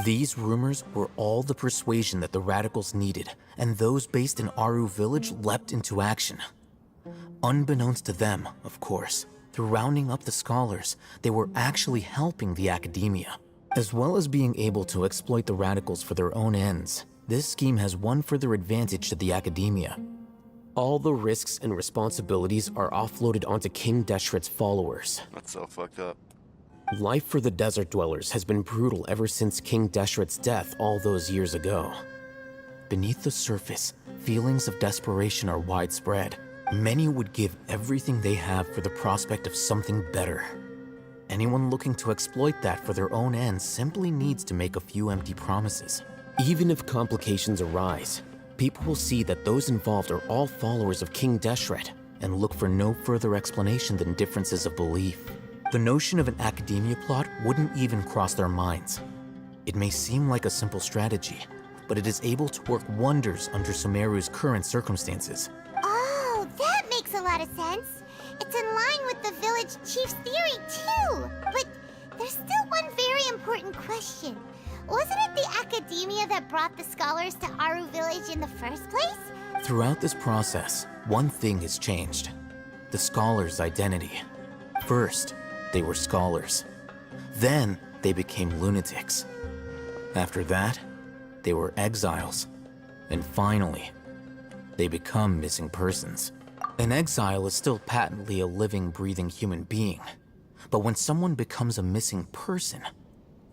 These rumors were all the persuasion that the radicals needed, and those based in Aru village leapt into action. Unbeknownst to them, of course, through rounding up the scholars, they were actually helping the academia. As well as being able to exploit the radicals for their own ends, this scheme has one further advantage to the academia. All the risks and responsibilities are offloaded onto King Deshret's followers. That's so fucked up. Life for the desert dwellers has been brutal ever since King Deshret's death all those years ago. Beneath the surface, feelings of desperation are widespread. Many would give everything they have for the prospect of something better. Anyone looking to exploit that for their own ends simply needs to make a few empty promises. Even if complications arise, people will see that those involved are all followers of King Deshret and look for no further explanation than differences of belief. The notion of an academia plot wouldn't even cross their minds. It may seem like a simple strategy, but it is able to work wonders under Sumeru's current circumstances. Oh, that makes a lot of sense. It's in line with the village chief's theory, too. But there's still one very important question. Wasn't it the academia that brought the scholars to Aru village in the first place? Throughout this process, one thing has changed. The scholars' identity. First, they were scholars. Then, they became lunatics. After that, they were exiles. And finally, they become missing persons. An exile is still patently a living, breathing human being. But when someone becomes a missing person,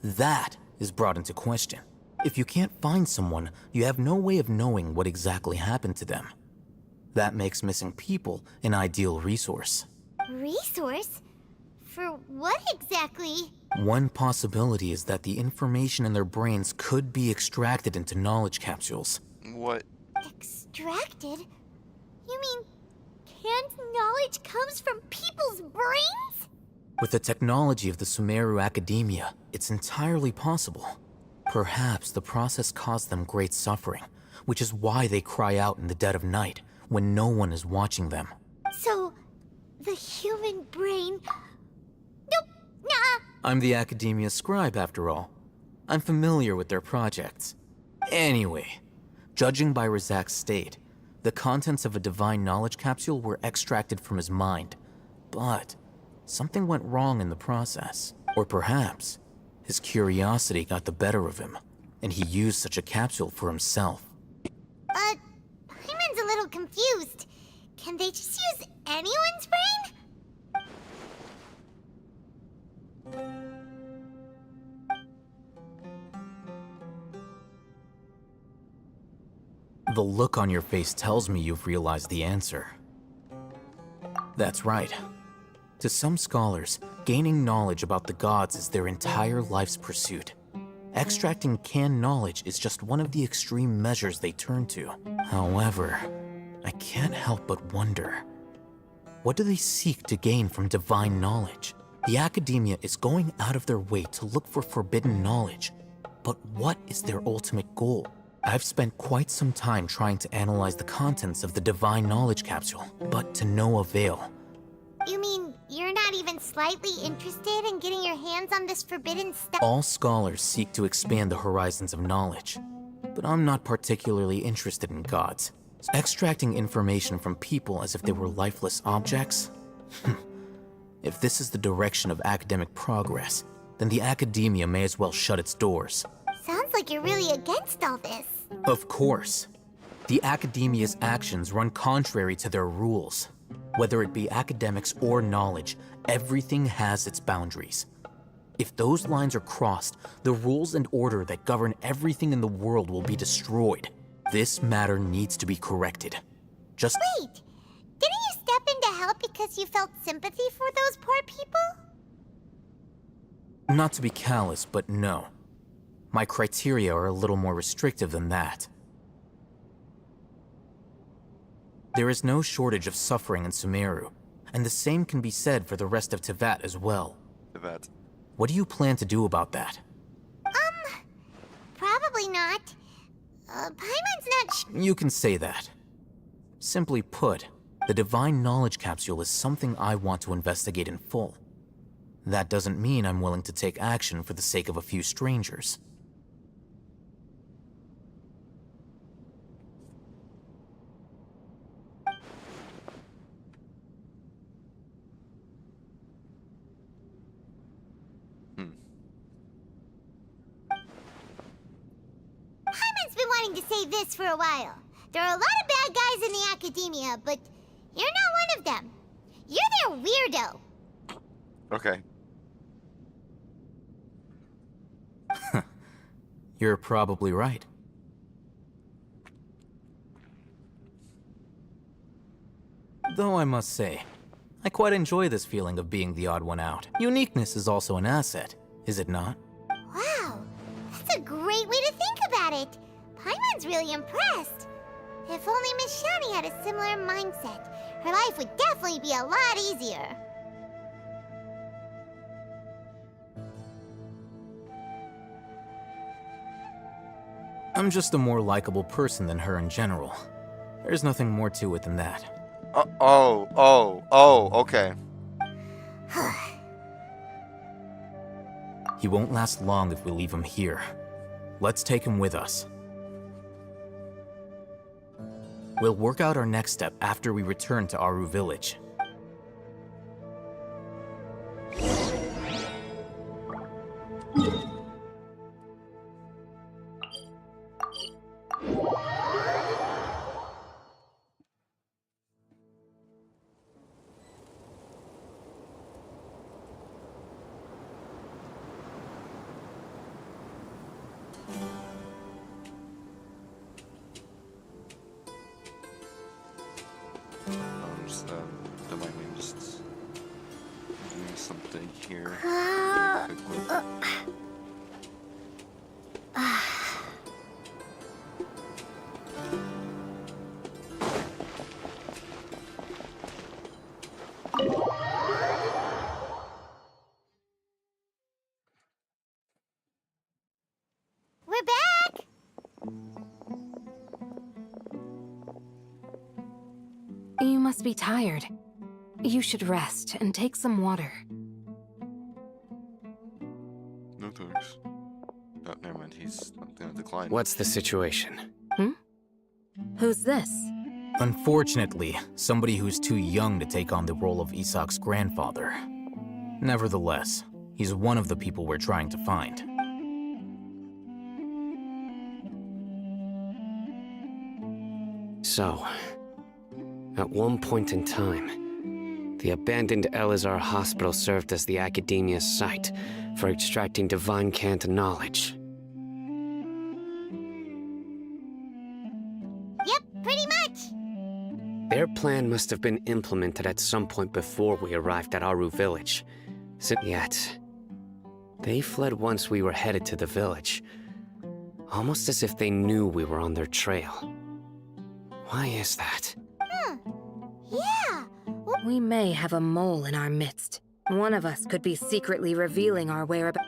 that is brought into question. If you can't find someone, you have no way of knowing what exactly happened to them. That makes missing people an ideal resource. Resource? For what exactly? One possibility is that the information in their brains could be extracted into knowledge capsules. What? Extracted? You mean canned knowledge comes from people's brains? With the technology of the Sumeru Academia, it's entirely possible. Perhaps the process caused them great suffering, which is why they cry out in the dead of night when no one is watching them. So, the human brain... Nope, nah. I'm the Academia scribe, after all. I'm familiar with their projects. Anyway, judging by Razak's state, the contents of a divine knowledge capsule were extracted from his mind. But something went wrong in the process. Or perhaps his curiosity got the better of him, and he used such a capsule for himself. Hyman's a little confused. Can they just use anyone's brain? The look on your face tells me you've realized the answer. That's right. To some scholars, gaining knowledge about the gods is their entire life's pursuit. Extracting canned knowledge is just one of the extreme measures they turn to. However, I can't help but wonder, what do they seek to gain from divine knowledge? The academia is going out of their way to look for forbidden knowledge, but what is their ultimate goal? I've spent quite some time trying to analyze the contents of the divine knowledge capsule, but to no avail. You mean you're not even slightly interested in getting your hands on this forbidden stuff? All scholars seek to expand the horizons of knowledge, but I'm not particularly interested in gods. Extracting information from people as if they were lifeless objects? If this is the direction of academic progress, then the academia may as well shut its doors. Sounds like you're really against all this. Of course. The academia's actions run contrary to their rules. Whether it be academics or knowledge, everything has its boundaries. If those lines are crossed, the rules and order that govern everything in the world will be destroyed. This matter needs to be corrected. Just Wait! Didn't you step in to help because you felt sympathy for those poor people? not to be callous, but no. My criteria are a little more restrictive than that. There is no shortage of suffering in Sumeru, and the same can be said for the rest of Teyvat as well. Teyvat. What do you plan to do about that? Probably not. Paimon's not You can say that. Simply put, the Divine Knowledge Capsule is something I want to investigate in full. That doesn't mean I'm willing to take action for the sake of a few strangers. Paimon's been wanting to say this for a while. There are a lot of bad guys in the academia, but you're not one of them. You're their weirdo. Okay. You're probably right. Though I must say, I quite enjoy this feeling of being the odd one out. Uniqueness is also an asset, is it not? Wow, that's a great way to think about it. Paimon's really impressed. If only Miss Shani had a similar mindset, her life would definitely be a lot easier. I'm just a more likable person than her in general. There's nothing more to it than that. Okay. He won't last long if we leave him here. Let's take him with us. We'll work out our next step after we return to Aru Village. Don't mind me just doing something here. We're back! You must be tired. You should rest and take some water. No thanks. Oh, never mind. He's gonna decline. What's the situation? Who's this? Unfortunately, somebody who's too young to take on the role of Isak's grandfather. Nevertheless, he's one of the people we're trying to find. So, at one point in time, the abandoned Elazar Hospital served as the Academia's site for extracting divine cant knowledge. Yep, pretty much. Their plan must have been implemented at some point before we arrived at Aru Village. Yet, they fled once we were headed to the village, almost as if they knew we were on their trail. Why is that? Yeah. We may have a mole in our midst. One of us could be secretly revealing our whereabouts.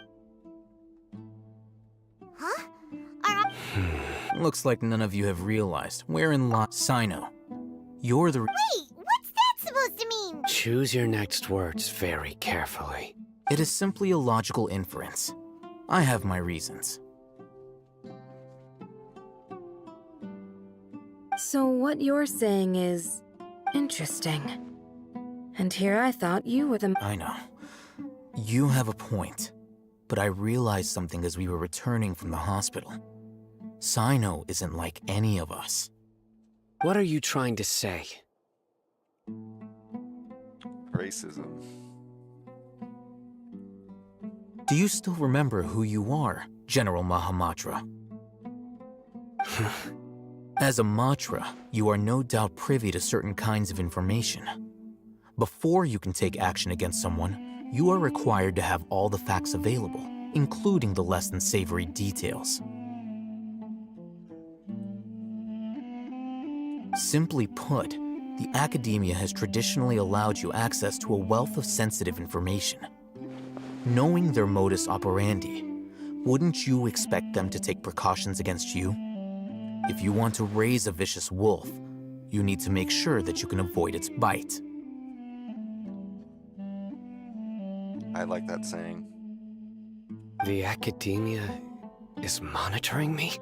Looks like none of you have realized wherein lies Sino. You're the Wait, what's that supposed to mean? Choose your next words very carefully. It is simply a logical inference. I have my reasons. So what you're saying is interesting. And here I thought you were the... I know. You have a point. But I realized something as we were returning from the hospital. Sino isn't like any of us. What are you trying to say? Racism. Do you still remember who you are, General Mahamatra? As a Matra, you are no doubt privy to certain kinds of information. Before you can take action against someone, you are required to have all the facts available, including the less than savory details. Simply put, the academia has traditionally allowed you access to a wealth of sensitive information. Knowing their modus operandi, wouldn't you expect them to take precautions against you? If you want to raise a vicious wolf, you need to make sure that you can avoid its bite. I like that saying. The academia is monitoring me?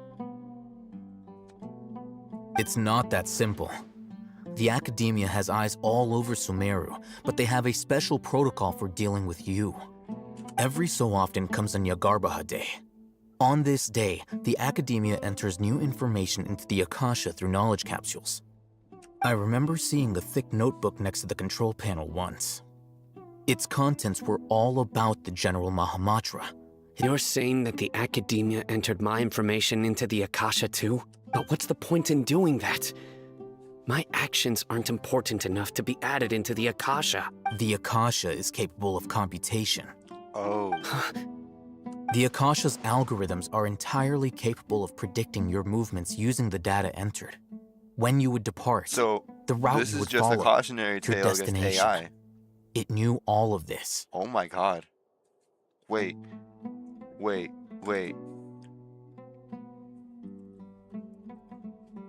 It's not that simple. The academia has eyes all over Sumeru, but they have a special protocol for dealing with you. Every so often comes a Nyagarbaha Day. On this day, the academia enters new information into the Akasha through knowledge capsules. I remember seeing a thick notebook next to the control panel once. Its contents were all about the General Mahamatra. You're saying that the academia entered my information into the Akasha too? But what's the point in doing that? My actions aren't important enough to be added into the Akasha. The Akasha is capable of computation. Oh. The Akasha's algorithms are entirely capable of predicting your movements using the data entered. When you would depart, so the route this you is would just follow, a cautionary your tale against destination. AI. It knew all of this. Oh my god. Wait.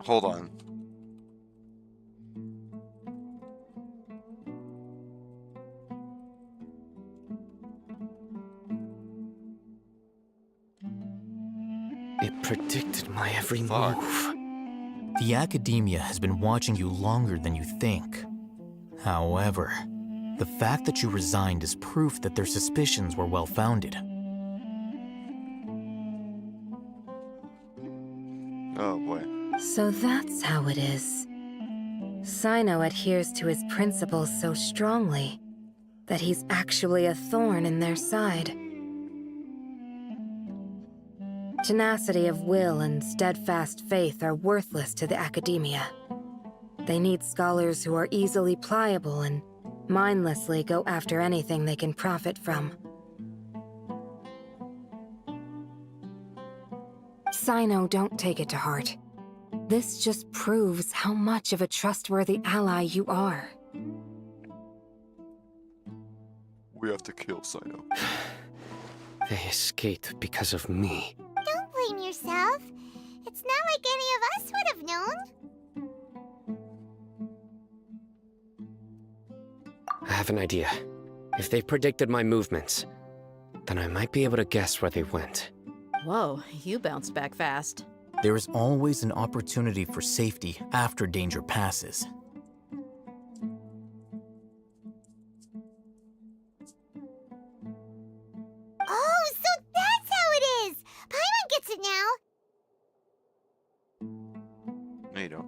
Hold on. It predicted my every move. The academia has been watching you longer than you think. However, the fact that you resigned is proof that their suspicions were well-founded. Oh boy. So that's how it is. Sino adheres to his principles so strongly that he's actually a thorn in their side. Tenacity of will and steadfast faith are worthless to the academia. They need scholars who are easily pliable and mindlessly go after anything they can profit from. Sino, don't take it to heart. This just proves how much of a trustworthy ally you are. We have to kill Sino. They escaped because of me. Don't blame yourself. It's not like any of us would have known. I have an idea. If they predicted my movements, then I might be able to guess where they went. Whoa, you bounced back fast. There is always an opportunity for safety after danger passes. Oh, so that's how it is! Paimon gets it now! No, you don't.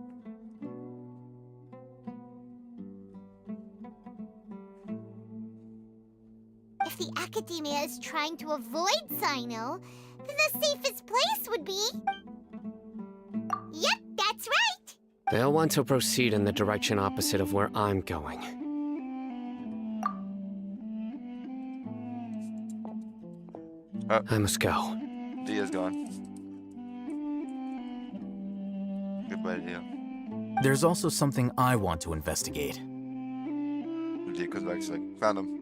If the academia is trying to avoid Sino, then the safest place would be... Yep, that's right! They'll want to proceed in the direction opposite of where I'm going. I must go. Dia's gone. Goodbye, Dia. There's also something I want to investigate. Dia goes back, she's like, found him.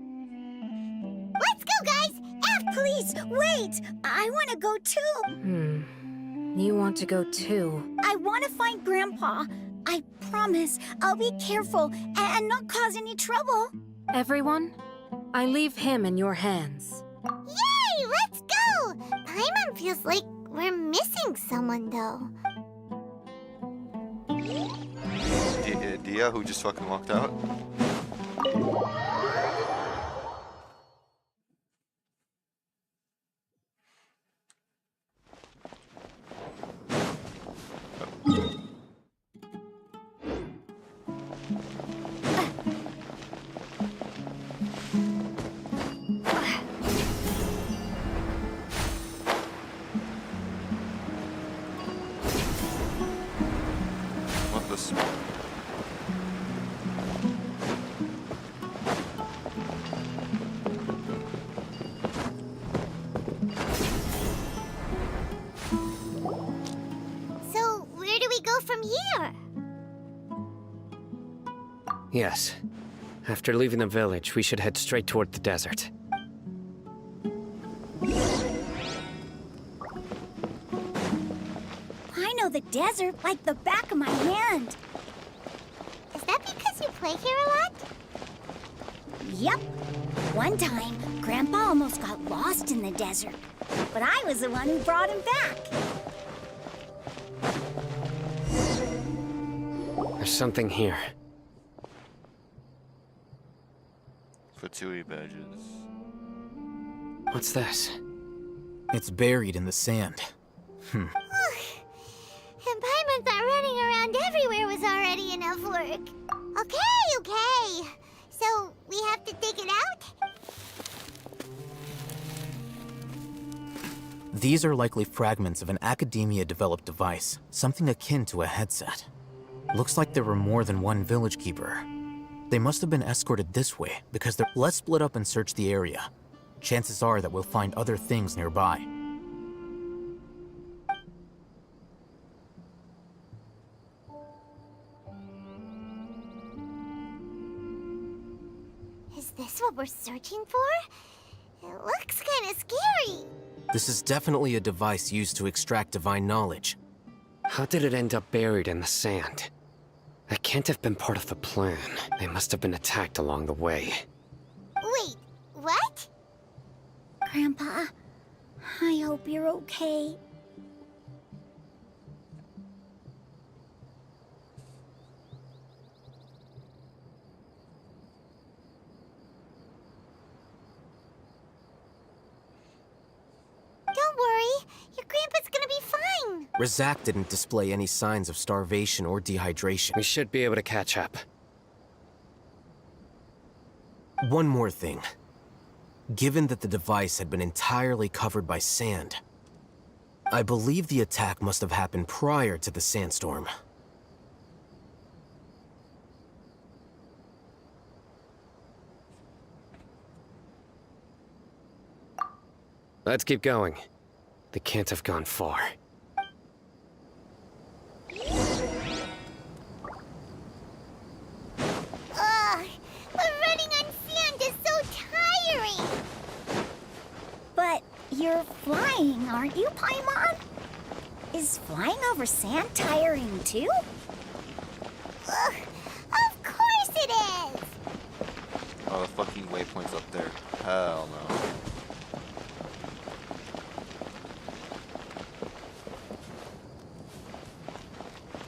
Let's go, guys! Please, wait! I want to go too! You want to go too? I want to find Grandpa. I promise I'll be careful and not cause any trouble. Everyone, I leave him in your hands. Yay! Let's go! Paimon feels like we're missing someone, though. Dia, who just fucking walked out? What this? So, where do we go from here? Yes. After leaving the village, we should head straight toward the desert. I know the desert like the back of my hand. Is that because you play here a lot? Yep. One time, Grandpa almost got lost in the desert, but I was the one who brought him back. There's something here. Fatui badges. What's this? It's buried in the sand. And Paimon thought running around everywhere was already enough work. Okay. So, we have to dig it out? These are likely fragments of an Academia-developed device, something akin to a headset. Looks like there were more than one village keeper. They must have been escorted this way because they're... Let's split up and search the area. Chances are that we'll find other things nearby. Is this what we're searching for? It looks kind of scary. This is definitely a device used to extract divine knowledge. How did it end up buried in the sand? That can't have been part of the plan. They must have been attacked along the way. Wait, what? Grandpa, I hope you're okay. Don't worry, your grandpa's gonna be fine. Razak didn't display any signs of starvation or dehydration. We should be able to catch up. One more thing. Given that the device had been entirely covered by sand, I believe the attack must have happened prior to the sandstorm. Let's keep going. They can't have gone far. Ugh, but running on sand is so tiring. But you're flying, aren't you, Paimon? Is flying over sand tiring too? Ugh, of course it is. Oh, the fucking waypoint's up there. Hell no.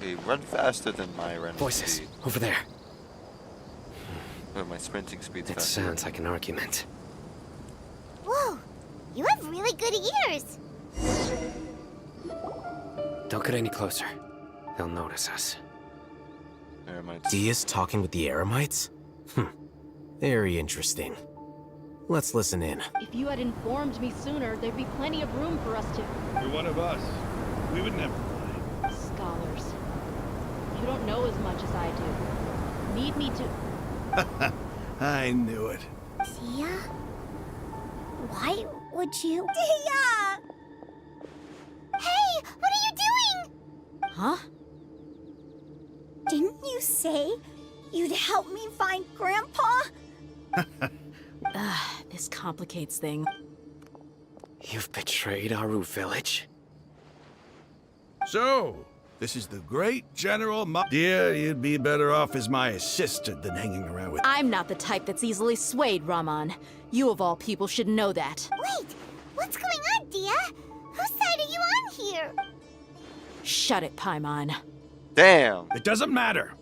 Okay, run faster than my running Voices, speed. over there. But my sprinting speed's It faster. sounds like an argument. Whoa, you have really good ears. Don't get any closer. They'll notice us. Dia's talking with the Eremites? Very interesting. Let's listen in. If you had informed me sooner, there'd be plenty of room for us to... You're one of us. We would never mind. Scholars. You don't know as much as I do. Need me to... I knew it. Dia? Why would you... Dia! Hey, what are you doing? Huh? Didn't you say you'd help me find Grandpa? This complicates things. You've betrayed Aru village? So, this is the great General Dear, you'd be better off as my assistant than hanging around with... I'm not the type that's easily swayed, Raman. You of all people should know that. Wait, what's going on, Dia? Whose side are you on here? Shut it, Paimon. Damn. It doesn't matter.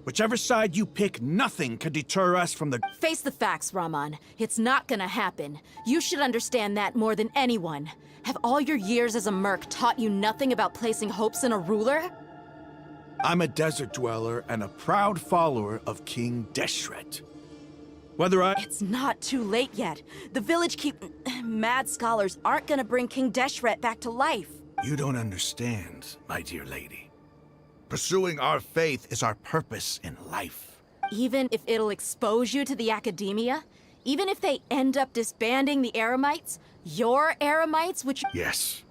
Whichever side you pick, nothing can deter us from the... Face the facts, Raman. It's not gonna happen. You should understand that more than anyone. Have all your years as a merc taught you nothing about placing hopes in a ruler? I'm a desert dweller and a proud follower of King Deshret. Whether I... It's not too late yet. The village mad scholars aren't gonna bring King Deshret back to life. You don't understand, my dear lady. Pursuing our faith is our purpose in life. Even if it'll expose you to the academia? Even if they end up disbanding the Eremites? Your Eremites, which... Yes.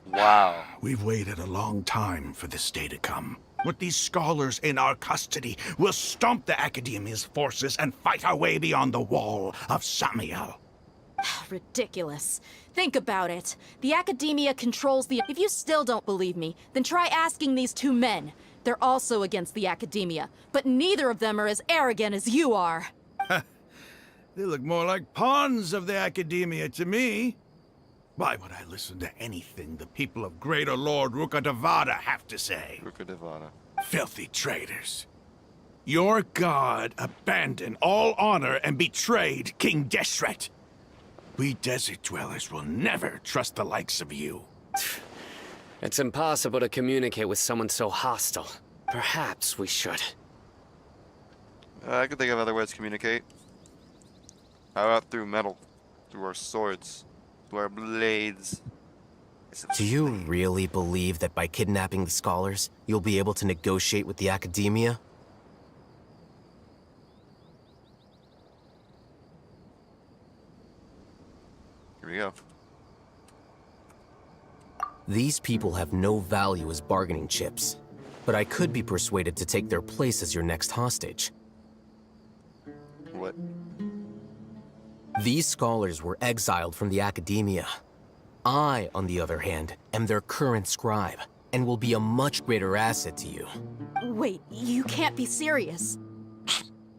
Wow. We've waited a long time for this day to come. With these scholars in our custody, we'll stomp the Academia's forces and fight our way beyond the wall of Samiel. Ridiculous. Think about it. The Academia controls the... If you still don't believe me, then try asking these two men. They're also against the Academia, but neither of them are as arrogant as you are. They look more like pawns of the Academia to me. Why would I listen to anything the people of Greater Lord Rukkhadevada have to say? Rukkhadevada. Filthy traitors. Your god abandoned all honor and betrayed King Deshret. We desert dwellers will never trust the likes of you. It's impossible to communicate with someone so hostile. Perhaps we should. I could think of other ways to communicate. How about through metal? Through our swords? Through our blades? Do you really believe that by kidnapping the scholars, you'll be able to negotiate with the Academia? Here we go. These people have no value as bargaining chips, but I could be persuaded to take their place as your next hostage. What? These scholars were exiled from the Academia. I, on the other hand, am their current scribe, and will be a much greater asset to you. Wait, you can't be serious.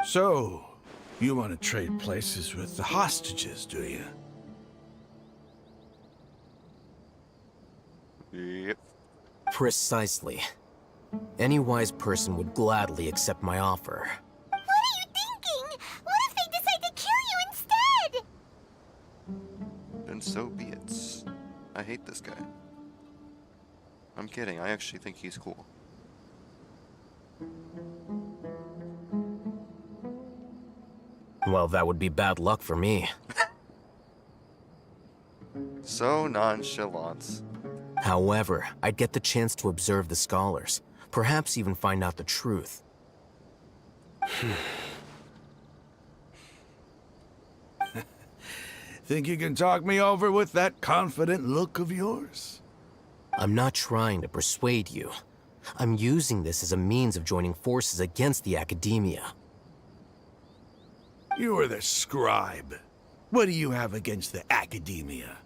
So, you want to trade places with the hostages, do you? Yep. Precisely. Any wise person would gladly accept my offer. What are you thinking? What if they decide to kill you instead? Then so be it. I hate this guy. I'm kidding. I actually think he's cool. Well, that would be bad luck for me. So nonchalant. However, I'd get the chance to observe the scholars, perhaps even find out the truth. Think you can talk me over with that confident look of yours? I'm not trying to persuade you. I'm using this as a means of joining forces against the Academia. You are the scribe. What do you have against the Academia?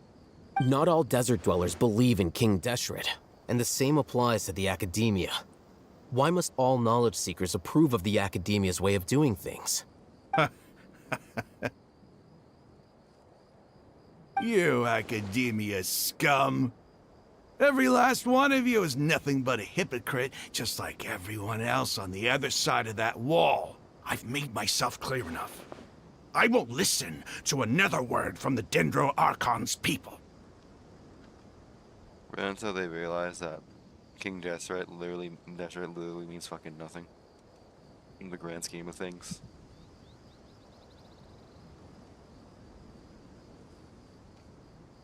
Not all desert dwellers believe in King Deshret, and the same applies to the Academia. Why must all knowledge seekers approve of the Academia's way of doing things? You Academia scum. Every last one of you is nothing but a hypocrite, just like everyone else on the other side of that wall. I've made myself clear enough. I won't listen to another word from the Dendro Archon's people. Until they realize that King Deshret literally means fucking nothing in the grand scheme of things.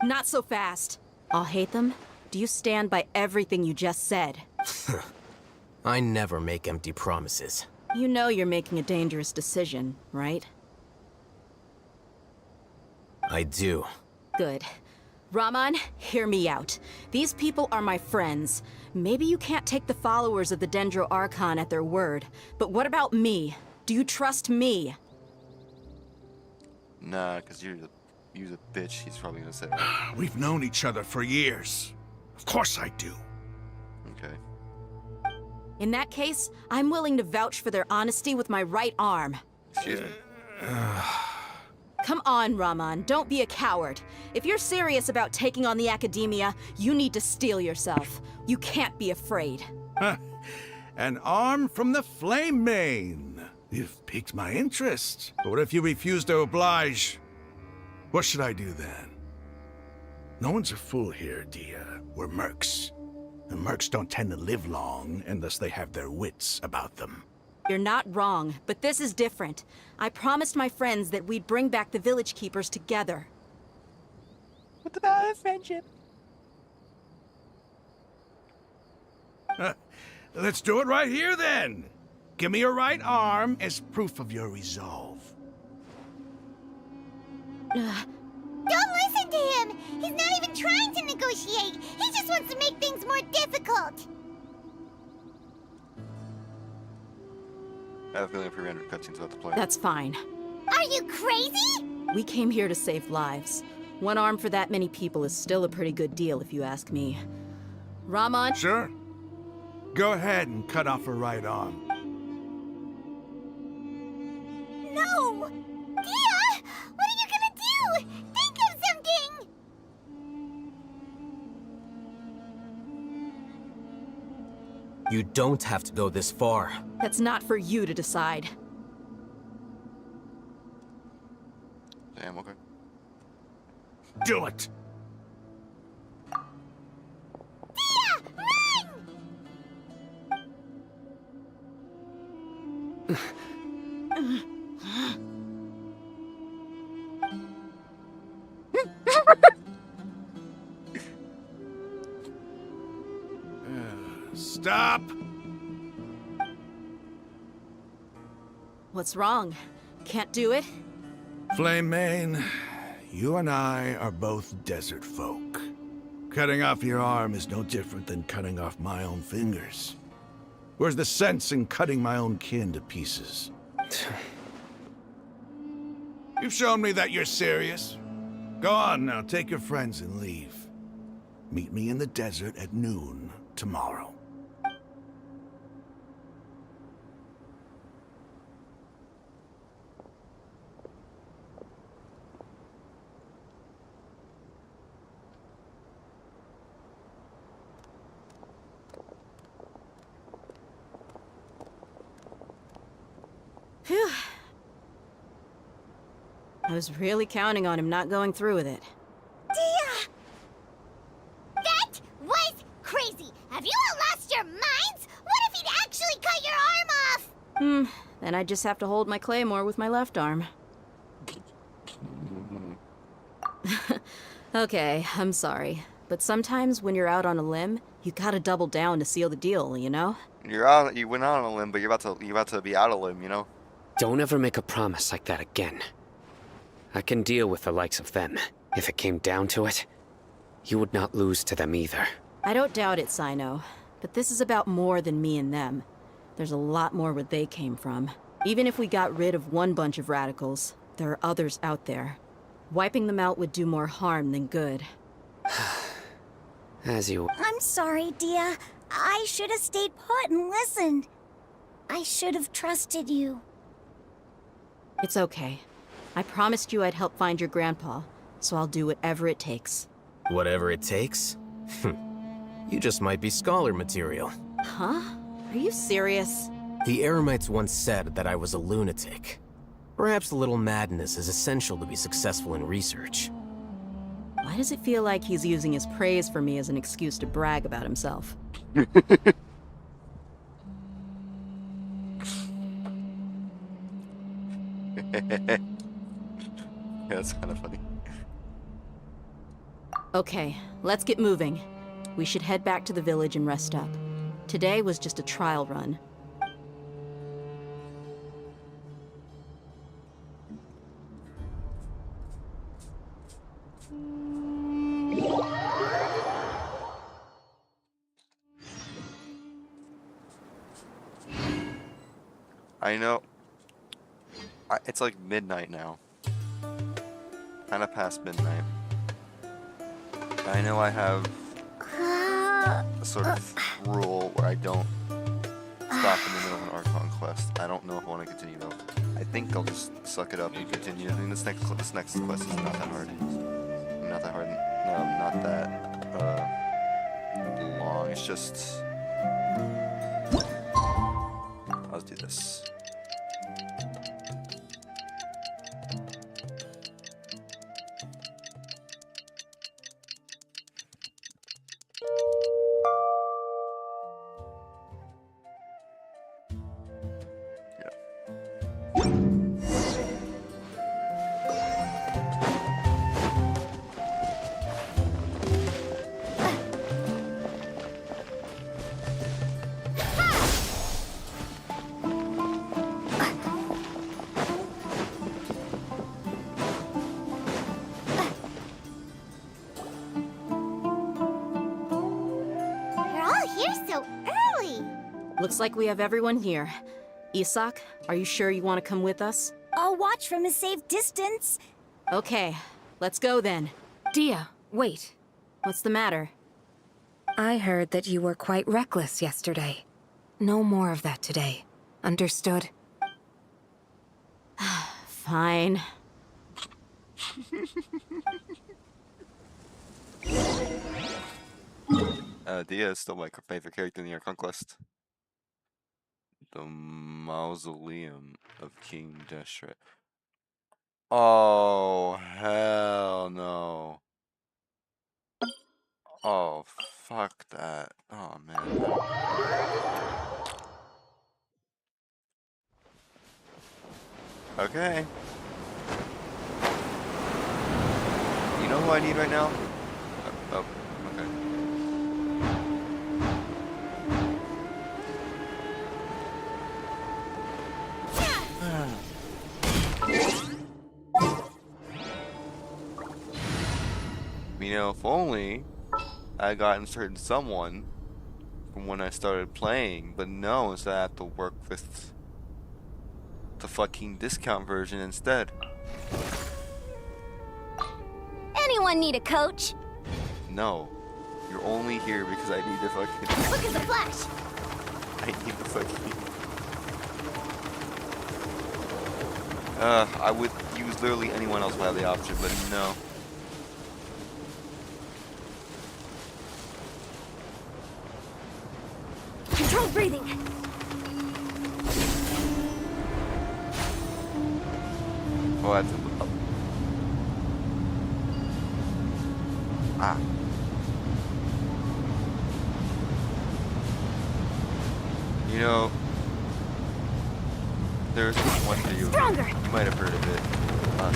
Not so fast. I'll hate them. Do you stand by everything you just said? I never make empty promises. You know you're making a dangerous decision, right? I do. Good. Raman, hear me out. These people are my friends. Maybe you can't take the followers of the Dendro Archon at their word, but what about me? Do you trust me? Nah, cause you're the bitch, he's probably gonna say that. We've known each other for years. Of course I do. Okay. In that case, I'm willing to vouch for their honesty with my right arm. Excuse me. Come on, Raman, don't be a coward. If you're serious about taking on the Academia, you need to steel yourself. You can't be afraid. An arm from the Flame Mane. You've piqued my interest. But what if you refuse to oblige? What should I do then? No one's a fool here, Dia. We're mercs. And mercs don't tend to live long unless they have their wits about them. You're not wrong, but this is different. I promised my friends that we'd bring back the village keepers together. What about our friendship? Let's do it right here then. Give me your right arm as proof of your resolve. Don't listen to him! He's not even trying to negotiate! He just wants to make things more difficult! I have a feeling 300 cutscenes about to play. That's fine. Are you crazy? We came here to save lives. One arm for that many people is still a pretty good deal, if you ask me. Raman? Sure. Go ahead and cut off her right arm. No! Dia! What are you gonna do? Think of something! You don't have to go this far. That's not for you to decide. Damn, okay. Do it! Stop! What's wrong? Can't do it? Flame Mane, you and I are both desert folk. Cutting off your arm is no different than cutting off my own fingers. Where's the sense in cutting my own kin to pieces? You've shown me that you're serious. Go on now, take your friends and leave. Meet me in the desert at noon tomorrow. Phew. I was really counting on him not going through with it. Dia! That was crazy! Have you all lost your minds? What if he'd actually cut your arm off? Then I just have to hold my claymore with my left arm. Okay, I'm sorry. But sometimes when you're out on a limb, you gotta double down to seal the deal, you know? You went out on a limb, but you're about to be out of limb, you know? Don't ever make a promise like that again. I can deal with the likes of them. If it came down to it, you would not lose to them either. I don't doubt it, Sino. But this is about more than me and them. There's a lot more where they came from. Even if we got rid of one bunch of radicals, there are others out there. Wiping them out would do more harm than good. As you... I'm sorry, Dia. I should have stayed put and listened. I should have trusted you. It's okay. I promised you I'd help find your grandpa, so I'll do whatever it takes. Whatever it takes? You just might be scholar material. Huh? Are you serious? The Eremites once said that I was a lunatic. Perhaps a little madness is essential to be successful in research. Why does it feel like he's using his praise for me as an excuse to brag about himself? Yeah, that's kind of funny. Okay, let's get moving. We should head back to the village and rest up. Today was just a trial run. I know. It's like midnight now. Kind of past midnight. I know I have a sort of rule where I don't stop in the middle of an Archon quest. I don't know if I want to continue though. I think I'll just suck it up and continue. I think this next quest is not that hard. Not that hard. No, not that long. It's just this. You're all here so early. Looks like we have everyone here. Isak, are you sure you want to come with us? I'll watch from a safe distance. Okay, let's go then. Dia, wait. What's the matter? I heard that you were quite reckless yesterday. No more of that today. Understood? Fine. Dia is still my favorite character in the Conquest. The Mausoleum of King Deshret. Oh, hell no. Oh, fuck that. Oh, man. Okay. You know who I need right now? Oh, okay. You know, if only I had gotten certain someone from when I started playing, but no, instead I have to work with the fucking discount version instead. Anyone need a coach? No, you're only here because I need to fucking. Quick as a flash! I need the fucking. I would use literally anyone else if I had the option, but no. Control breathing! Oh, I have to look up. Ah. You know, there's this one video. Stronger. You might have heard of it.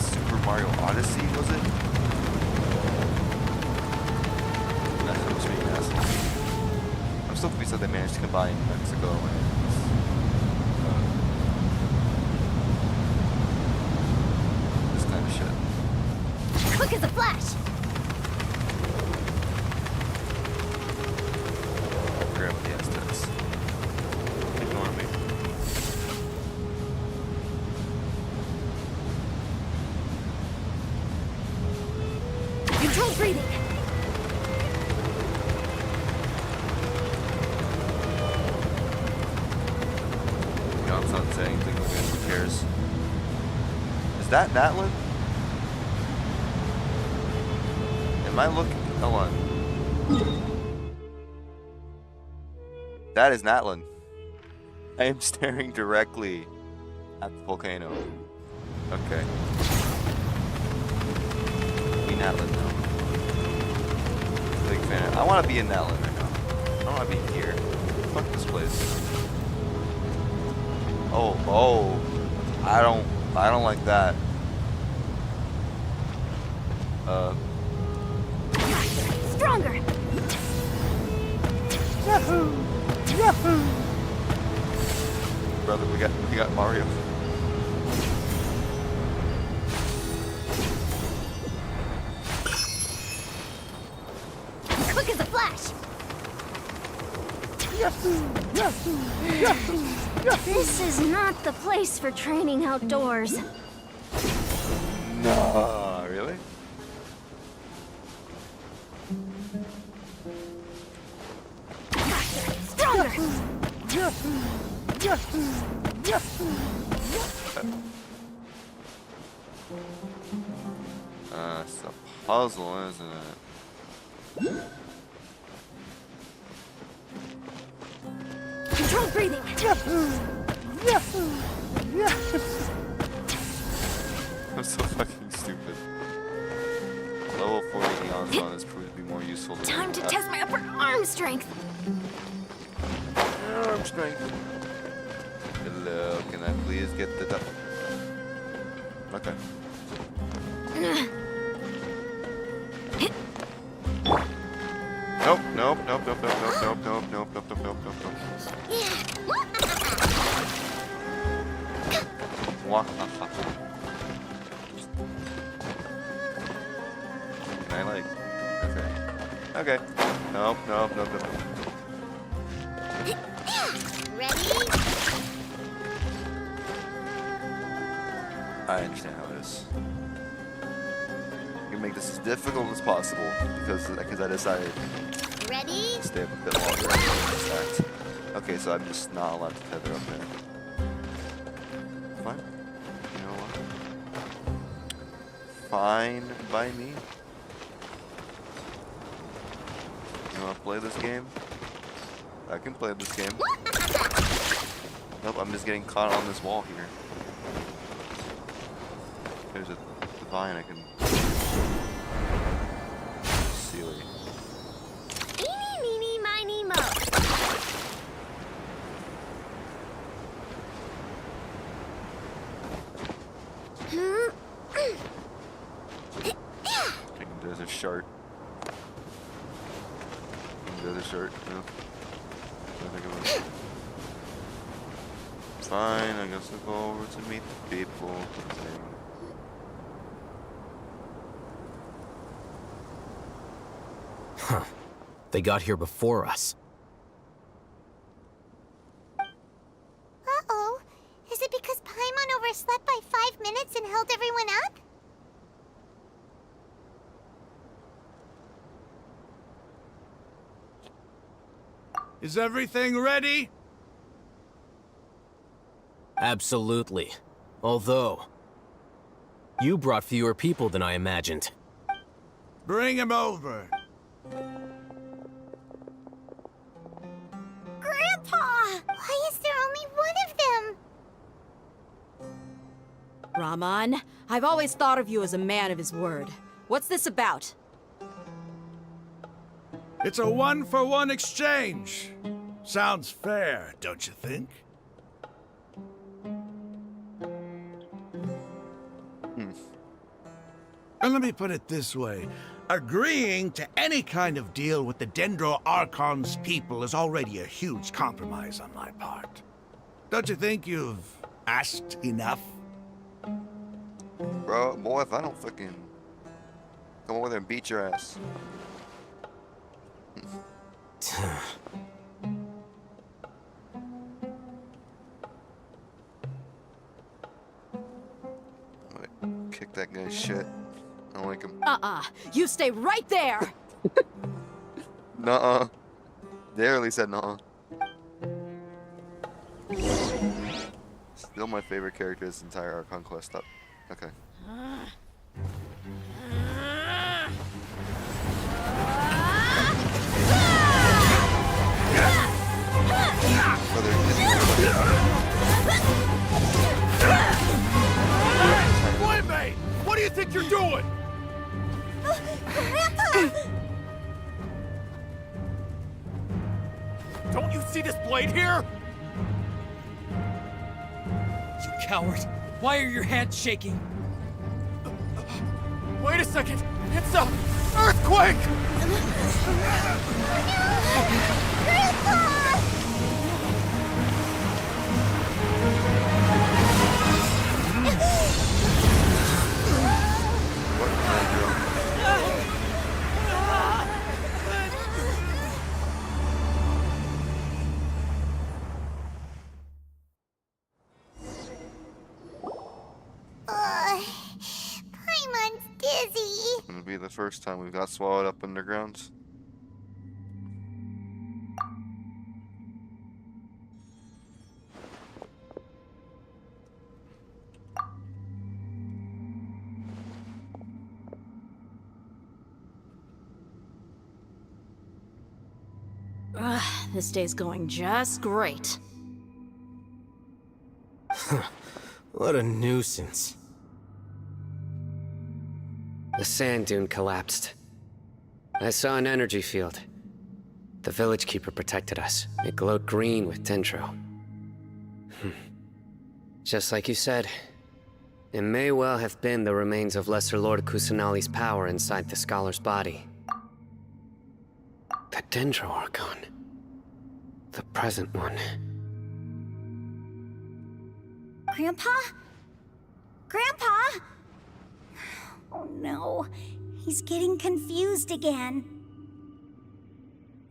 Super Mario Odyssey, was it? That's supposed to be an asshole. I'm so pleased that they managed to combine Mexico and this kind of shit. Quick as a flash! Grab the Aztecs. Ignore me. Control breathing! You know, I'm not saying anything, who cares? Is that Natlin? Am I looking? Hold on. That is Natlin. I am staring directly at the volcano. Okay. Be Natlin now. Big fan. I want to be in Natlin right now. I don't want to be here. Fuck this place. Oh. I don't like that. Stronger! Yahoo! Yahoo! Brother, we got Mario. Quick as a flash! Yahoo! Yahoo! Yahoo! This is not the place for training outdoors. No, really? Stronger! Yahoo! Yahoo! Yahoo! It's a puzzle, isn't it? Control breathing! Yahoo! Yahoo! more useful. Time to test my upper arm strength. Arm strength. Hello, can I please get the duck? Okay. Nope, nope, nope, nope, nope, nope, nope, nope, nope, nope, nope, nope, nope. Walk. Can I like? Okay. Okay. Nope, nope, nope, nope. Ready? I understand how it is. I'm gonna make this as difficult as possible because I decided Ready? to stay up a bit longer after this act. Okay, so I'm just not allowed to tether up there. Fine. You know what? Fine by me. You wanna play this game? I can play this game. Nope, I'm just getting caught on this wall here. There's a vine I can seal it. Eeny, meeny, miny, mo. There's a shirt. There's a shirt. No. Fine, I guess I'll go over to meet the people. Huh. They got here before us. Uh-oh. Is it because Paimon overslept by 5 minutes and held everyone up? Is everything ready? Absolutely. Although, you brought fewer people than I imagined. Bring him over. Grandpa! Why is there only one of them? Raman, I've always thought of you as a man of his word. What's this about? It's a 1-for-1 exchange. Sounds fair, don't you think? And let me put it this way. Agreeing to any kind of deal with the Dendro Archon's people is already a huge compromise on my part. Don't you think you've asked enough? Bro, boy, if I don't fucking come over there and beat your ass. Kick that guy's shit. I don't like him. You stay right there! Nuh-uh. They really said nuh-uh. Still my favorite character this entire Archon quest up. Okay. Wait, what do you think you're doing? Grandpa! Don't you see this blade here? You coward! Why are your hands shaking? Wait a second! It's a earthquake! Grandpa! Paimon's dizzy. It'll be the first time we've got swallowed up underground. This day's going just great. What a nuisance. The sand dune collapsed. I saw an energy field. The village keeper protected us. It glowed green with dendro. Just like you said, it may well have been the remains of Lesser Lord Kusanali's power inside the scholar's body. The dendro archon. The present one. Grandpa? Grandpa? Oh no, he's getting confused again.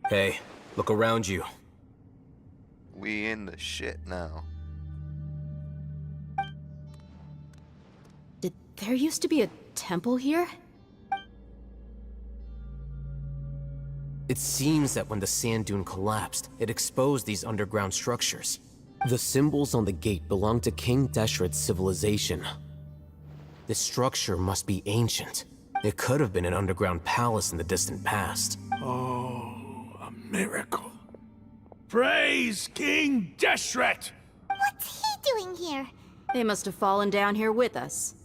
Hey, look around you. We in the shit now. Did there used to be a temple here? It seems that when the sand dune collapsed, it exposed these underground structures. The symbols on the gate belong to King Deshret's civilization. This structure must be ancient. It could have been an underground palace in the distant past. Oh, a miracle. Praise King Deshret! What's he doing here? They must have fallen down here with us.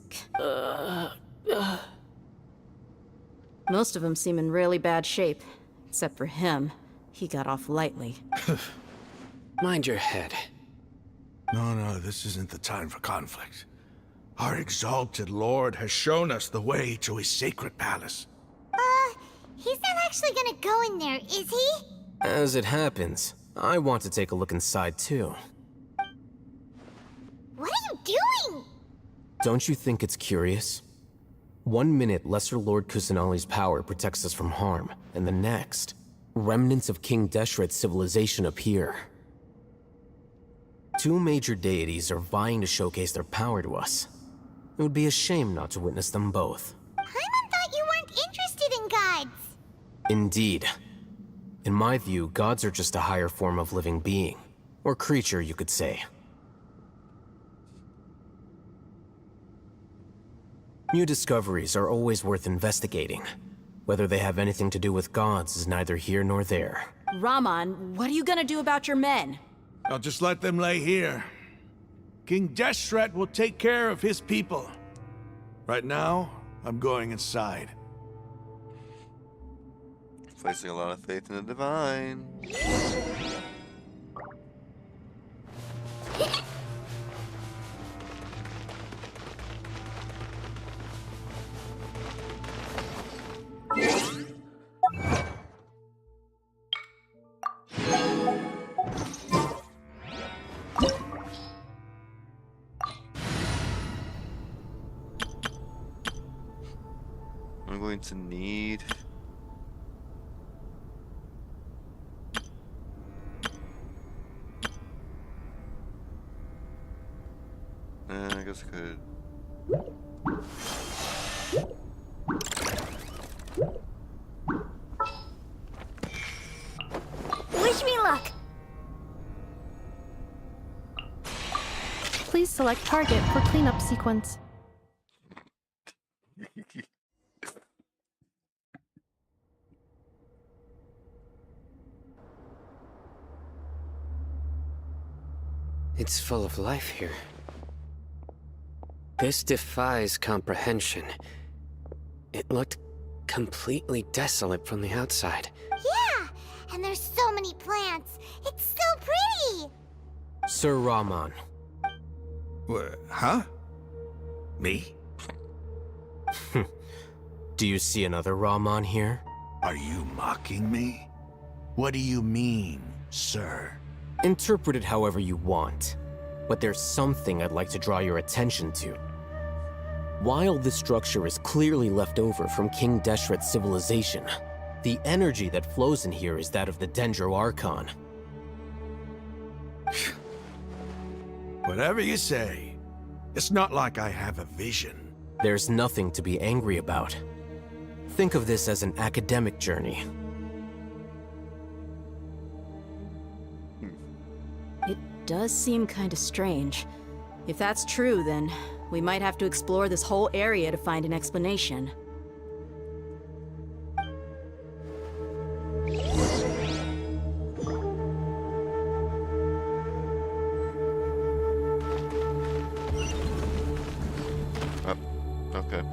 Most of them seem in really bad shape. Except for him. He got off lightly. Mind your head. No, this isn't the time for conflict. Our exalted lord has shown us the way to his sacred palace. He's not actually gonna go in there, is he? As it happens, I want to take a look inside too. What are you doing? Don't you think it's curious? 1 minute, Lesser Lord Kusanali's power protects us from harm, and the next, remnants of King Deshret's civilization appear. 2 major deities are vying to showcase their power to us. It would be a shame not to witness them both. Paimon thought you weren't interested in gods. Indeed. In my view, gods are just a higher form of living being. Or creature, you could say. New discoveries are always worth investigating. Whether they have anything to do with gods is neither here nor there. Raman, what are you gonna do about your men? I'll just let them lay here. King Deshret will take care of his people. Right now, I'm going inside. Placing a lot of faith in the divine. I'm going to need I guess I could. Wish me luck. Please select target for cleanup sequence. It's full of life here. This defies comprehension. It looked completely desolate from the outside. Yeah, and there's so many plants. It's so pretty. Sir Raman. Huh? Me? Do you see another Raman here? Are you mocking me? What do you mean, sir? Interpret it however you want, but there's something I'd like to draw your attention to. While this structure is clearly left over from King Deshret's civilization, the energy that flows in here is that of the Dendro Archon. Whatever you say. It's not like I have a vision. There's nothing to be angry about. Think of this as an academic journey. It does seem kinda strange. If that's true, then we might have to explore this whole area to find an explanation. Okay.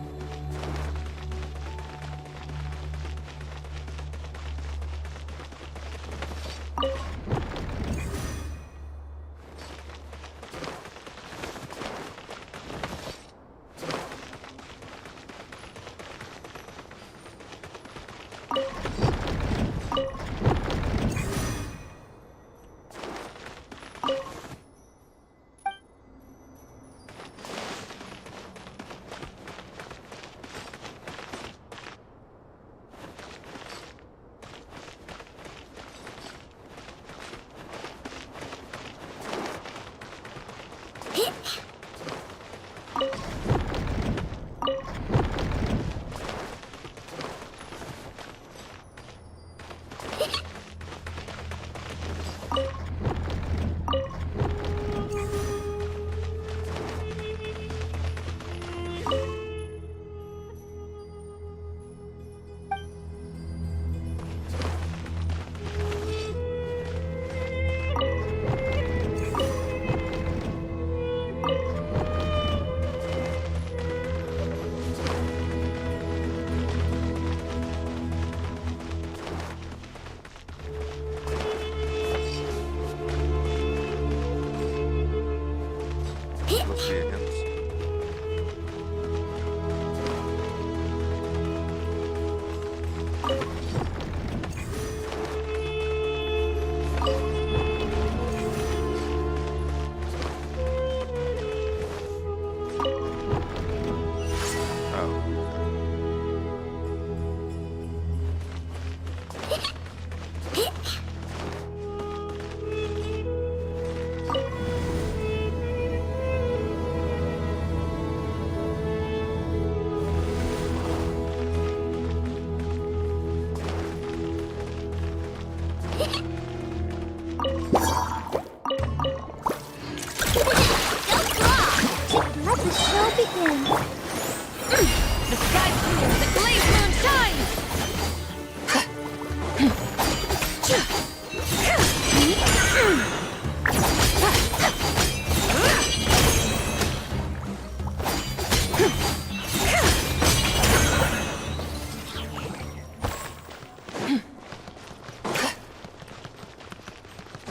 Let the show begin. The sky clears, the glazed moon shines!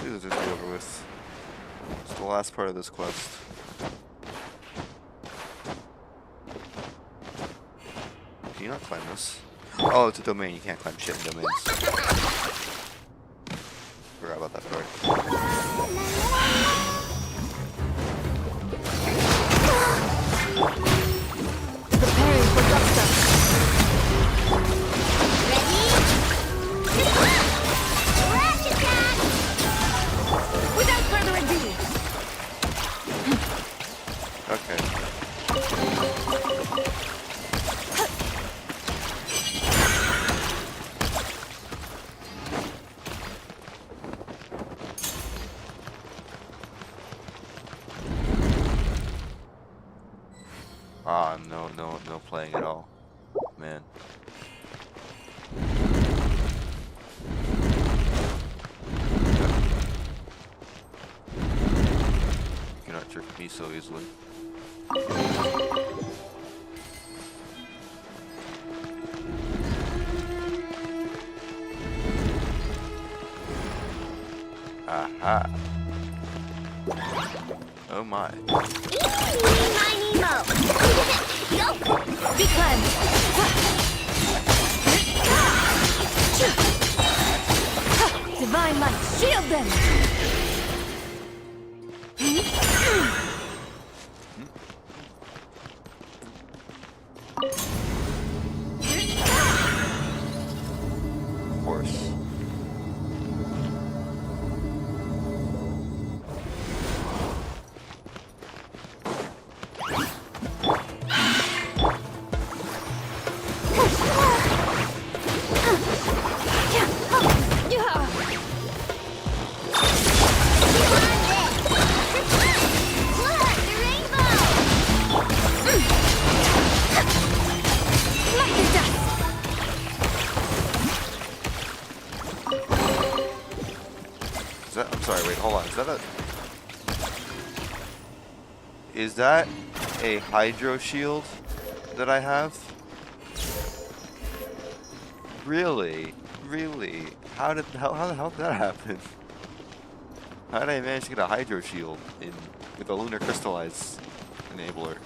This is over with. It's the last part of this quest. Can you not climb this? Oh, it's a domain. You can't climb shit in domains. Forgot about that part. Preparing for dubstep. Ratchet attack! Without further ado. Okay. Ah, no playing at all. Man. You cannot trick me so easily. Aha. Oh my. Be cleansed. Divine light, shield them! Of course. I'm sorry, wait, hold on. Is that a hydro shield that I have? Really? Really? How the hell did that happen? How did I manage to get a hydro shield with a lunar crystallize enabler?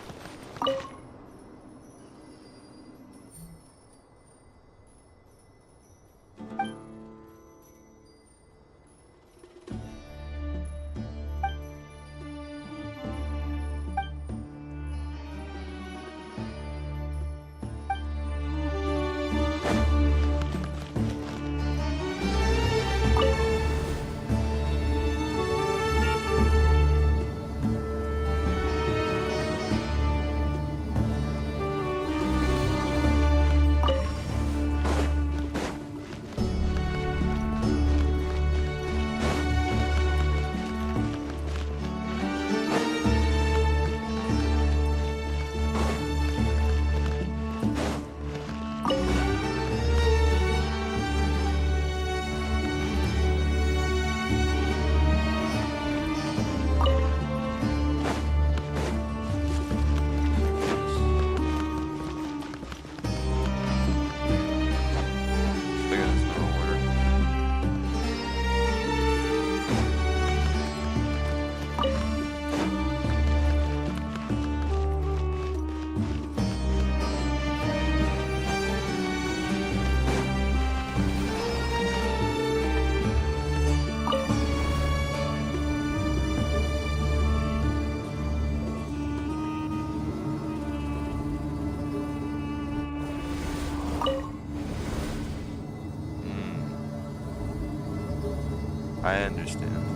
I understand.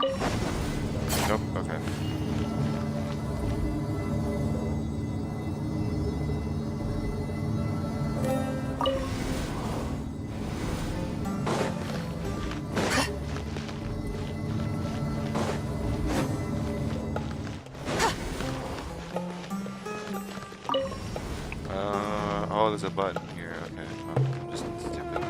Nope, okay. Oh, there's a button here. Okay, I'll just tip it.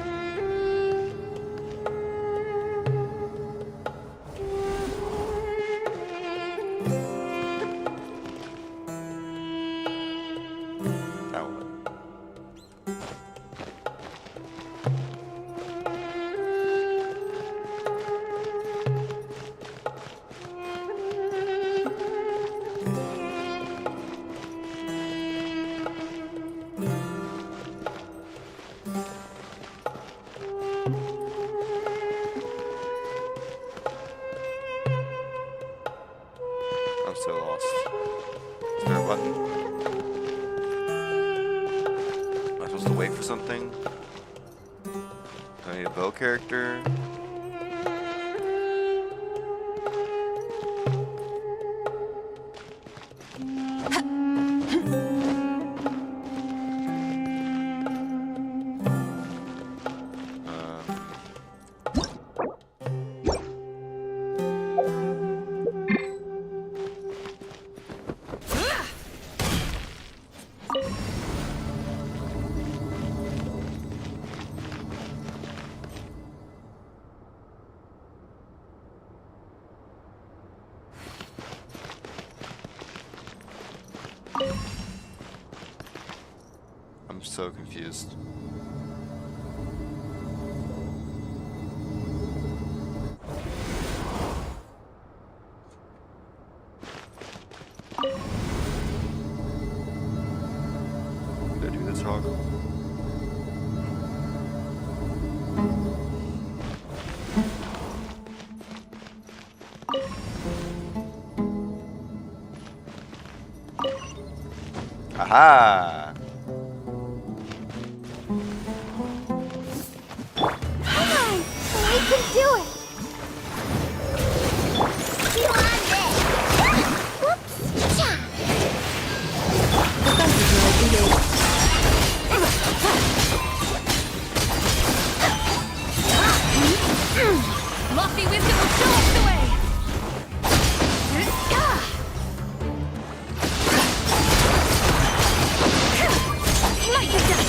Now what? I'm so lost. Is there a button? Am I supposed to wait for something? Do I need a bow character? I'm so confused. Did I do this wrong? Aha! Come on! We can do it! You on this! Whoops! Cha! Lofty wisdom will show us the way! Light the dust!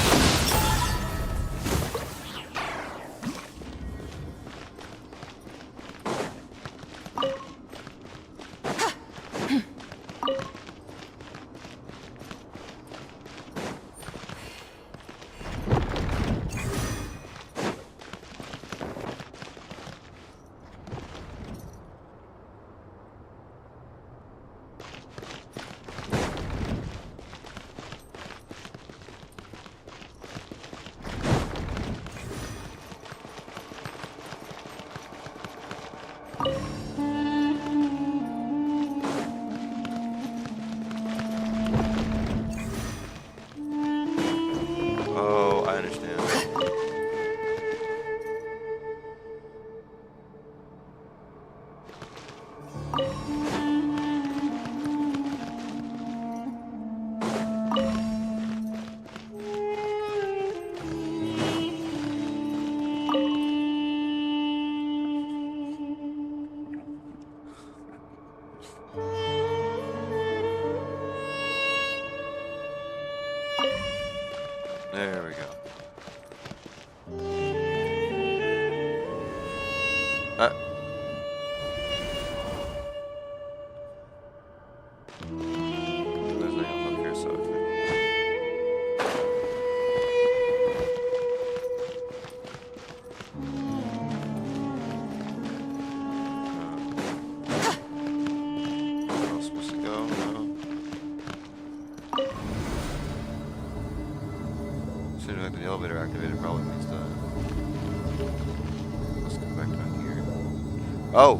Oh, I understand. There we go. There's nothing up here, so okay. Where am I supposed to go? No. Seems like the elevator activated probably means that. Let's go back down here. Oh!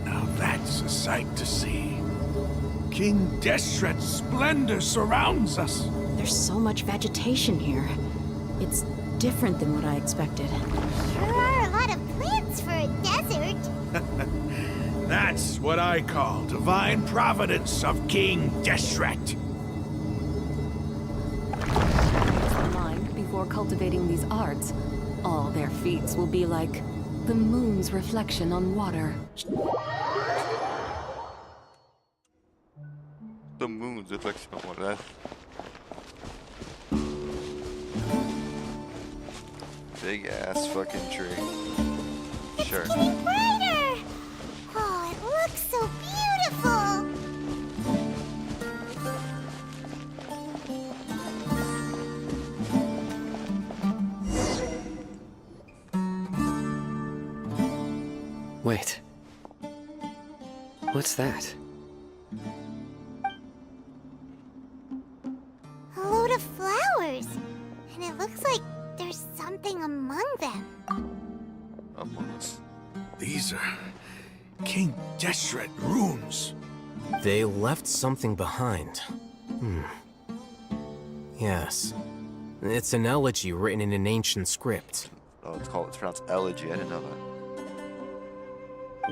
Now that's a sight to see. King Deshret's splendor surrounds us. There's so much vegetation here. It's different than what I expected. Sure are a lot of plants for a desert. That's what I call divine providence of King Deshret. Mind before cultivating these arts, all their feats will be like the moon's reflection on water. The moon's reflection on water. Big ass fucking tree. Sure. It's getting brighter! Oh, it looks so beautiful! Wait. What's that? A load of flowers. And it looks like there's something among them. These are King Deshret runes. They left something behind. Yes. It's an elegy written in an ancient script. Oh, it's pronounced elegy. I didn't know that.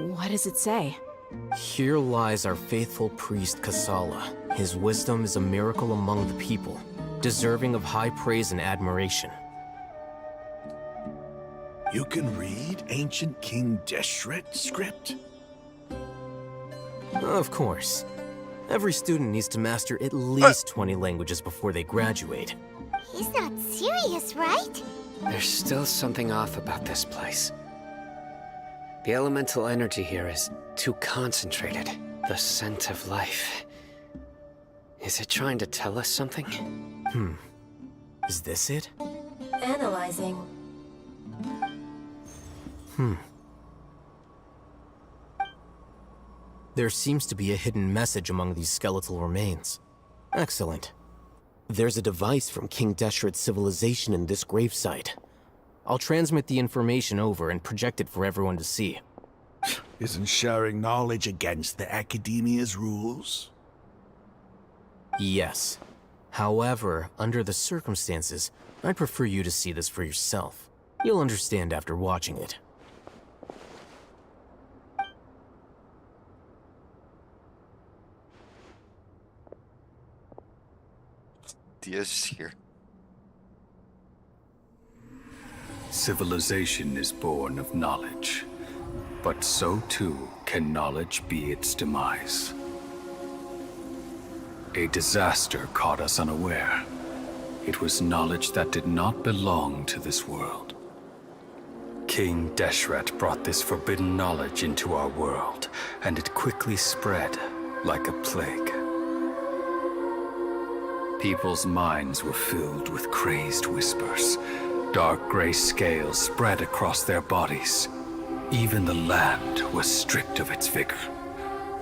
What does it say? Here lies our faithful priest Kasala. His wisdom is a miracle among the people, deserving of high praise and admiration. You can read ancient King Deshret script? Of course. Every student needs to master at least 20 languages before they graduate. He's not serious, right? There's still something off about this place. The elemental energy here is too concentrated. The scent of life. Is it trying to tell us something? Is this it? Analyzing. There seems to be a hidden message among these skeletal remains. Excellent. There's a device from King Deshret's civilization in this gravesite. I'll transmit the information over and project it for everyone to see. Isn't sharing knowledge against the Academia's rules? Yes. However, under the circumstances, I'd prefer you to see this for yourself. You'll understand after watching it. Diaz here. Civilization is born of knowledge, but so too can knowledge be its demise. A disaster caught us unaware. It was knowledge that did not belong to this world. King Deshret brought this forbidden knowledge into our world, and it quickly spread like a plague. People's minds were filled with crazed whispers. Dark gray scales spread across their bodies. Even the land was stripped of its vigor.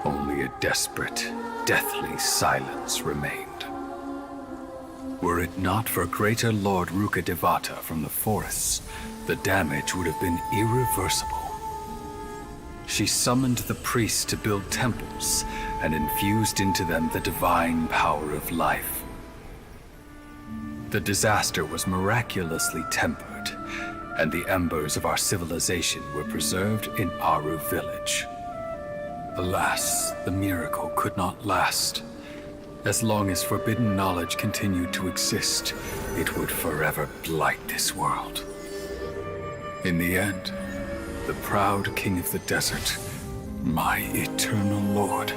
Only a desperate, deathly silence remained. Were it not for Greater Lord Rukkhadevata from the forests, the damage would have been irreversible. She summoned the priests to build temples and infused into them the divine power of life. The disaster was miraculously tempered, and the embers of our civilization were preserved in Aru village. Alas, the miracle could not last. As long as forbidden knowledge continued to exist, it would forever blight this world. In the end, the proud king of the desert, my eternal lord,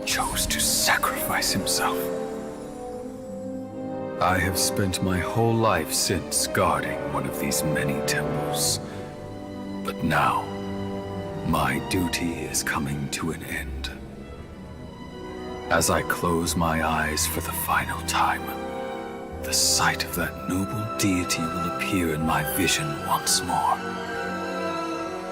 chose to sacrifice himself. I have spent my whole life since guarding one of these many temples. But now, my duty is coming to an end. As I close my eyes for the final time, the sight of that noble deity will appear in my vision once more.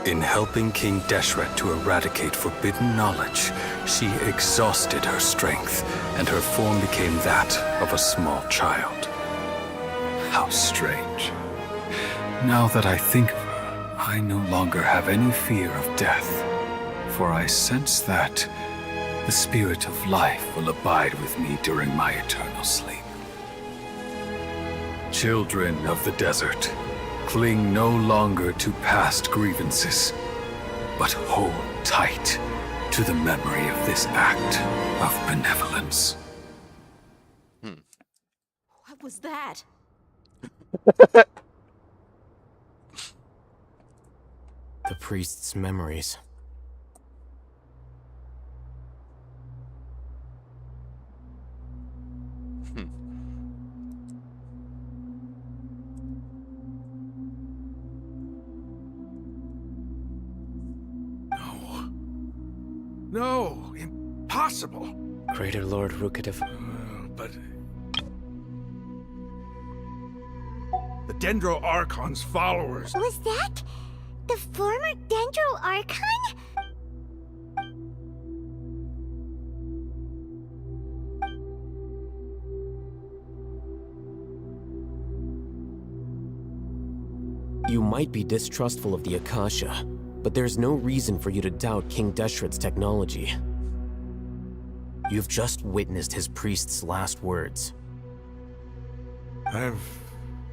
In helping King Deshret to eradicate forbidden knowledge, she exhausted her strength, and her form became that of a small child. How strange. Now that I think of her, I no longer have any fear of death, for I sense that the spirit of life will abide with me during my eternal sleep. Children of the desert, cling no longer to past grievances, but hold tight to the memory of this act of benevolence. What was that? The priest's memories. No, impossible. Greater Lord Rukadev. But the Dendro Archon's followers. Was that the former Dendro Archon? You might be distrustful of the Akasha, but there's no reason for you to doubt King Deshret's technology. You've just witnessed his priest's last words. I've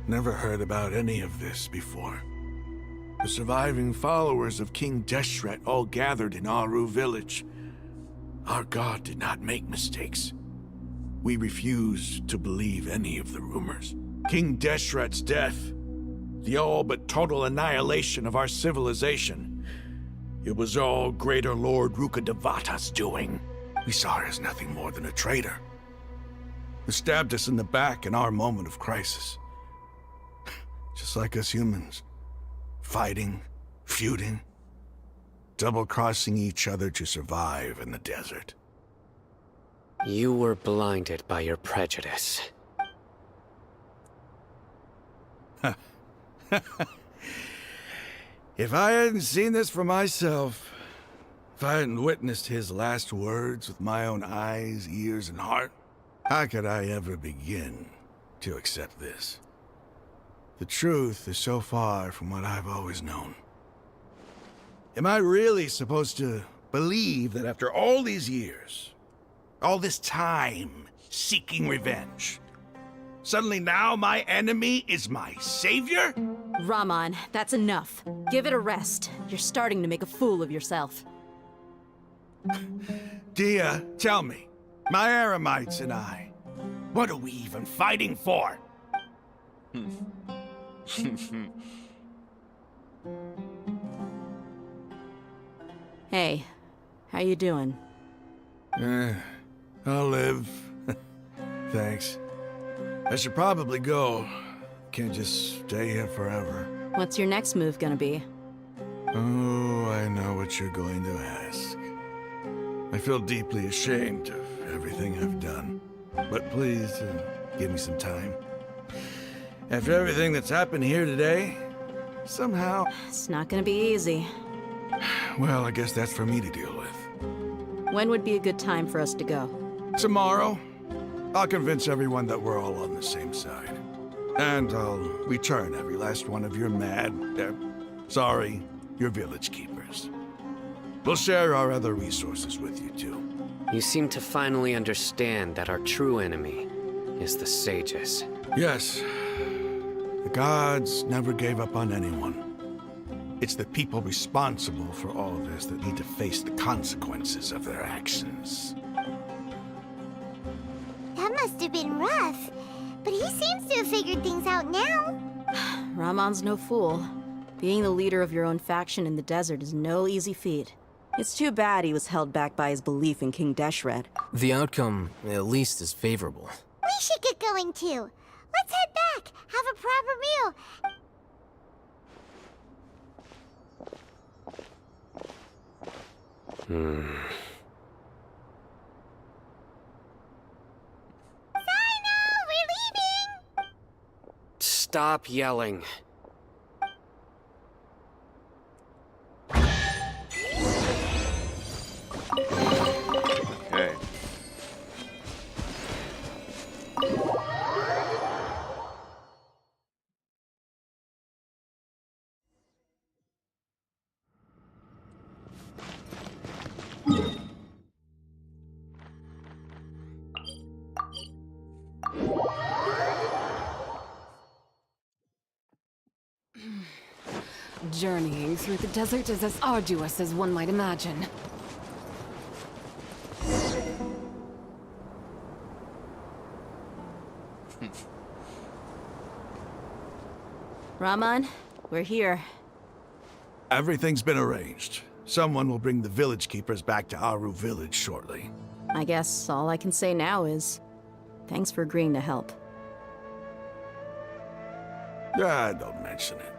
never heard about any of this before. The surviving followers of King Deshret all gathered in Aru village. Our god did not make mistakes. We refused to believe any of the rumors. King Deshret's death, the all but total annihilation of our civilization, it was all Greater Lord Rukadevata's doing. We saw her as nothing more than a traitor. He stabbed us in the back in our moment of crisis. Just like us humans. Fighting, feuding, double-crossing each other to survive in the desert. You were blinded by your prejudice. If I hadn't seen this for myself, if I hadn't witnessed his last words with my own eyes, ears, and heart, how could I ever begin to accept this? The truth is so far from what I've always known. Am I really supposed to believe that after all these years, all this time seeking revenge, suddenly now my enemy is my savior? Raman, that's enough. Give it a rest. You're starting to make a fool of yourself. Dia, tell me, my Eremites and I, what are we even fighting for? Hey, how you doing? I'll live. Thanks. I should probably go. Can't just stay here forever. What's your next move gonna be? Oh, I know what you're going to ask. I feel deeply ashamed of everything I've done. But please, give me some time. After everything that's happened here today, somehow... It's not gonna be easy. Well, I guess that's for me to deal with. When would be a good time for us to go? Tomorrow. I'll convince everyone that we're all on the same side. And I'll return every last one of your your village keepers. We'll share our other resources with you, too. You seem to finally understand that our true enemy is the sages. Yes. The gods never gave up on anyone. It's the people responsible for all this that need to face the consequences of their actions. That must have been rough, but he seems to have figured things out now. Ramon's no fool. Being the leader of your own faction in the desert is no easy feat. It's too bad he was held back by his belief in King Deshret. The outcome, at least, is favorable. We should get going too. Let's head back, have a proper meal. Stop yelling. Okay. Journeying through the desert is as arduous as one might imagine. Raman, we're here. Everything's been arranged. Someone will bring the village keepers back to Aru village shortly. I guess all I can say now is, thanks for agreeing to help. Don't mention it.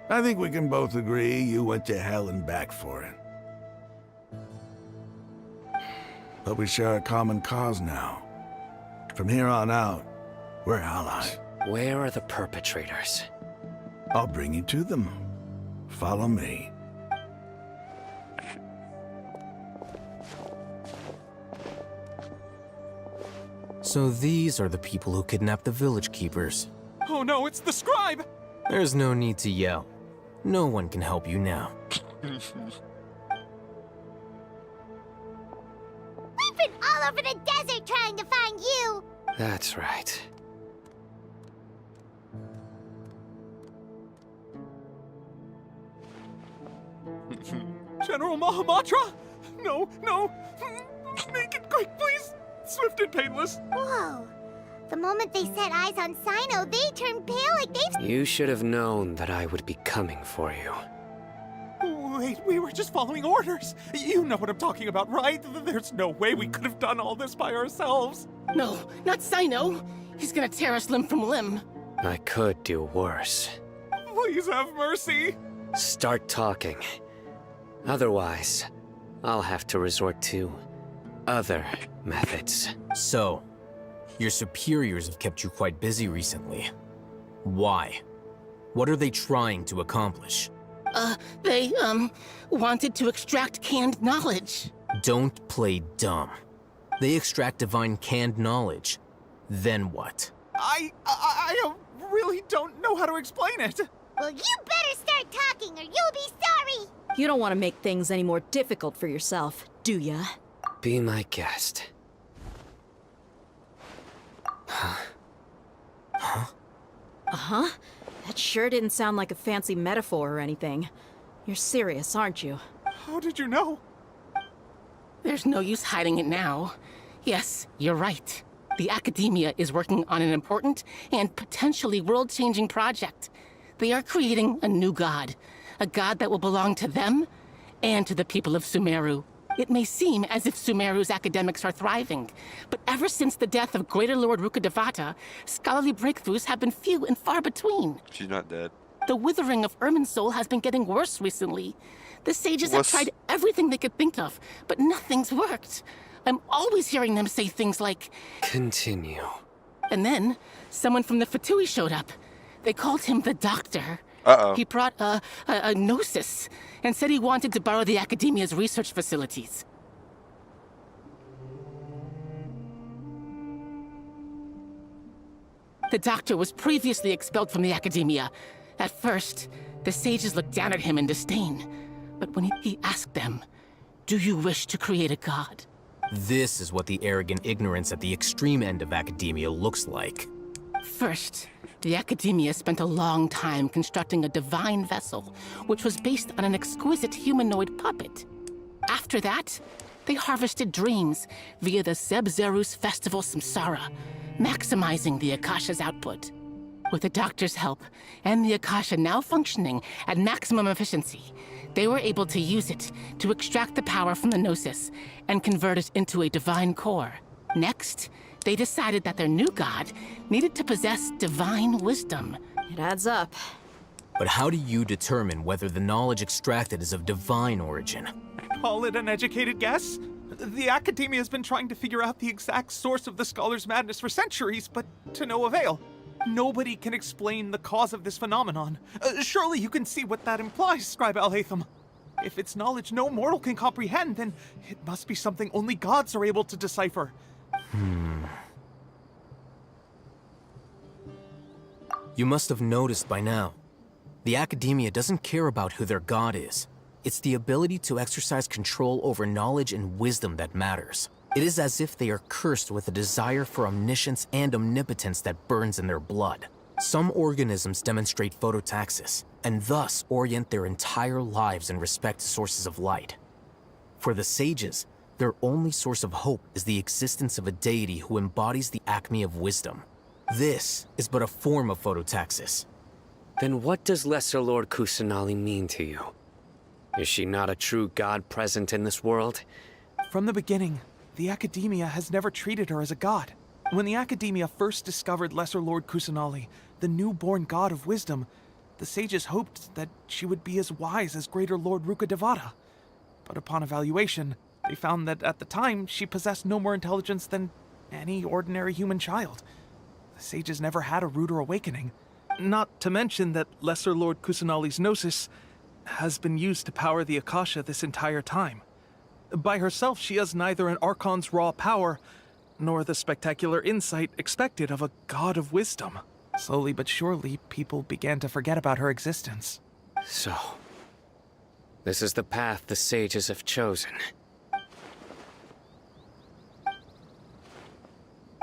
I think we can both agree you went to hell and back for it. But we share a common cause now. From here on out, we're allies. Where are the perpetrators? I'll bring you to them. Follow me. So these are the people who kidnapped the village keepers. Oh no, it's the scribe! There's no need to yell. No one can help you now. We've been all over the desert trying to find you! That's right. General Mahamatra? No, no! Make it quick, please! Swift and painless! Whoa. The moment they set eyes on Sino, they turned pale like they've... You should have known that I would be coming for you. Wait, we were just following orders. You know what I'm talking about, right? There's no way we could have done all this by ourselves. No, not Sino. He's gonna tear us limb from limb. I could do worse. Please have mercy. Start talking. Otherwise, I'll have to resort to other methods. So, your superiors have kept you quite busy recently. Why? What are they trying to accomplish? They, wanted to extract canned knowledge. Don't play dumb. They extract divine canned knowledge. Then what? I really don't know how to explain it. Well, you better start talking or you'll be sorry! You don't want to make things any more difficult for yourself, do ya? Be my guest. Huh? Uh-huh? That sure didn't sound like a fancy metaphor or anything. You're serious, aren't you? How did you know? There's no use hiding it now. Yes, you're right. The Academia is working on an important and potentially world-changing project. They are creating a new god. A god that will belong to them and to the people of Sumeru. It may seem as if Sumeru's academics are thriving, but ever since the death of Greater Lord Rukkhadevata, scholarly breakthroughs have been few and far between. She's not dead. The withering of Irmin's soul has been getting worse recently. The sages have tried everything they could think of, but nothing's worked. I'm always hearing them say things like... Continue. And then, someone from the Fatui showed up. They called him the Doctor. Uh-oh. He brought a gnosis and said he wanted to borrow the Academia's research facilities. The Doctor was previously expelled from the Academia. At first, the sages looked down at him in disdain. But when he asked them, "Do you wish to create a god?" This is what the arrogant ignorance at the extreme end of academia looks like. First, the Academia spent a long time constructing a divine vessel, which was based on an exquisite humanoid puppet. After that, they harvested dreams via the Zeb-Zerus Festival Samsara, maximizing the Akasha's output. With the Doctor's help, and the Akasha now functioning at maximum efficiency, they were able to use it to extract the power from the Gnosis and convert it into a divine core. Next, they decided that their new god needed to possess divine wisdom. It adds up. But how do you determine whether the knowledge extracted is of divine origin? Call it an educated guess? The Academia has been trying to figure out the exact source of the Scholar's madness for centuries, but to no avail. Nobody can explain the cause of this phenomenon. Surely you can see what that implies, Scribe Al-Haytham. If it's knowledge no mortal can comprehend, then it must be something only gods are able to decipher. You must have noticed by now. The Academia doesn't care about who their god is. It's the ability to exercise control over knowledge and wisdom that matters. It is as if they are cursed with a desire for omniscience and omnipotence that burns in their blood. Some organisms demonstrate phototaxis, and thus orient their entire lives in respect to sources of light. For the sages, their only source of hope is the existence of a deity who embodies the acme of wisdom. This is but a form of phototaxis. Then what does Lesser Lord Kusanali mean to you? Is she not a true god present in this world? From the beginning, the Academia has never treated her as a god. When the Academia first discovered Lesser Lord Kusanali, the newborn god of wisdom, the sages hoped that she would be as wise as Greater Lord Rukkhadevata. But upon evaluation, they found that at the time she possessed no more intelligence than any ordinary human child. The sages never had a ruder awakening. Not to mention that Lesser Lord Kusanali's gnosis has been used to power the Akasha this entire time. By herself, she has neither an Archon's raw power, nor the spectacular insight expected of a god of wisdom. Slowly but surely, people began to forget about her existence. So, this is the path the sages have chosen.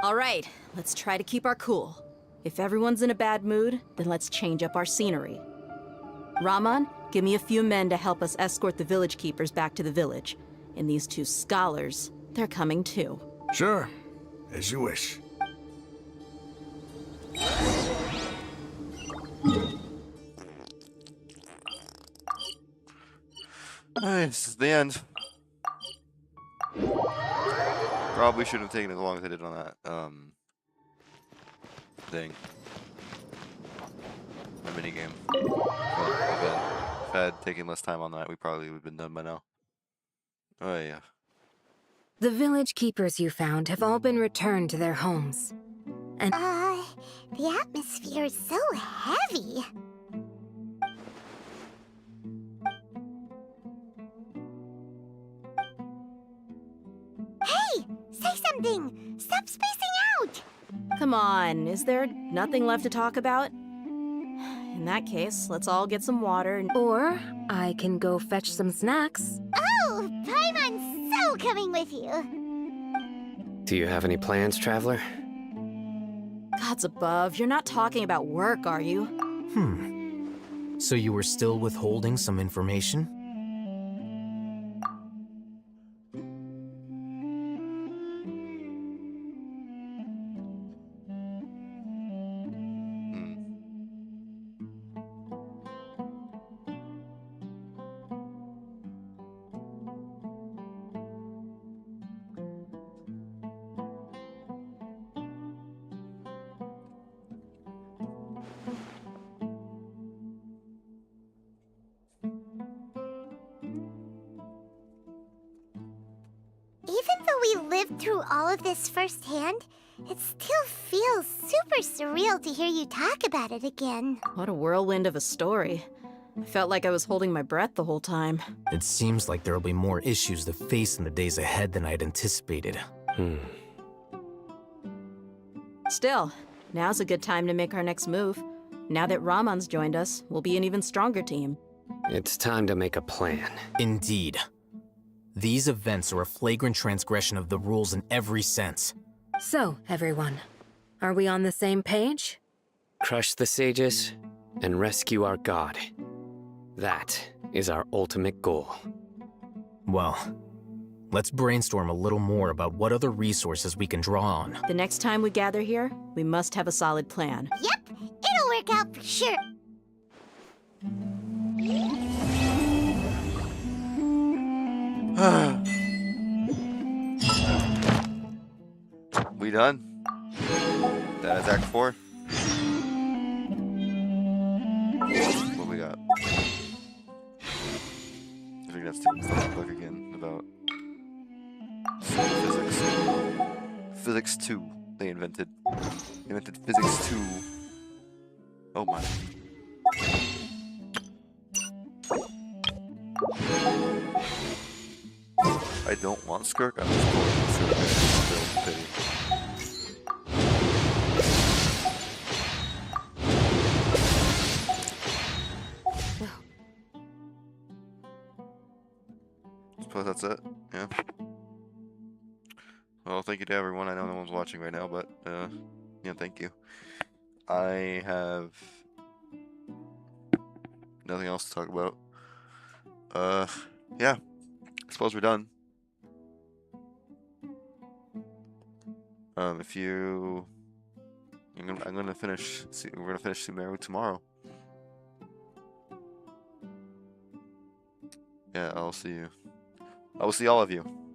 All right, let's try to keep our cool. If everyone's in a bad mood, then let's change up our scenery. Raman, give me a few men to help us escort the village keepers back to the village. And these two scholars, they're coming too. Sure, as you wish. Alright, this is the end. Probably shouldn't have taken as long as I did on that, thing. My minigame. If I had taken less time on that, we probably would have been done by now. Oh yeah. The village keepers you found have all been returned to their homes. And the atmosphere is so heavy. Hey! Say something! Stop spacing out! Come on, is there nothing left to talk about? In that case, let's all get some water and... Or I can go fetch some snacks. Oh, Paimon's so coming with you. Do you have any plans, Traveler? Gods above, you're not talking about work, are you? So you were still withholding some information? Even though we lived through all of this firsthand, it still feels super surreal to hear you talk about it again. What a whirlwind of a story. I felt like I was holding my breath the whole time. It seems like there'll be more issues to face in the days ahead than I'd anticipated. Still, now's a good time to make our next move. Now that Raman's joined us, we'll be an even stronger team. It's time to make a plan. Indeed. These events are a flagrant transgression of the rules in every sense. So, everyone, are we on the same page? Crush the sages and rescue our god. That is our ultimate goal. Well, let's brainstorm a little more about what other resources we can draw on. The next time we gather here, we must have a solid plan. Yep, it'll work out for sure. We done? That is Act 4. What we got? I think that's the book again about physics. Physics 2. They invented physics 2. Oh my. I don't want Skirk. I'm just going to pity. Suppose that's it. Yeah. Well, thank you to everyone. I know no one's watching right now, but yeah, thank you. I have nothing else to talk about. Yeah. I suppose we're done. If you, I'm gonna finish. We're gonna finish Sumeru tomorrow. Yeah, I'll see you. I will see all of you.